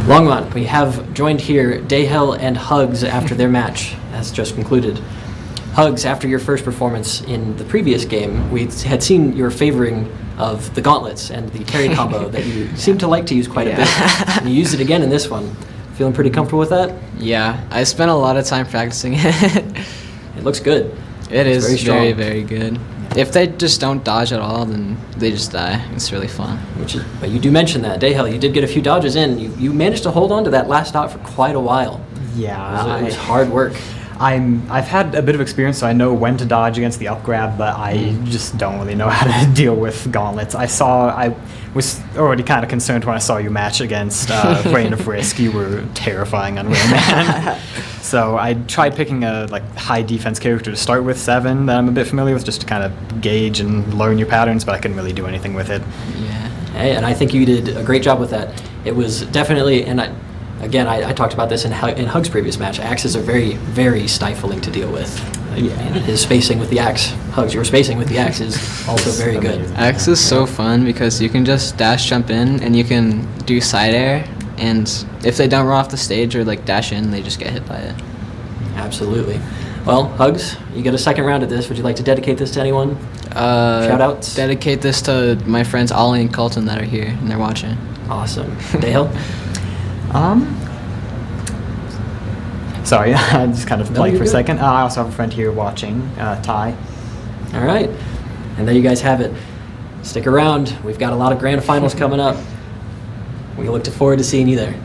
Longmont, we have joined here Dayhel and Hugs after their match has just concluded. Hugs, after your first performance in the previous game, we had seen your favoring of the gauntlets and the carry combo that you seem to like to use quite a bit. And you used it again in this one. Feeling pretty comfortable with that? Yeah, I spent a lot of time practicing it. It looks good. It is very strong. very, very good. If they just don't dodge at all, then they just die. It's really fun. But you do mention that. Dayhel, you did get a few dodges in. You managed to hold on to that last dot for quite a while. Yeah. It was hard work. I've had a bit of experience, so I know when to dodge against the up grab, but I just don't really know how to deal with gauntlets. I was already kind of concerned when I saw you match against Rain of Risk. You were terrifying on Rayman. So I tried picking a high defense character to start with, 7, that I'm a bit familiar with, just to kind of gauge and learn your patterns, but I couldn't really do anything with it. Yeah. Hey, and I think you did a great job with that. It was definitely, and I talked about this in Hug's previous match. Axes are very, very stifling to deal with. His spacing with the axe, Hugs, your spacing with the axe is also very good. Axe is so fun because you can just dash jump in and you can do side air, and if they don't run off the stage or dash in, they just get hit by it. Absolutely. Well, Hugs, you get a second round at this. Would you like to dedicate this to anyone? Shout outs? Dedicate this to my friends Ollie and Colton that are here and they're watching. Awesome. Dale? Sorry, I just kind of blanked for a good. second. I also have a friend here watching, Ty. All right. And there you guys have it. Stick around. We've got a lot of grand finals coming up. We look forward to seeing you there.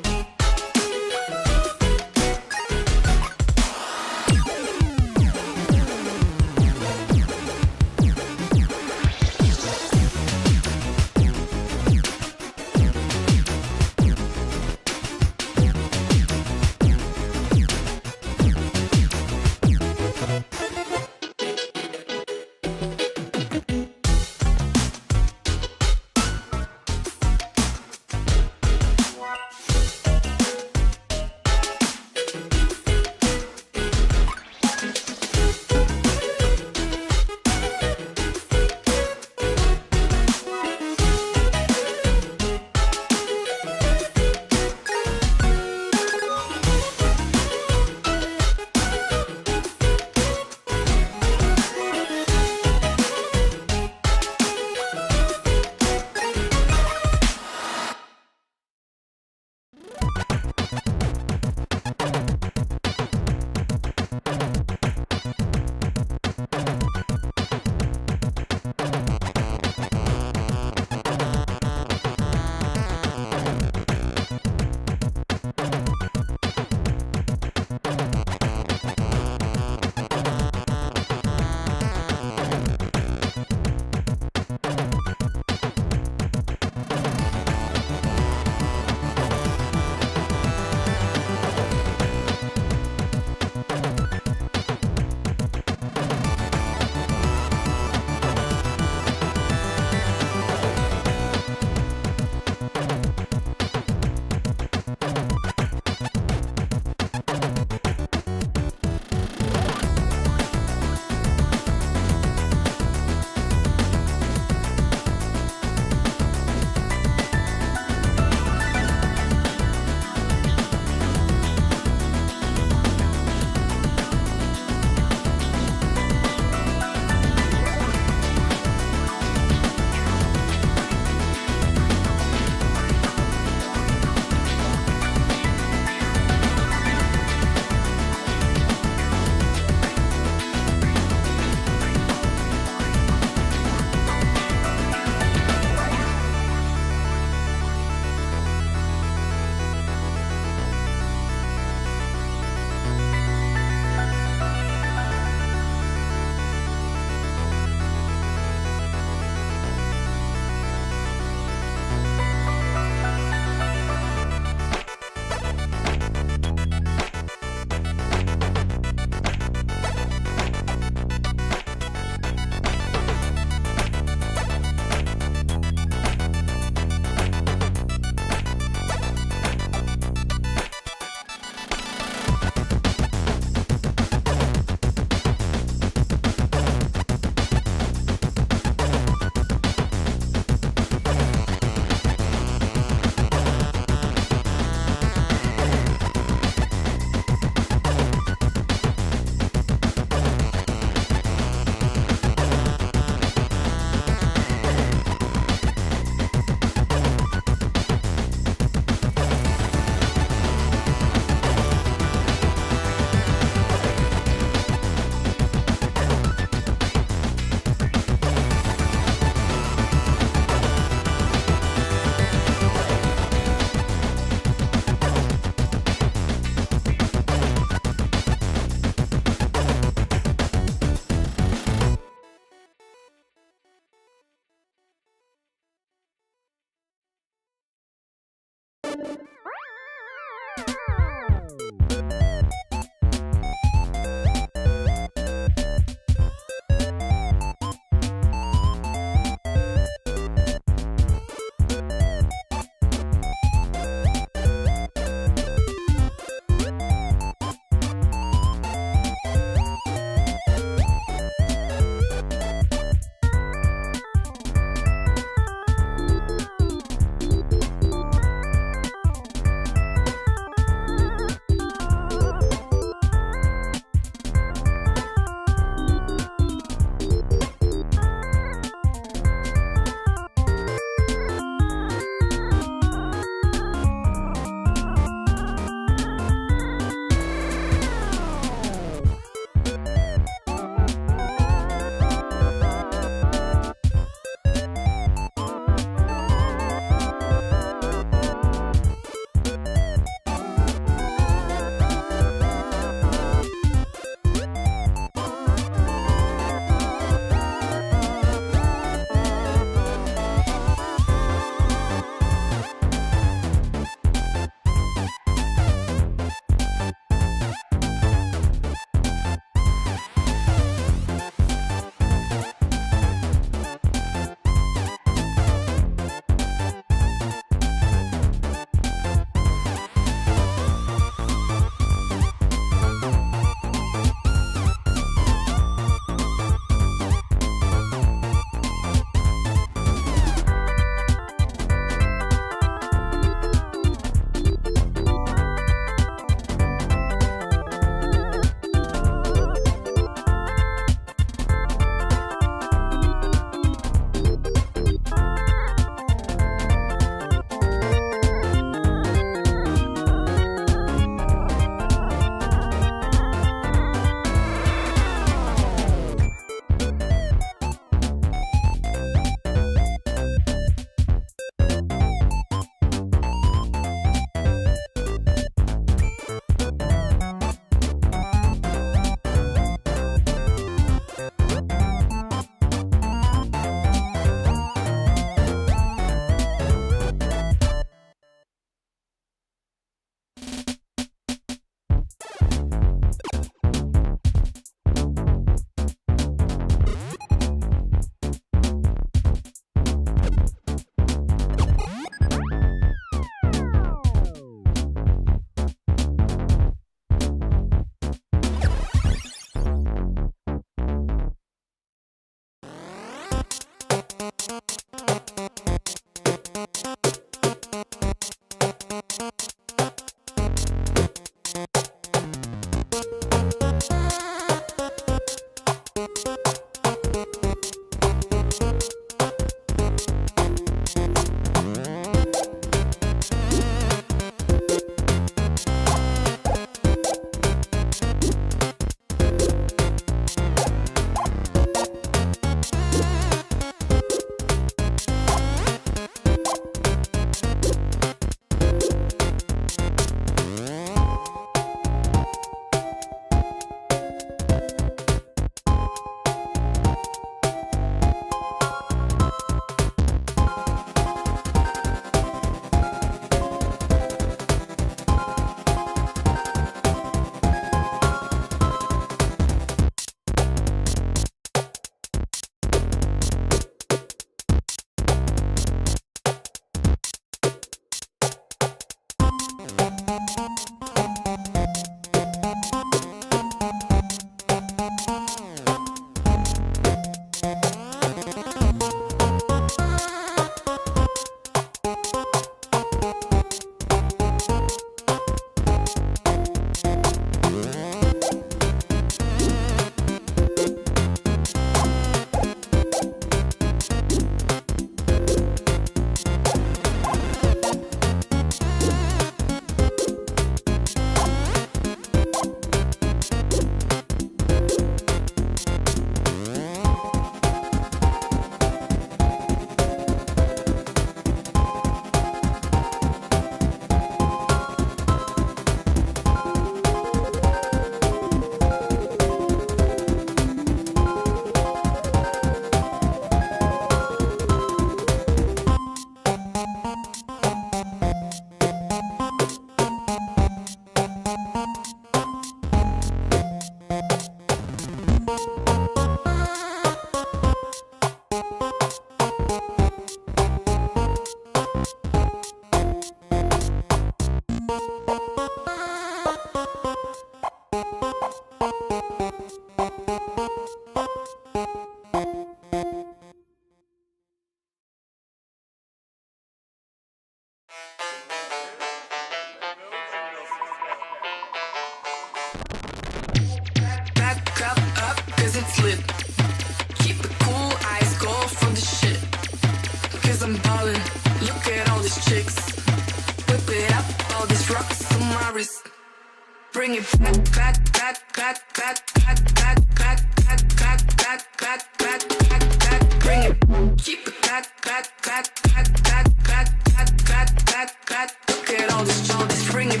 bring it back, back, back, back, back, back, back, back, back, back, back, back, back, back, back, bring it, keep it back, back, back, back, back, back, back, back, back, back, look at all this joy, just bring it.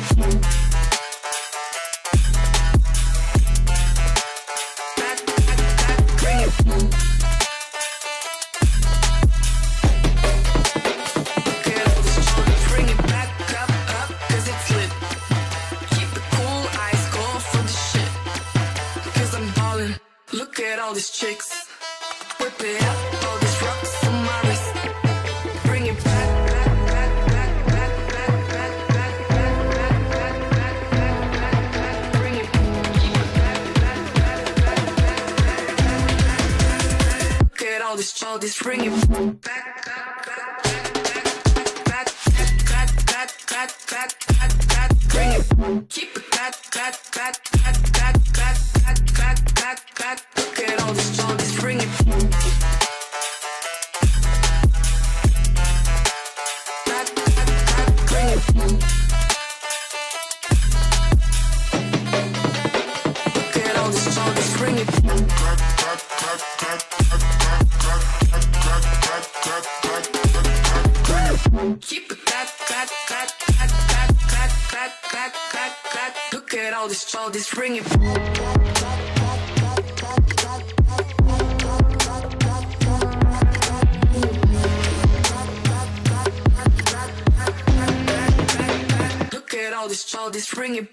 Back, back, back, bring it. Look at all this joy, just bring it back up, up, 'cause it's lit. Keep the cool eyes going for the shit, 'cause I'm ballin'. Look at all these chicks, whip it up, all these rocks on my wrist. Bring it back, back, back, back, back, back, back, back, back, back, back, back, back, back, back, bring it, keep it back, back, back, back, back, back, back, back, back. Look at all this child, this bring it back, back, back, back, back, back, back, back, back, back, back, bring it, keep it back, back, back, back, back, back, back, back, back, back. Look at all this child, this bring it. Back, back, back, bring it. Look at all this child, this bring it. Keep it back, back, back, back, back, back, back, back, back, back. Look at all this child, this bring it. Look at all this child, this bring it.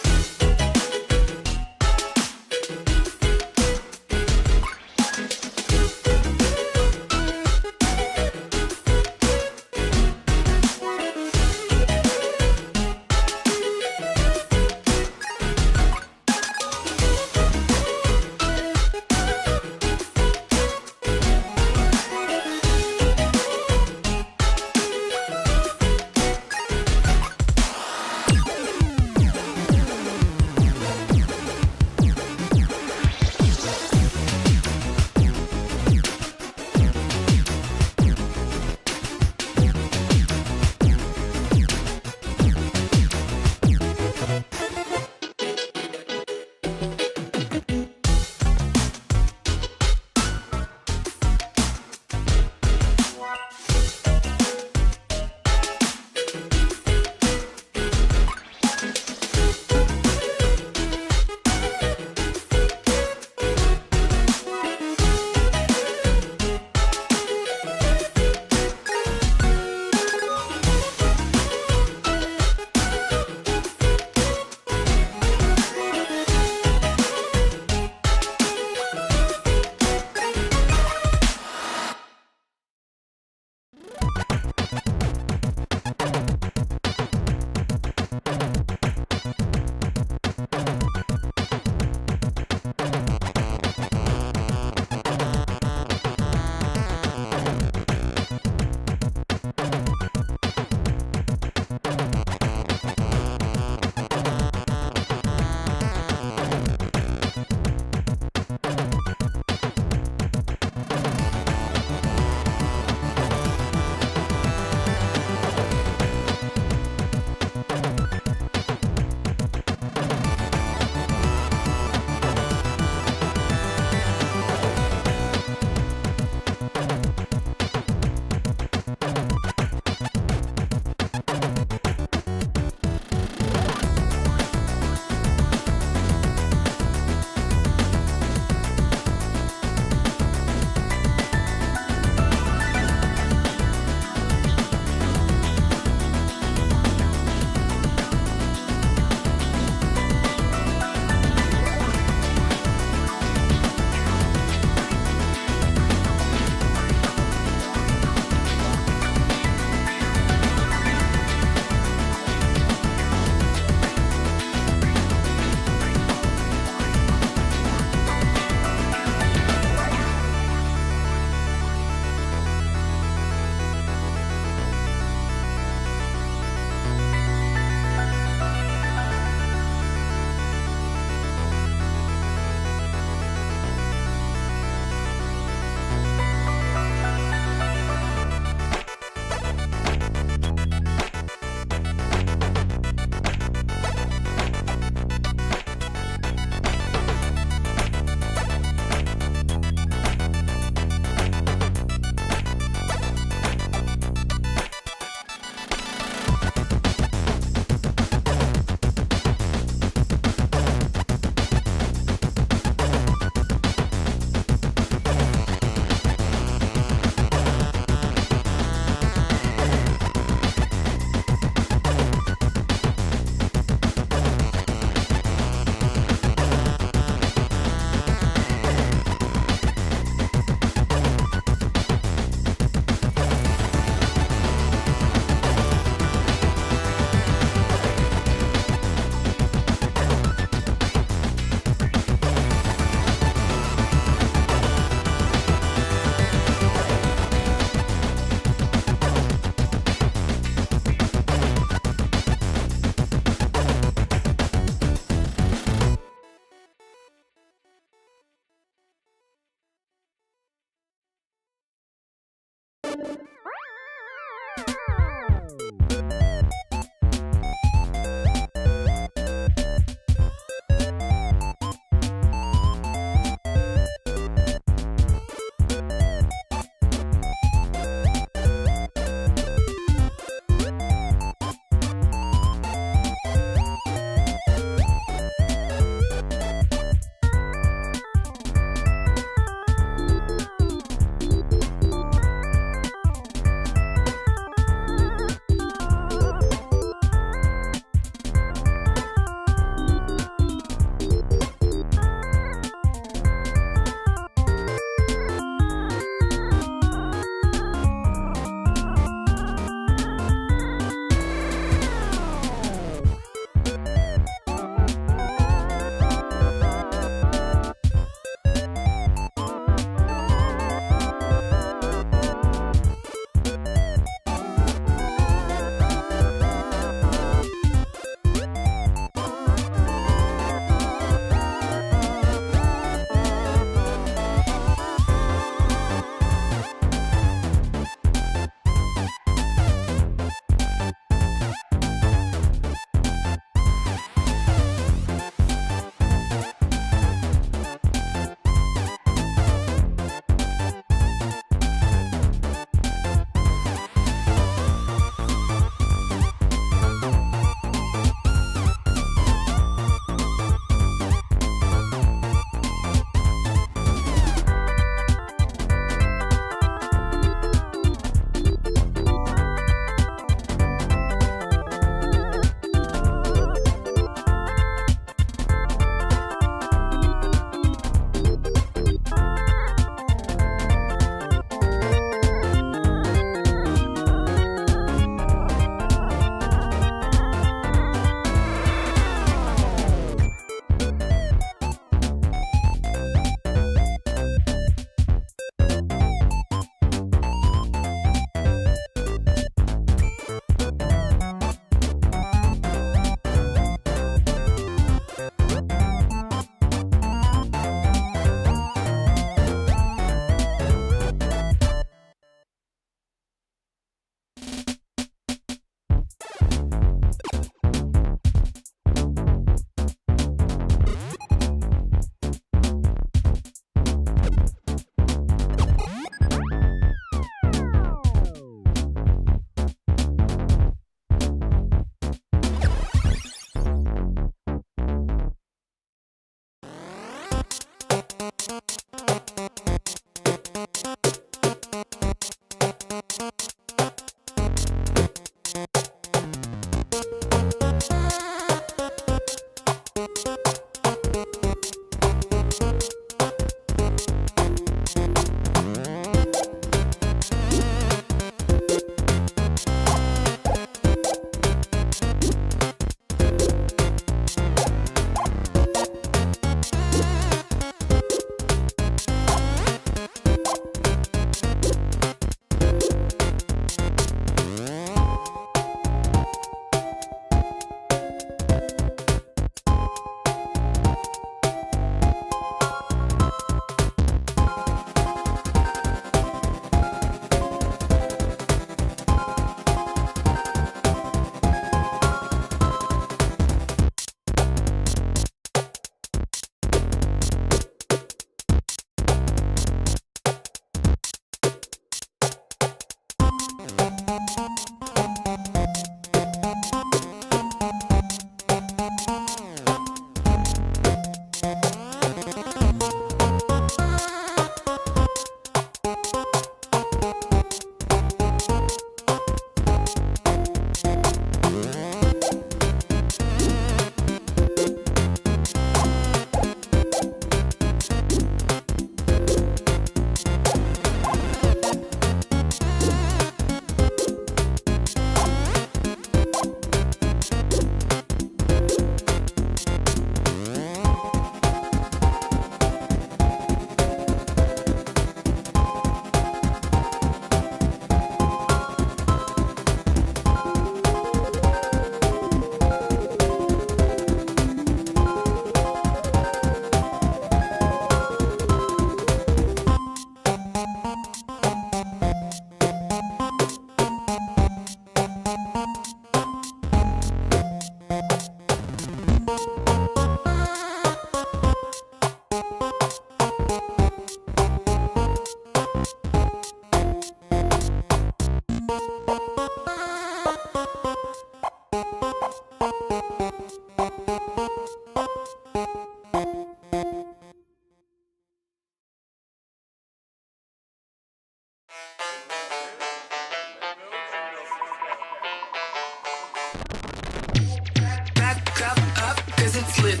Back up, cause it's lit.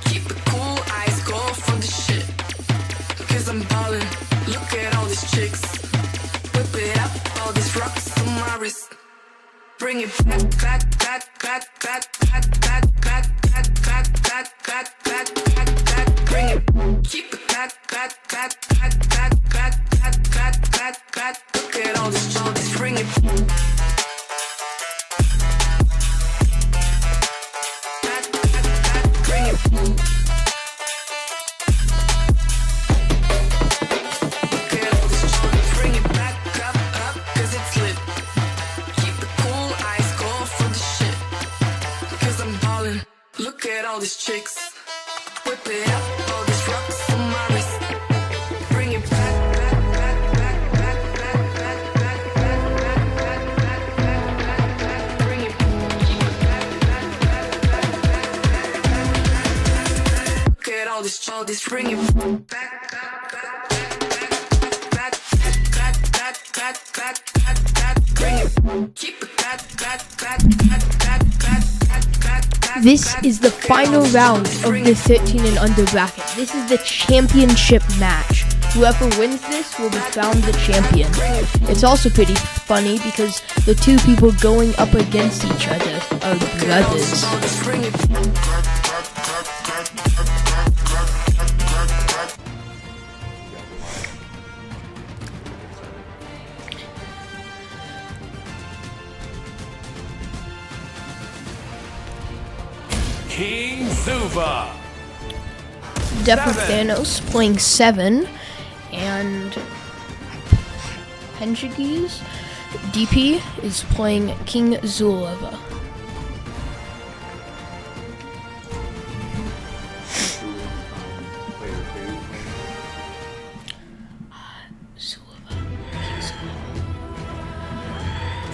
Keep it cool, eyes go for the shit. Cause I'm ballin', look at all these chicks. Whip it up, all these rocks on my wrist. Bring it back. Bring it, keep it back. Look at all this, bring it. Bring it. Look at all this, bring it back up, cause it's lit. Keep it cool, eyes go for the shit. Cause I'm ballin', look at all these chicks. Whip it up, all these rocks on my wrist. Bring it back. Bring it. Look at all this, bring it back. Bring it. Keep it This is the final round of the 13 and under bracket. This is the championship match. Whoever wins this will be crowned the champion. It's also pretty funny because the two people going up against each other are brothers. King Zuba. Death of Thanos playing 7, and Penjigi's DP is playing King Zulova.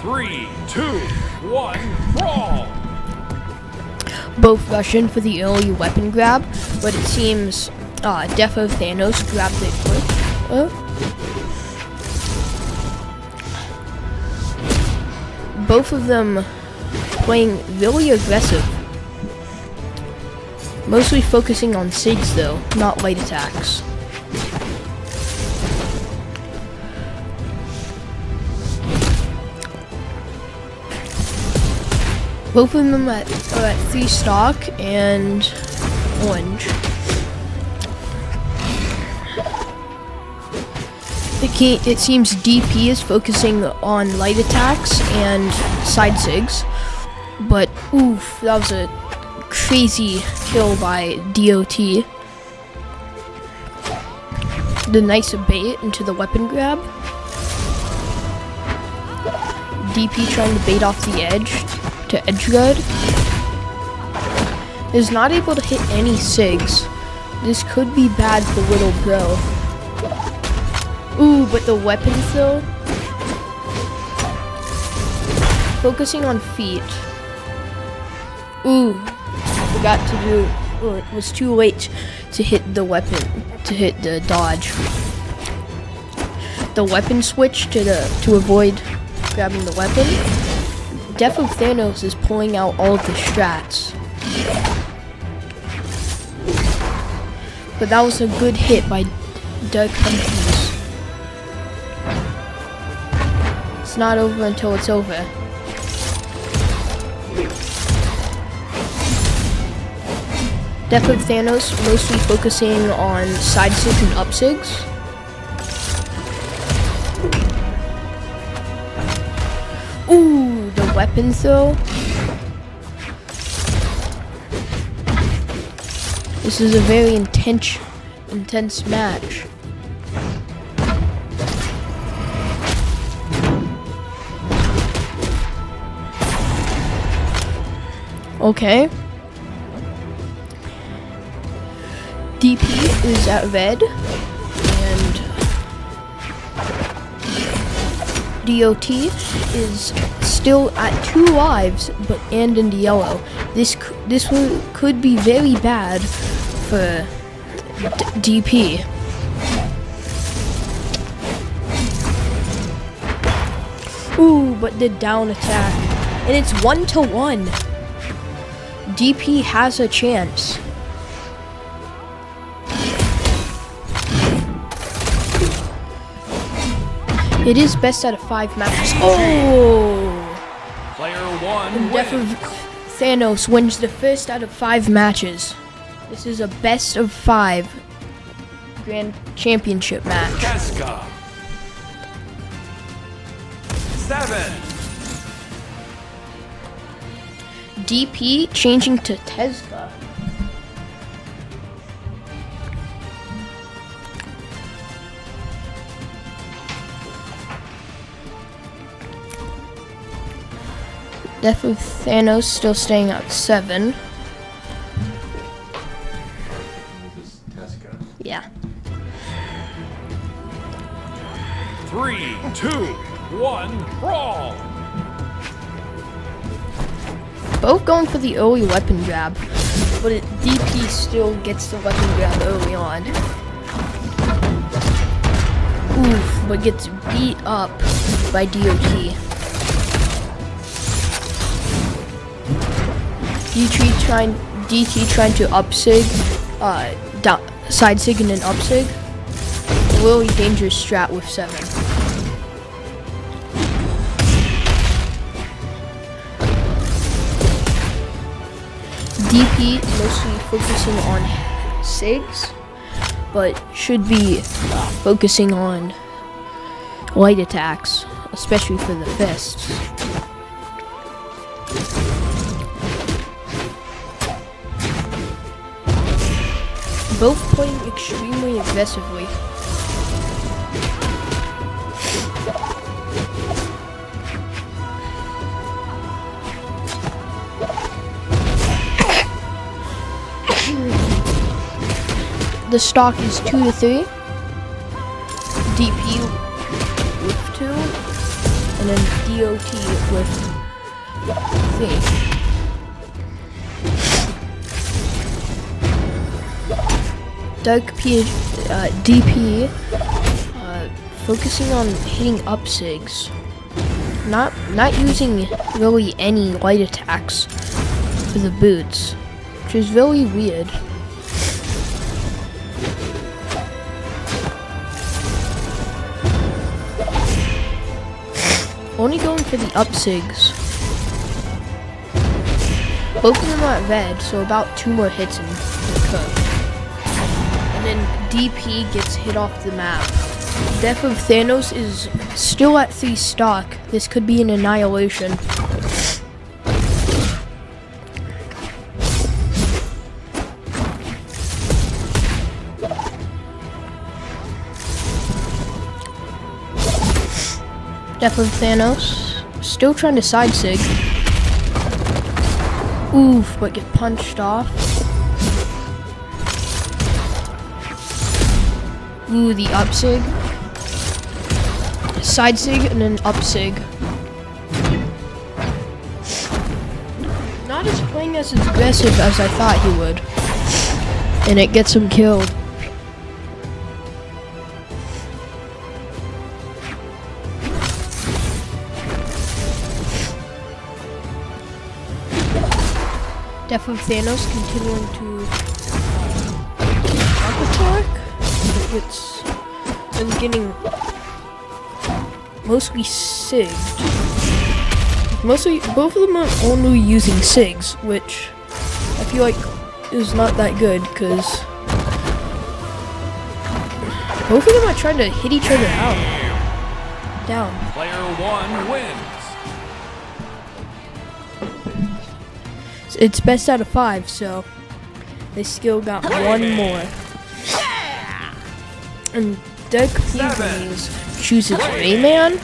Three, 2, 1, brawl. Both rushing for the early weapon grab, but it seems Death of Thanos grabbed it quick. Both of them playing really aggressive. Mostly focusing on SIGs though, not light attacks. Both of them are at 3 stock and orange. It seems DP is focusing on light attacks and side SIGs, but oof, that was a crazy kill by DOT. The nice bait into the weapon grab. DP trying to bait off the edge to edgeguard. Is not able to hit any SIGs. This could be bad for Little Bro. Ooh, but the weapons though. Focusing on feet. Ooh, forgot to do, or it was too late to hit the weapon, to hit the dodge. The weapon switch to avoid grabbing the weapon. Death of Thanos is pulling out all of the strats. But that was a good hit by Dark Hunters. It's not over until it's over. Death of Thanos mostly focusing on side SIGs and up SIGs. Ooh, the weapons though. This is a very intense match. Okay. DP is at red, and DOT is still at 2 lives, and in the yellow. This could be very bad for DP. Ooh, but the down attack. And it's 1-1. DP has a chance. It is best out of 5 matches. Oh! Player 1 Death of wins. Thanos wins the first out of 5 matches. This is a best of 5 Grand Championship match. Casca. 7. DP changing to Tezca. Death of Thanos still staying at 7. Just Tesco. Yeah. 3, 2, 1, brawl. Both going for the early weapon grab, but DP still gets the weapon grab early on. Oof, but gets beat up by DOT. DT trying to up sig, side sig and then up sig. A really dangerous strat with 7. DP mostly focusing on SIGs, but should be focusing on light attacks, especially for the fists. Both playing extremely aggressively. The stock is 2-3. DP with 2. And then DOT with 3. DP focusing on hitting up sigs. Not using really any light attacks for the boots, which is really weird. Only going for the up sigs. Both of them are at red, so about 2 more hits and they're cooked. And then DP gets hit off the map. Death of Thanos is still at 3 stock. This could be an annihilation. Death of Thanos still trying to side sig. Oof, but get punched off. Ooh, the up sig. Side sig and then up sig. Not as playing as aggressive as I thought he would. And it gets him killed. Death of Thanos continuing to up attack. It's getting mostly sigged. Mostly, both of them are only using sigs, which I feel like is not that good because both of them are trying to hit each other out. Down. Player 1 wins. It's best out of 5, so they still got 1 more. And Doug Peaveys chooses Rayman?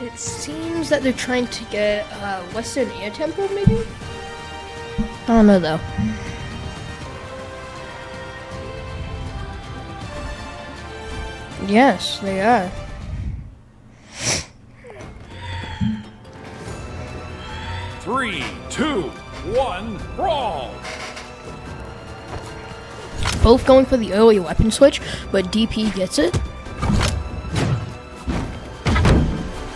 It seems that they're trying to get Western Air Temple, maybe? I don't know though. Yes, they are. 3, 2, 1, brawl! Both going for the early weapon switch, but DP gets it.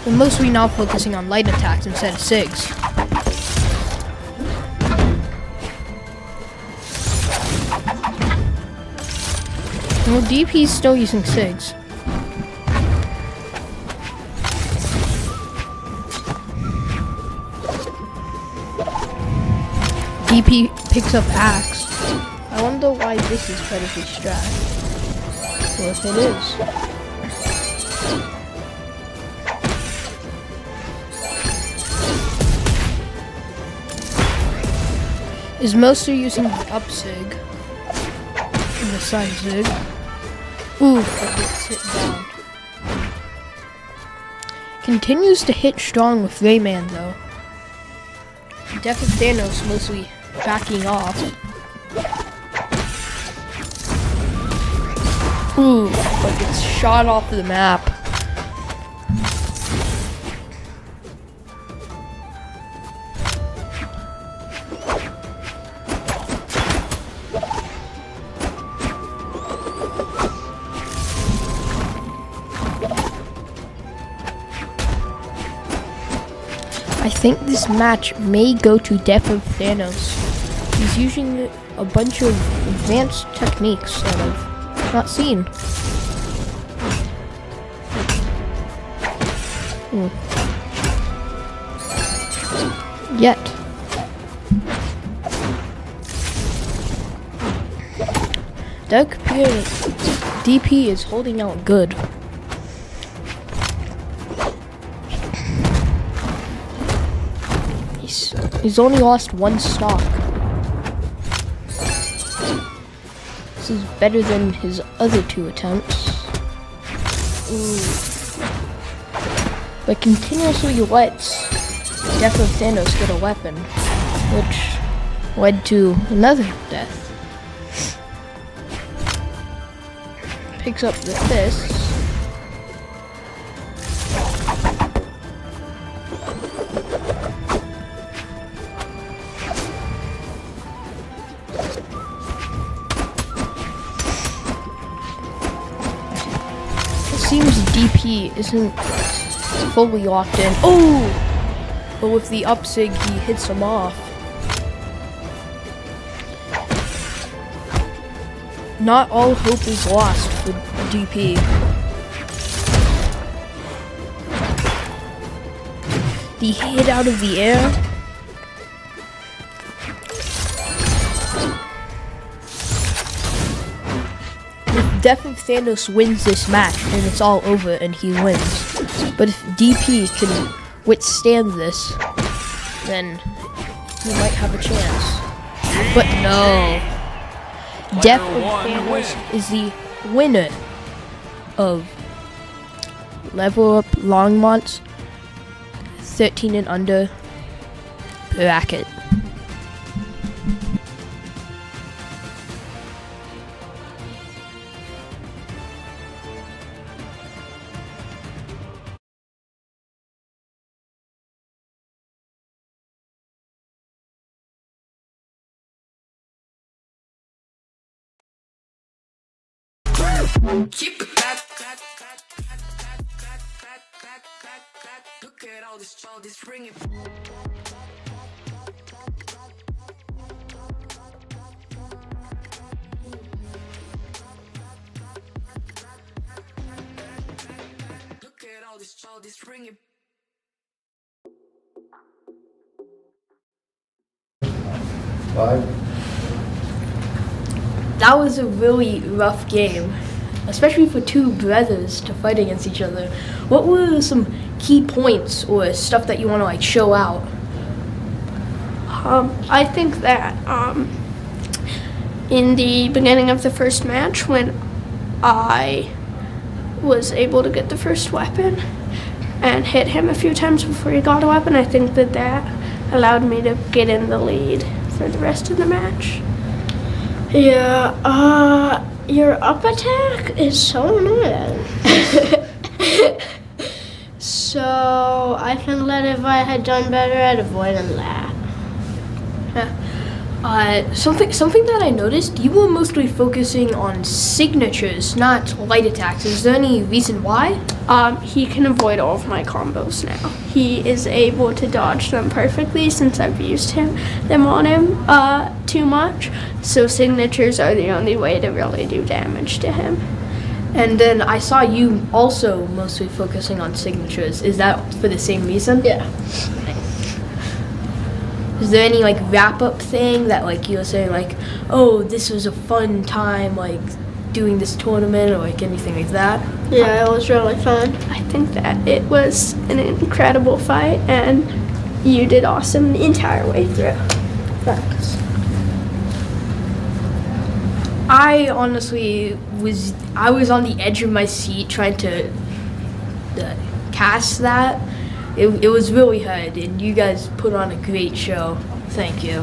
We're mostly now focusing on light attacks instead of SIGs. Well, DP's still using SIGs. DP picks up Axe. I wonder why this is Predator's strat. Well, if it is. Is mostly using the up sig and the side zig. Ooh, that gets hit down. Continues to hit strong with Rayman though. Death of Thanos mostly backing off. Ooh, but gets shot off the map. I think this match may go to Death of Thanos. He's using a bunch of advanced techniques that I've not seen. Yet. DP is holding out good. He's only lost one stock. This is better than his other two attempts. Ooh. But continuously lets Death of Thanos get a weapon, which led to another death. Picks up the fist. Seems DP isn't fully locked in. Oh! But with the up sig, he hits him off. Not all hope is lost for DP. The hit out of the air. Death of Thanos wins this match, and it's all over, and he wins. But if DP can withstand this, then he might have a chance. But no. Death of Thanos is the winner of Level Up Longmont's 13 and under bracket. Keep it that. Look at all this bring it. Look at all this bring it. That was a really rough game, especially for two brothers to fight against each other. What were some key points or stuff that you want to like show out? I think that in the beginning of the first match, when I was able to get the first weapon and hit him a few times before he got a weapon, I think that that allowed me to get in the lead for the rest of the match. Yeah, your up attack is so annoying. So I can let if I had done better, I'd avoid and laugh. Something that I noticed, you were mostly focusing on signatures, not light attacks. Is there any reason why? He can avoid all of my combos now. He is able to dodge them perfectly since I've used them on him too much. So signatures are the only way to really do damage to him. And then I saw you also mostly focusing on signatures. Is that for the same reason? Yeah. Is there any like wrap up thing that like you were saying like, oh, this was a fun time like doing this tournament or like anything like that? Yeah, it was really fun. I think that it was an incredible fight and you did awesome the entire way through. Thanks. I honestly was on the edge of my seat trying to cast that. It was really hard, and you guys put on a great show. Thank you.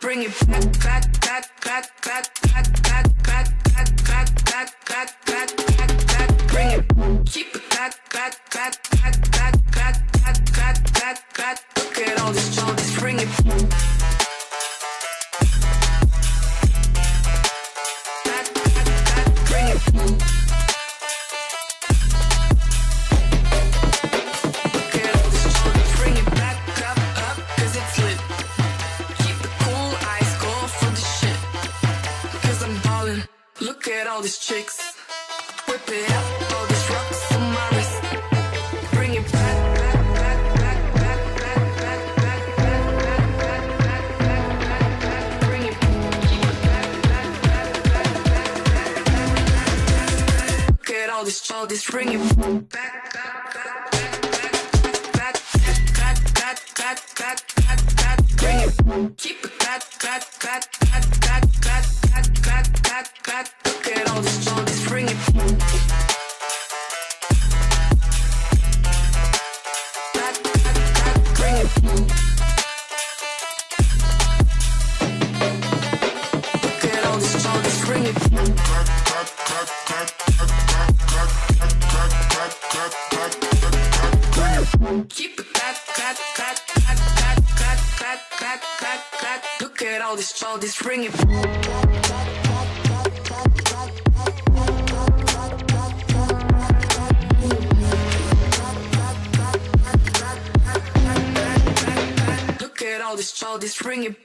bring it back, back, back, back, back, back, back, back, back, back, back, back, back, back, back, bring it, keep it back, back, back, back, back, back, back, back, back, back. Look at all this, bring it. Back, back, back, bring it. Look at all this, bring it back up, 'cause it's lit. Keep it cool, eyes cold for the shit. 'Cause I'm ballin'. Look at all these chicks. Whip it up, all these rocks on my wrist. Bring it back, back, back, back, back, back, back, back, back, back, back, back, back, back, back. Bring it, keep it back, back, back, back, back, back, back, back, back, back. Look at all this, bring it back, back, back, back, back, back, back, back, back, back, back, back. Bring it, keep it back, back, back, back, back, back, back, back, back, back. Look at all this, bring it. Back, back, back, bring it. Look at all this, bring it. Keep it back, back, back, back, back, back, back, back, back, back. Look at all this, bring it. Look at all this, bring it.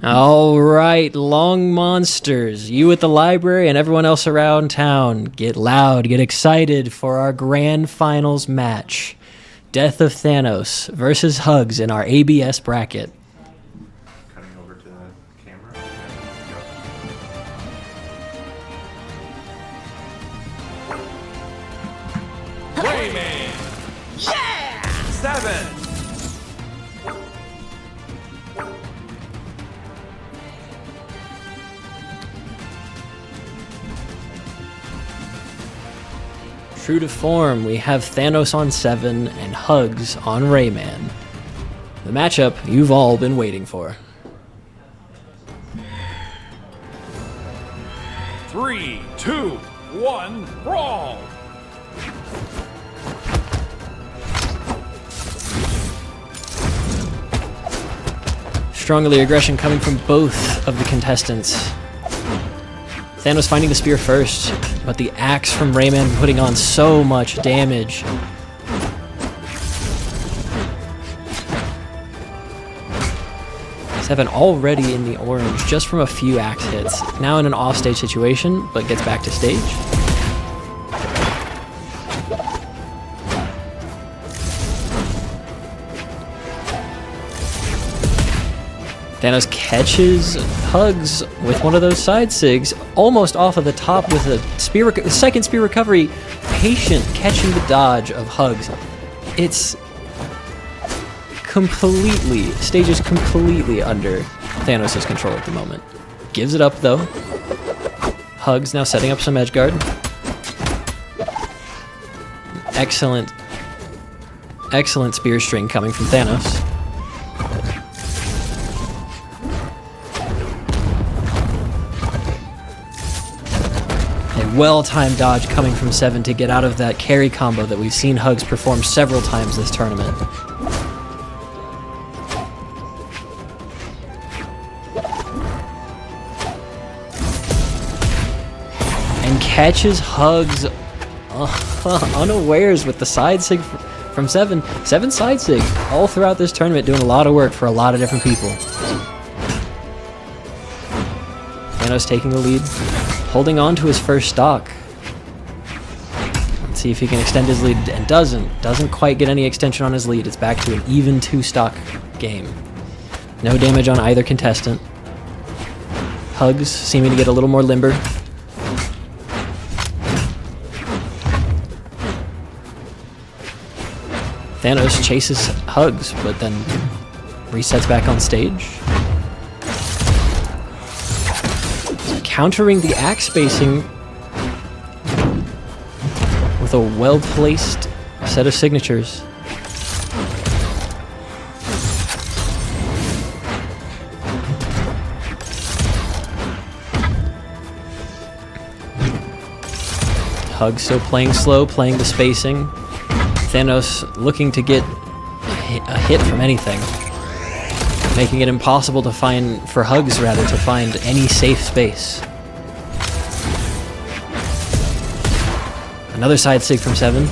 All right, Long Monsters, you at the library and everyone else around town, get loud, get excited for our grand finals match. Death of Thanos versus Hugs in our ABS bracket. Cutting over to the camera. Rayman. Yeah! 7. True to form, we have Thanos on 7 and Hugs on Rayman. The matchup you've all been waiting for. 3, 2, 1, brawl! Strongly aggression coming from both of the contestants. Thanos finding the spear first, but the axe from Rayman putting on so much damage. Seven already in the orange just from a few axe hits. Now in an offstage situation, but gets back to stage. Thanos catches Hugs with one of those side sigs, almost off of the top with a second spear recovery. Patient catching the dodge of Hugs. It's stage is completely under Thanos' control at the moment. Gives it up though. Hugs now setting up some edge guard. Excellent spear string coming from Thanos. Well-timed dodge coming from 7 to get out of that carry combo that we've seen Hugs perform several times this tournament. And catches Hugs unawares with the side sig from 7. 7 side sig all throughout this tournament, doing a lot of work for a lot of different people. Thanos taking the lead. Holding on to his first stock. Let's see if he can extend his lead, and doesn't quite get any extension on his lead. It's back to an even 2-stock game. No damage on either contestant. Hugs seeming to get a little more limber. Thanos chases Hugs, but then resets back on stage. Countering the axe spacing with a well-placed set of signatures. Hug still playing slow, playing the spacing. Thanos looking to get a hit from anything. Making it impossible to for Hugs to find any safe space. Another side sig from 7.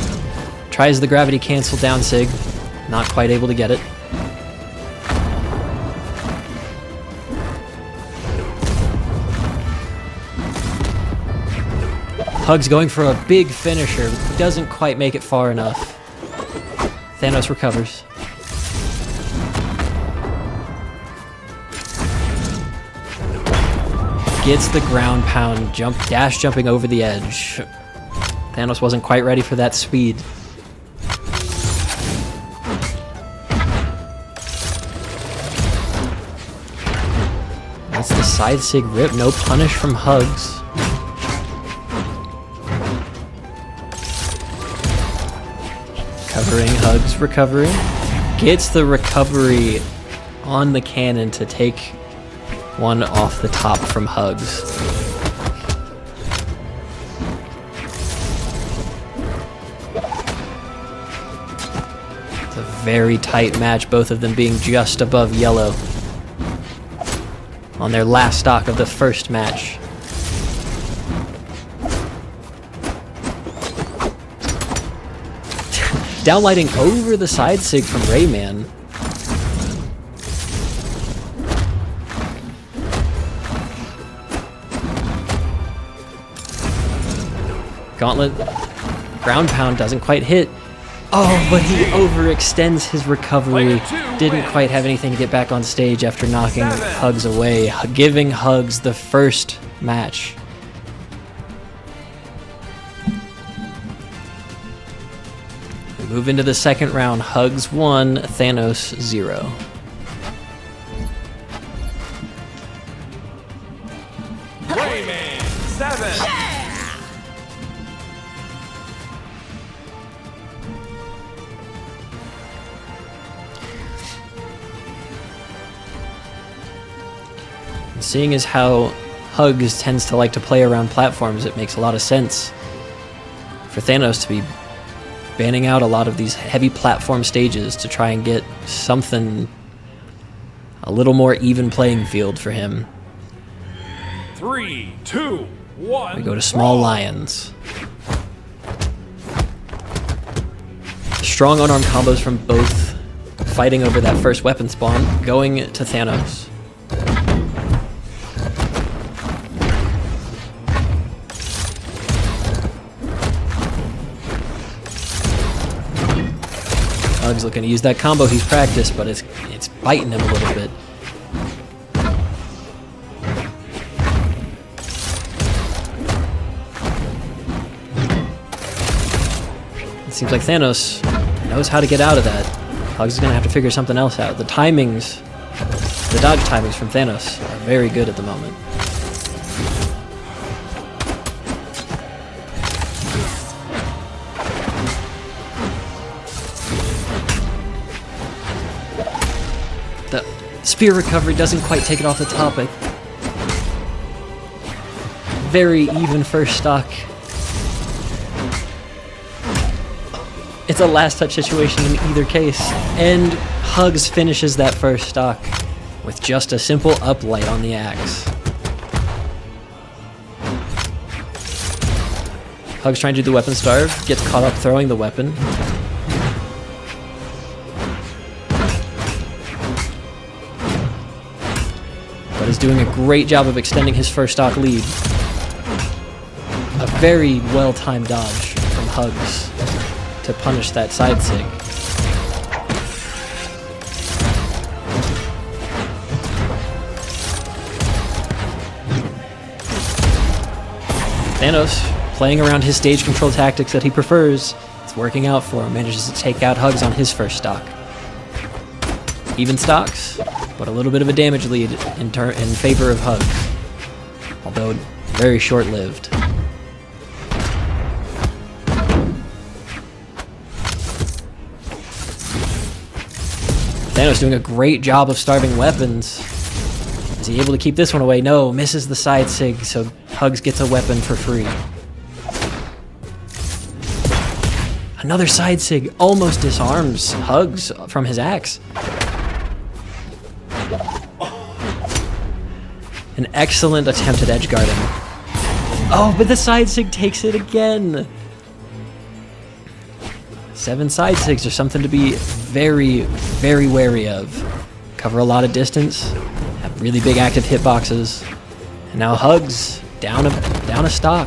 Tries the gravity cancel down sig. Not quite able to get it. Hugs going for a big finisher. Doesn't quite make it far enough. Thanos recovers. Gets the ground pound, dash jumping over the edge. Thanos wasn't quite ready for that speed. That's the side sig rip, no punish from Hugs. Covering Hugs, recovery. Gets the recovery on the cannon to take one off the top from Hugs. It's a very tight match, both of them being just above yellow on their last stock of the first match. Downlighting over the side sig from Rayman. Gauntlet ground pound doesn't quite hit. Oh, but he overextends his recovery. Didn't quite have anything to get back on stage after knocking Hugs away, giving Hugs the first match. We move into the second round. Hugs 1, Thanos 0. Rayman 7. Seeing as how Hugs tends to like to play around platforms, it makes a lot of sense for Thanos to be banning out a lot of these heavy platform stages to try and get something a little more even playing field for him. 3, 2, 1. We go to Small Lions. Strong unarmed combos from both fighting over that first weapon spawn, going to Thanos. Hugs looking to use that combo he's practiced, but it's biting him a little bit. It seems like Thanos knows how to get out of that. Hugs is going to have to figure something else out. The timings, the dodge timings from Thanos are very good at the moment. The spear recovery doesn't quite take it off the top. Very even first stock. It's a last touch situation in either case. And Hugs finishes that first stock with just a simple uplight on the axe. Hugs trying to do the weapon starve, gets caught up throwing the weapon. But is doing a great job of extending his first stock lead. A very well-timed dodge from Hugs to punish that side sig. Thanos, playing around his stage control tactics that he prefers, it's working out for him, manages to take out Hugs on his first stock. Even stocks, but a little bit of a damage lead in favor of Hugs, although very short-lived. Thanos doing a great job of starving weapons. Is he able to keep this one away? No, misses the side sig, so Hugs gets a weapon for free. Another side sig almost disarms Hugs from his axe. An excellent attempt at edge guarding. Oh, but the side sig takes it again. 7 side sigs are something to be very, very wary of. Cover a lot of distance, have really big active hitboxes, and now Hugs down a stock.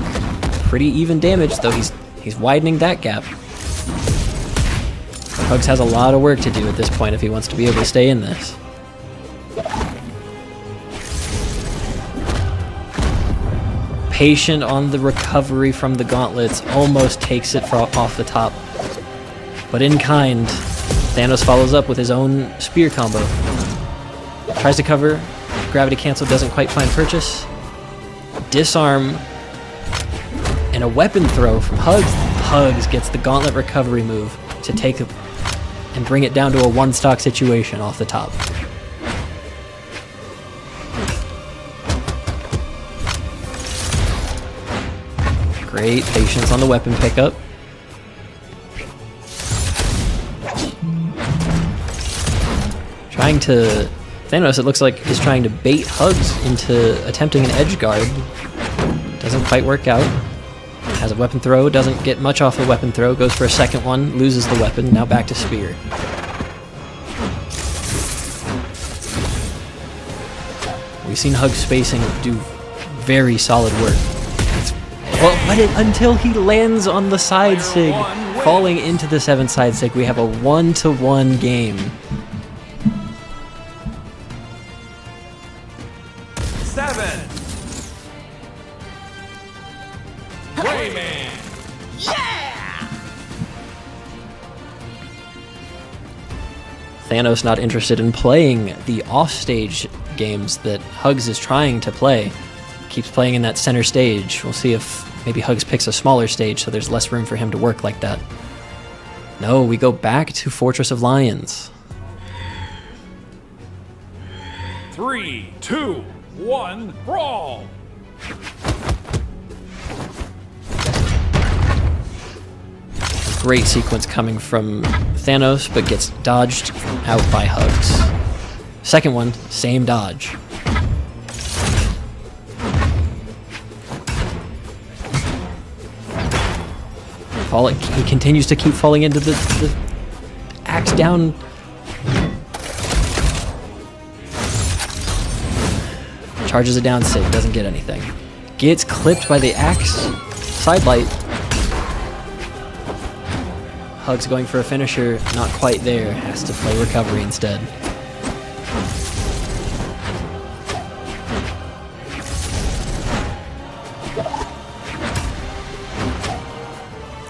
Pretty even damage, though he's widening that gap. Hugs has a lot of work to do at this point if he wants to be able to stay in this. Patient on the recovery from the gauntlets, almost takes it off the top. But in kind, Thanos follows up with his own spear combo. Tries to cover, gravity cancel doesn't quite find purchase. Disarm, and a weapon throw from Hugs. Hugs gets the gauntlet recovery move to take and bring it down to a one-stock situation off the top. Great patience on the weapon pickup. Thanos, it looks like, is trying to bait Hugs into attempting an edge guard. Doesn't quite work out. Has a weapon throw, doesn't get much off the weapon throw, goes for a second one, loses the weapon, now back to spear. We've seen Hugs spacing do very solid work. until he lands on the side sig, falling into the 7 side sig, we have a 1-to-1 game. 7. Rayman. Thanos not interested in playing the offstage games that Hugs is trying to play. Keeps playing in that center stage. We'll see if maybe Hugs picks a smaller stage so there's less room for him to work like that. No, we go back to Fortress of Lions. 3, 2, 1, brawl. Great sequence coming from Thanos, but gets dodged out by Hugs. Second one, same dodge. He continues to keep falling into the axe down. Charges it down, sig, doesn't get anything. Gets clipped by the axe sidelight. Hugs going for a finisher, not quite there. Has to play recovery instead.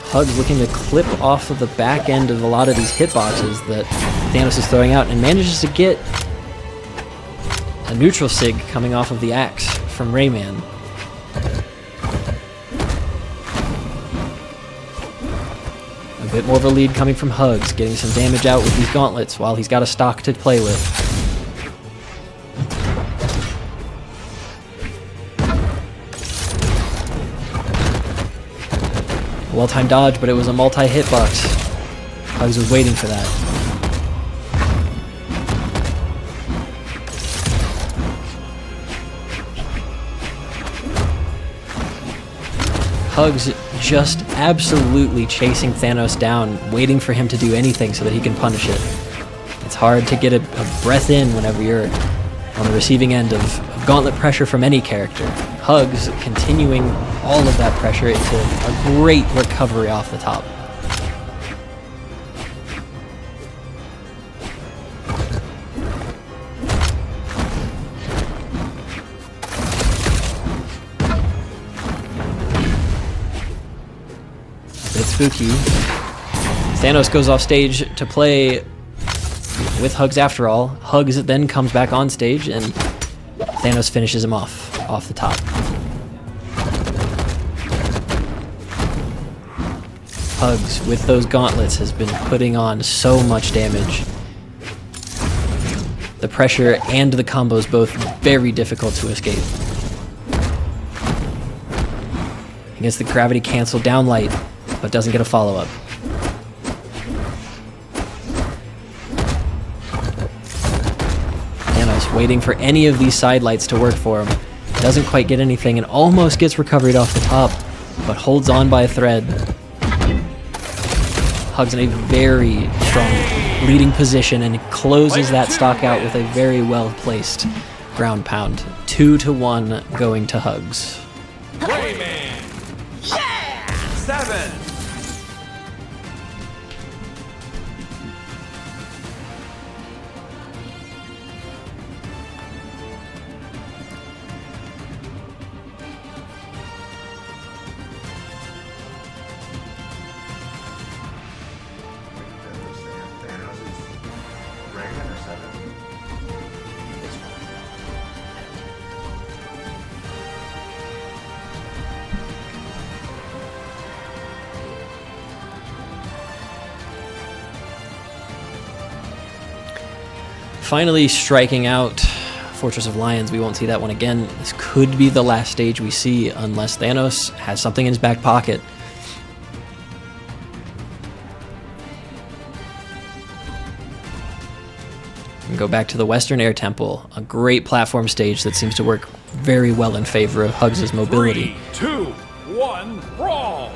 Hugs looking to clip off of the back end of a lot of these hitboxes that Thanos is throwing out, and manages to get a neutral sig coming off of the axe from Rayman. A bit more of a lead coming from Hugs, getting some damage out with these gauntlets while he's got a stock to play with. Well-timed dodge, but it was a multi-hitbox. Hugs was waiting for that. Hugs just absolutely chasing Thanos down, waiting for him to do anything so that he can punish it. It's hard to get a breath in whenever you're on the receiving end of gauntlet pressure from any character. Hugs continuing all of that pressure into a great recovery off the top. A bit spooky. Thanos goes off stage to play with Hugs after all. Hugs then comes back on stage and Thanos finishes him off the top. Hugs with those gauntlets has been putting on so much damage. The pressure and the combos both very difficult to escape. He gets the gravity cancel down light, but doesn't get a follow-up. Thanos waiting for any of these side lights to work for him. Doesn't quite get anything and almost gets recovered off the top, but holds on by a thread. Hugs in a very strong leading position and closes that stock out with a very well-placed ground pound. 2-to-1 going to Hugs. Rayman. 7. Finally striking out Fortress of Lions. We won't see that one again. This could be the last stage we see unless Thanos has something in his back pocket. And go back to the Western Air Temple, a great platform stage that seems to work very well in favor of Hugs' mobility. 3, 2, 1, brawl.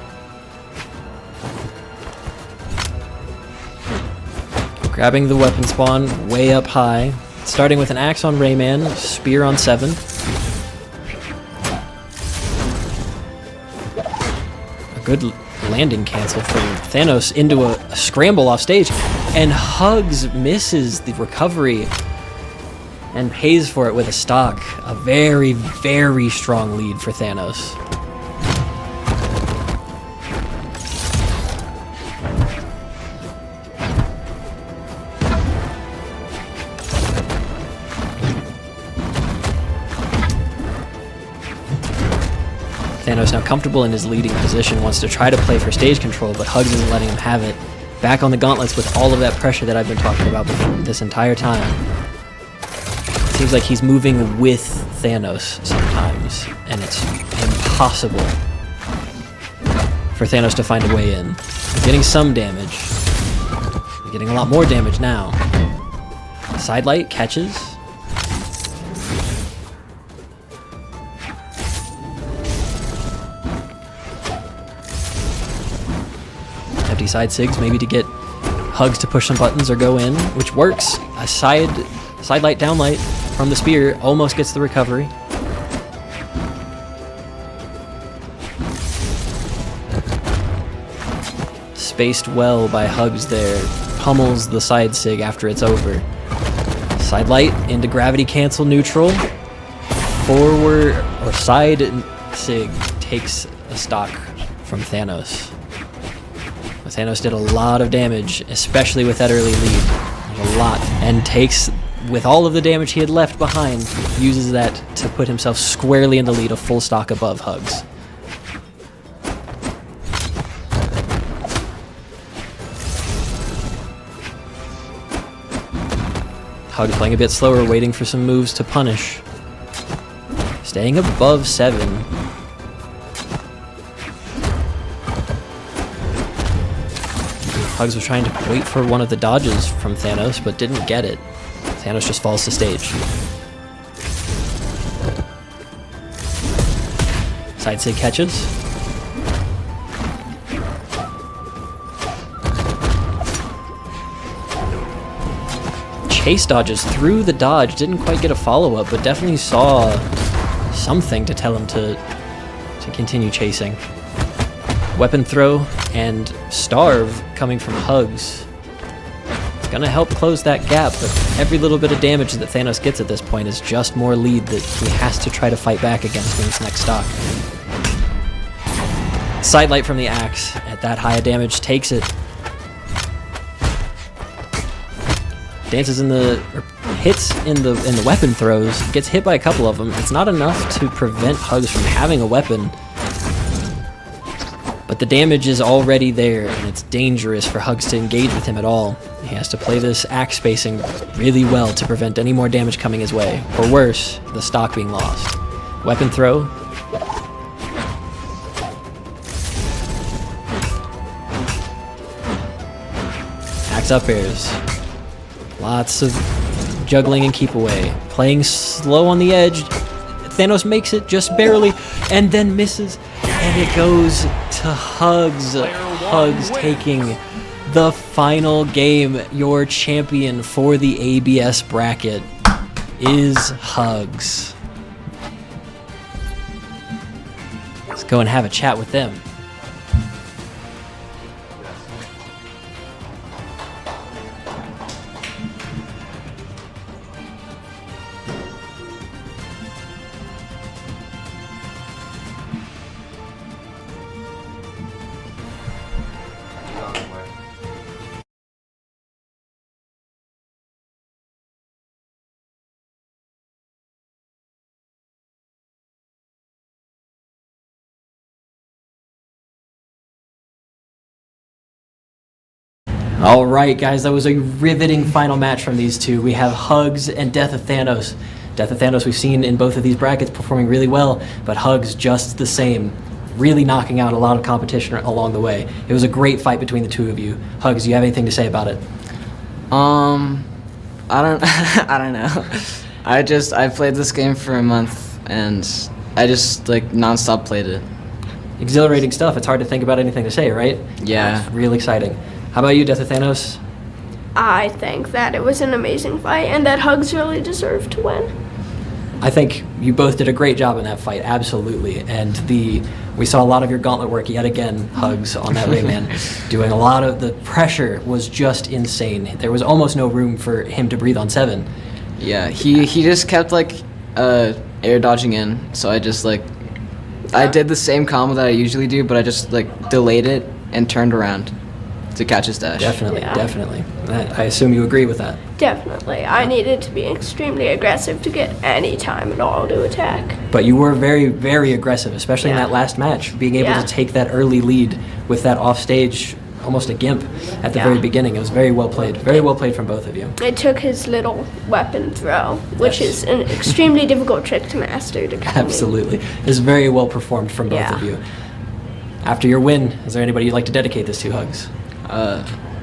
Grabbing the weapon spawn way up high, starting with an axe on Rayman, spear on 7. Good landing cancel from Thanos into a scramble off stage. And Hugs misses the recovery and pays for it with a stock. A very, very strong lead for Thanos. Thanos, now comfortable in his leading position, wants to try to play for stage control, but Hugs isn't letting him have it. Back on the gauntlets with all of that pressure that I've been talking about this entire time. Seems like he's moving with Thanos sometimes, and it's impossible for Thanos to find a way in. He's getting some damage. He's getting a lot more damage now. Sidelight catches. Empty side sigs, maybe to get Hugs to push some buttons or go in, which works. A sidelight downlight from the spear almost gets the recovery. Spaced well by Hugs there. Pummels the side sig after it's over. Sidelight into gravity cancel neutral. Forward or side sig takes a stock from Thanos. Thanos did a lot of damage, especially with that early lead. A lot. And takes, with all of the damage he had left behind, uses that to put himself squarely in the lead, a full stock above Hugs. Hugs playing a bit slower, waiting for some moves to punish. Staying above 7. Hugs was trying to wait for one of the dodges from Thanos, but didn't get it. Thanos just falls to stage. Side sig catches. Chase dodges through the dodge, didn't quite get a follow-up, but definitely saw something to tell him to continue chasing. Weapon throw and starve coming from Hugs. It's gonna help close that gap, but every little bit of damage that Thanos gets at this point is just more lead that he has to try to fight back against in his next stock. Sidelight from the axe at that high damage takes it. Dances in the, or hits in the weapon throws, gets hit by a couple of them. It's not enough to prevent Hugs from having a weapon. But the damage is already there, and it's dangerous for Hugs to engage with him at all. He has to play this axe spacing really well to prevent any more damage coming his way. Or worse, the stock being lost. Weapon throw. Axe up airs. Lots of juggling and keep away. Playing slow on the edge. Thanos makes it just barely, and then misses. And it goes to Hugs. Hugs taking the final game. Your champion for the ABS bracket is Hugs. Let's go and have a chat with them. All right, guys, that was a riveting final match from these two. We have Hugs and Death of Thanos. Death of Thanos we've seen in both of these brackets performing really well, but Hugs just the same, really knocking out a lot of competition along the way. It was a great fight between the two of you. Hugs, do you have anything to say about it? I don't know. I played this game for a month, and I just like nonstop played it. Exhilarating stuff. It's hard to think about anything to say, right? Yeah. It's real exciting. How about you, Death of Thanos? I think that it was an amazing fight and that Hugs really deserved to win. I think you both did a great job in that fight, absolutely. And we saw a lot of your gauntlet work yet again, Hugs, on that Rayman. Doing a lot of the pressure was just insane. There was almost no room for him to breathe on 7. Yeah, he just kept like air dodging in, so I just like I did the same combo that I usually do, but I just like delayed it and turned around to catch his dash. Definitely, Yeah. definitely. I assume you agree with that. Definitely. I needed to be extremely aggressive to get any time at all to attack. But you were very, very aggressive, especially in Yeah. that last match, being able Yeah. to take that early lead with that offstage, almost a gimp at the Yeah. very beginning. It was very well played. Very well played from both of you. I took his little weapon throw, which Yes. is an extremely difficult trick to master to kill me. Absolutely. It was very well performed from both Yeah. of you. After your win, is there anybody you'd like to dedicate this to, Hugs?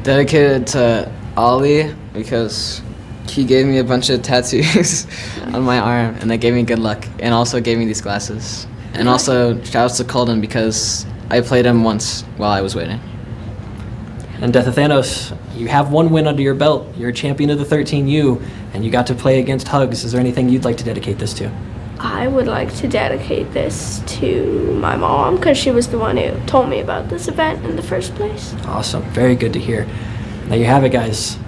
Dedicated to Ollie because he gave me a bunch of tattoos on my arm, and that gave me good luck, and also gave me these glasses. And also shouts to Colden because I played him once while I was waiting. And Death of Thanos, you have one win under your belt. You're a champion of the 13U, and you got to play against Hugs. Is there anything you'd like to dedicate this to? I would like to dedicate this to my mom because she was the one who told me about this event in the first place. Awesome. Very good to hear. There you have it, guys.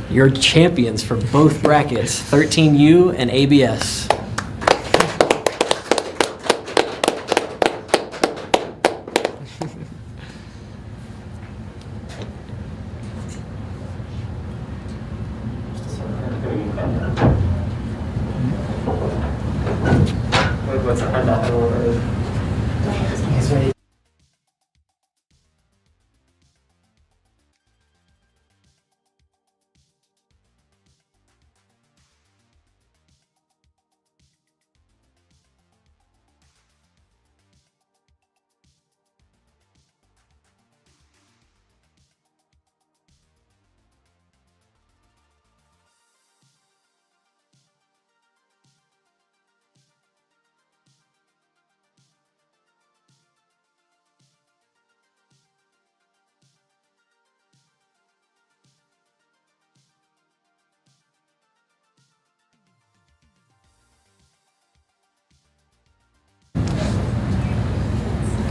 You're champions for both brackets, 13U and ABS.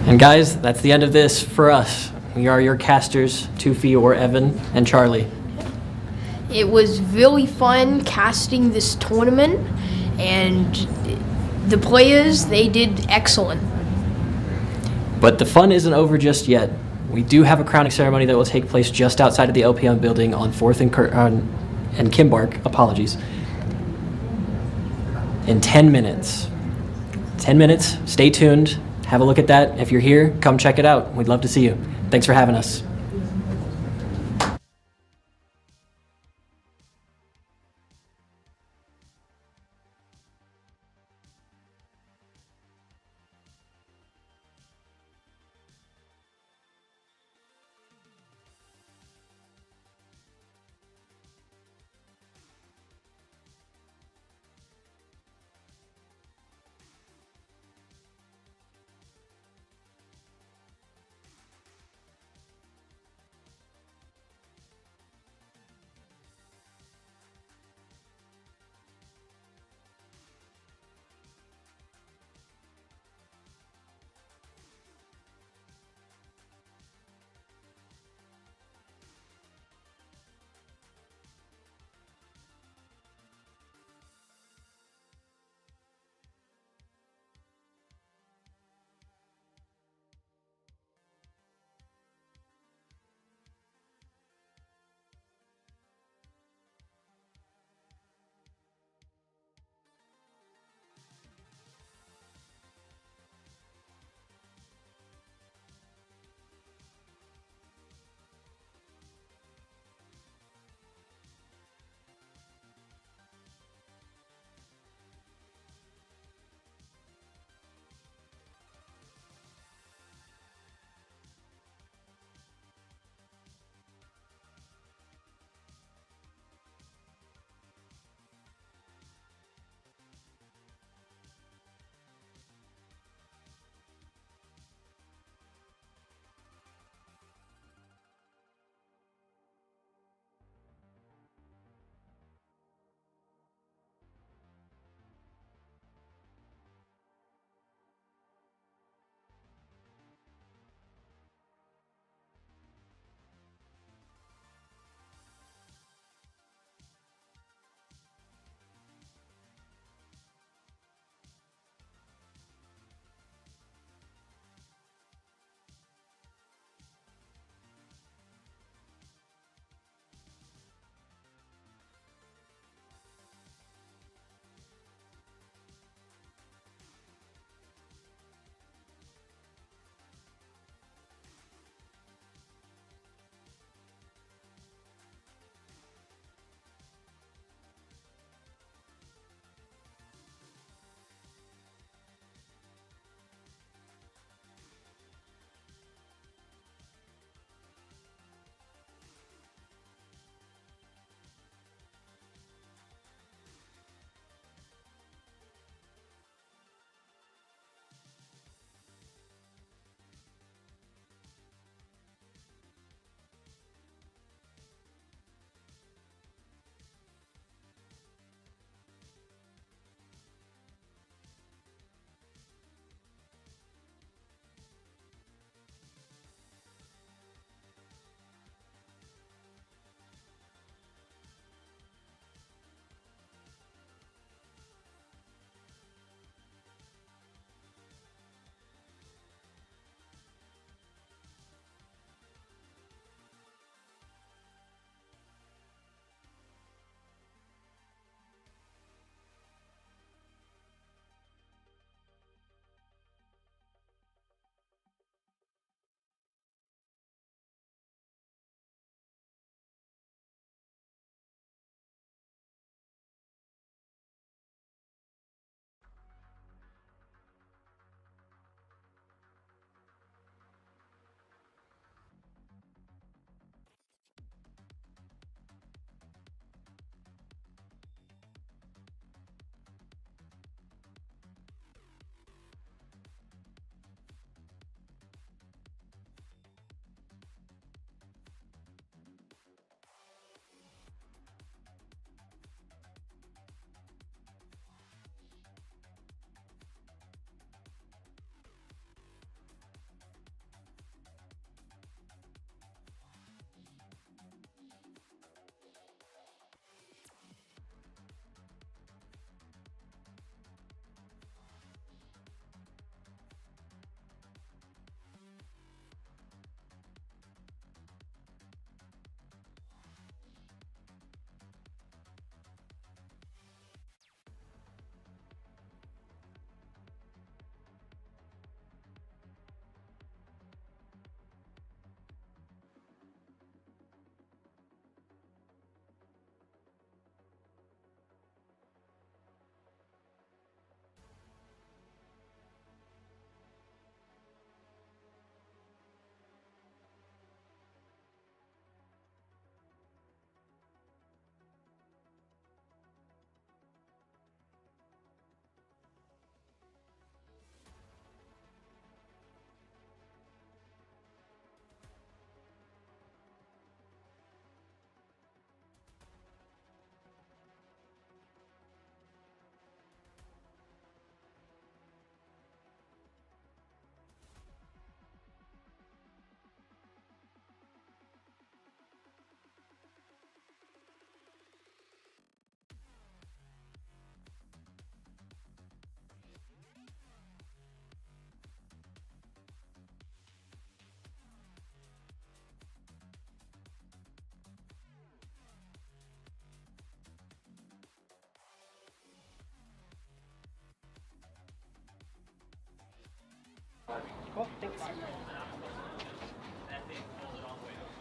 And guys, that's the end of this for us. We are your casters, Toofy or Evan and Charlie. It was really fun casting this tournament, and the players, they did excellent. But the fun isn't over just yet. We do have a crowning ceremony that will take place just outside of the LPM building on 4th and Kimbark, apologies, in 10 minutes. 10 minutes, stay tuned, have a look at that. If you're here, come check it out. We'd love to see you. Thanks for having us.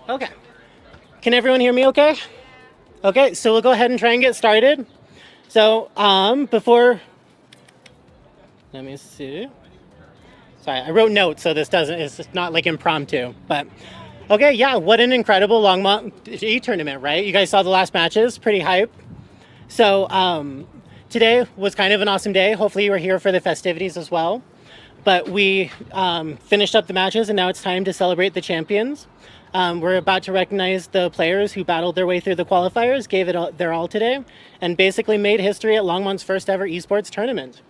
Okay. Can everyone hear me okay? Okay, so we'll go ahead and try and get started. So, let me see. Sorry, I wrote notes, so it's not like impromptu, but okay, yeah, what an incredible Longmont tournament, right? You guys saw the last matches, pretty hype. So, today was kind of an awesome day. Hopefully you were here for the festivities as well. But we finished up the matches, and now it's time to celebrate the champions. We're about to recognize the players who battled their way through the qualifiers, gave it their all today, and basically made history at Longmont's first ever esports tournament.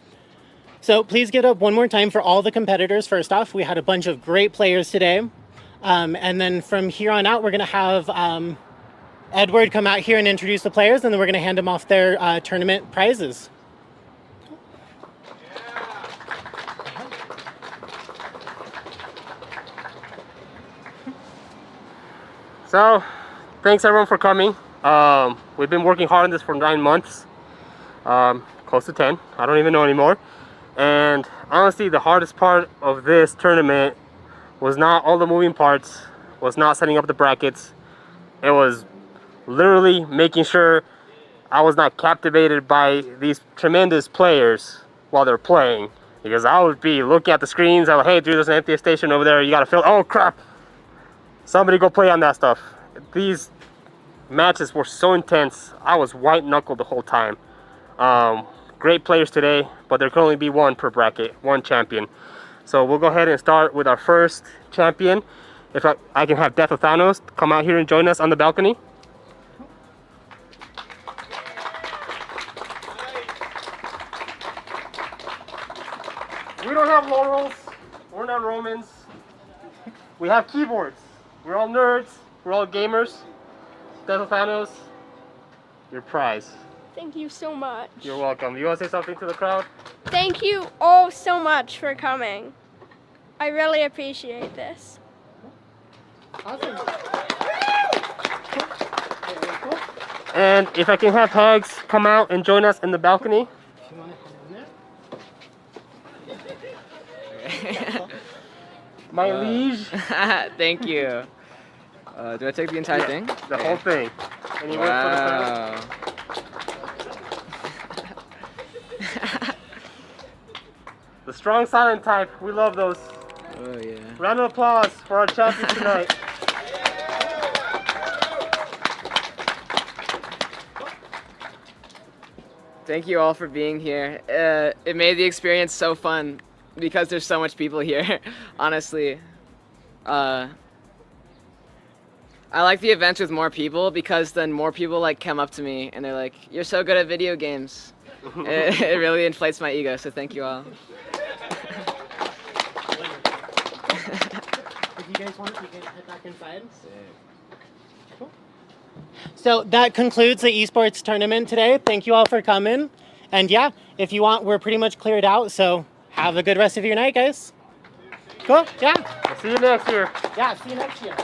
So please give it up one more time for all the competitors. First off, we had a bunch of great players today. And then from here on out, we're going to have Edward come out here and introduce the players, and then we're going to hand them off their tournament prizes. So, thanks everyone for coming. We've been working hard on this for 9 months, close to 10, I don't even know anymore. And honestly, the hardest part of this tournament was not all the moving parts, was not setting up the brackets. It was literally making sure I was not captivated by these tremendous players while they're playing. Because I would be looking at the screens, I would, hey dude, there's an empty station over there, you gotta fill, oh crap. Somebody go play on that stuff. These matches were so intense. I was white knuckled the whole time. Great players today, but there can only be one per bracket, one champion. So we'll go ahead and start with our first champion. If I can have Death of Thanos come out here and join us on the balcony. We don't have laurels. We're not Romans. We have keyboards. We're all nerds. We're all gamers. Death of Thanos, your prize. Thank you so much. You're welcome. You want to say something to the crowd? Thank you all so much for coming. I really appreciate this. Awesome. And if I can have Hags come out and join us in the balcony. My liege. Thank you. Do I take the entire thing? The whole thing. Any words for the crowd? The strong silent type. We love those. Oh yeah. Round of applause for our champion tonight. Thank you all for being here. It made the experience so fun because there's so much people here. Honestly, I like the events with more people because then more people like come up to me and they're like, "You're so good at video games." It really inflates my ego. So thank you all. If you guys want, you can head back inside. Cool. So that concludes the esports tournament today. Thank you all for coming. And yeah, if you want, we're pretty much cleared out. So have a good rest of your night, guys. Cool. Yeah. See you next year. Yeah. See you next year.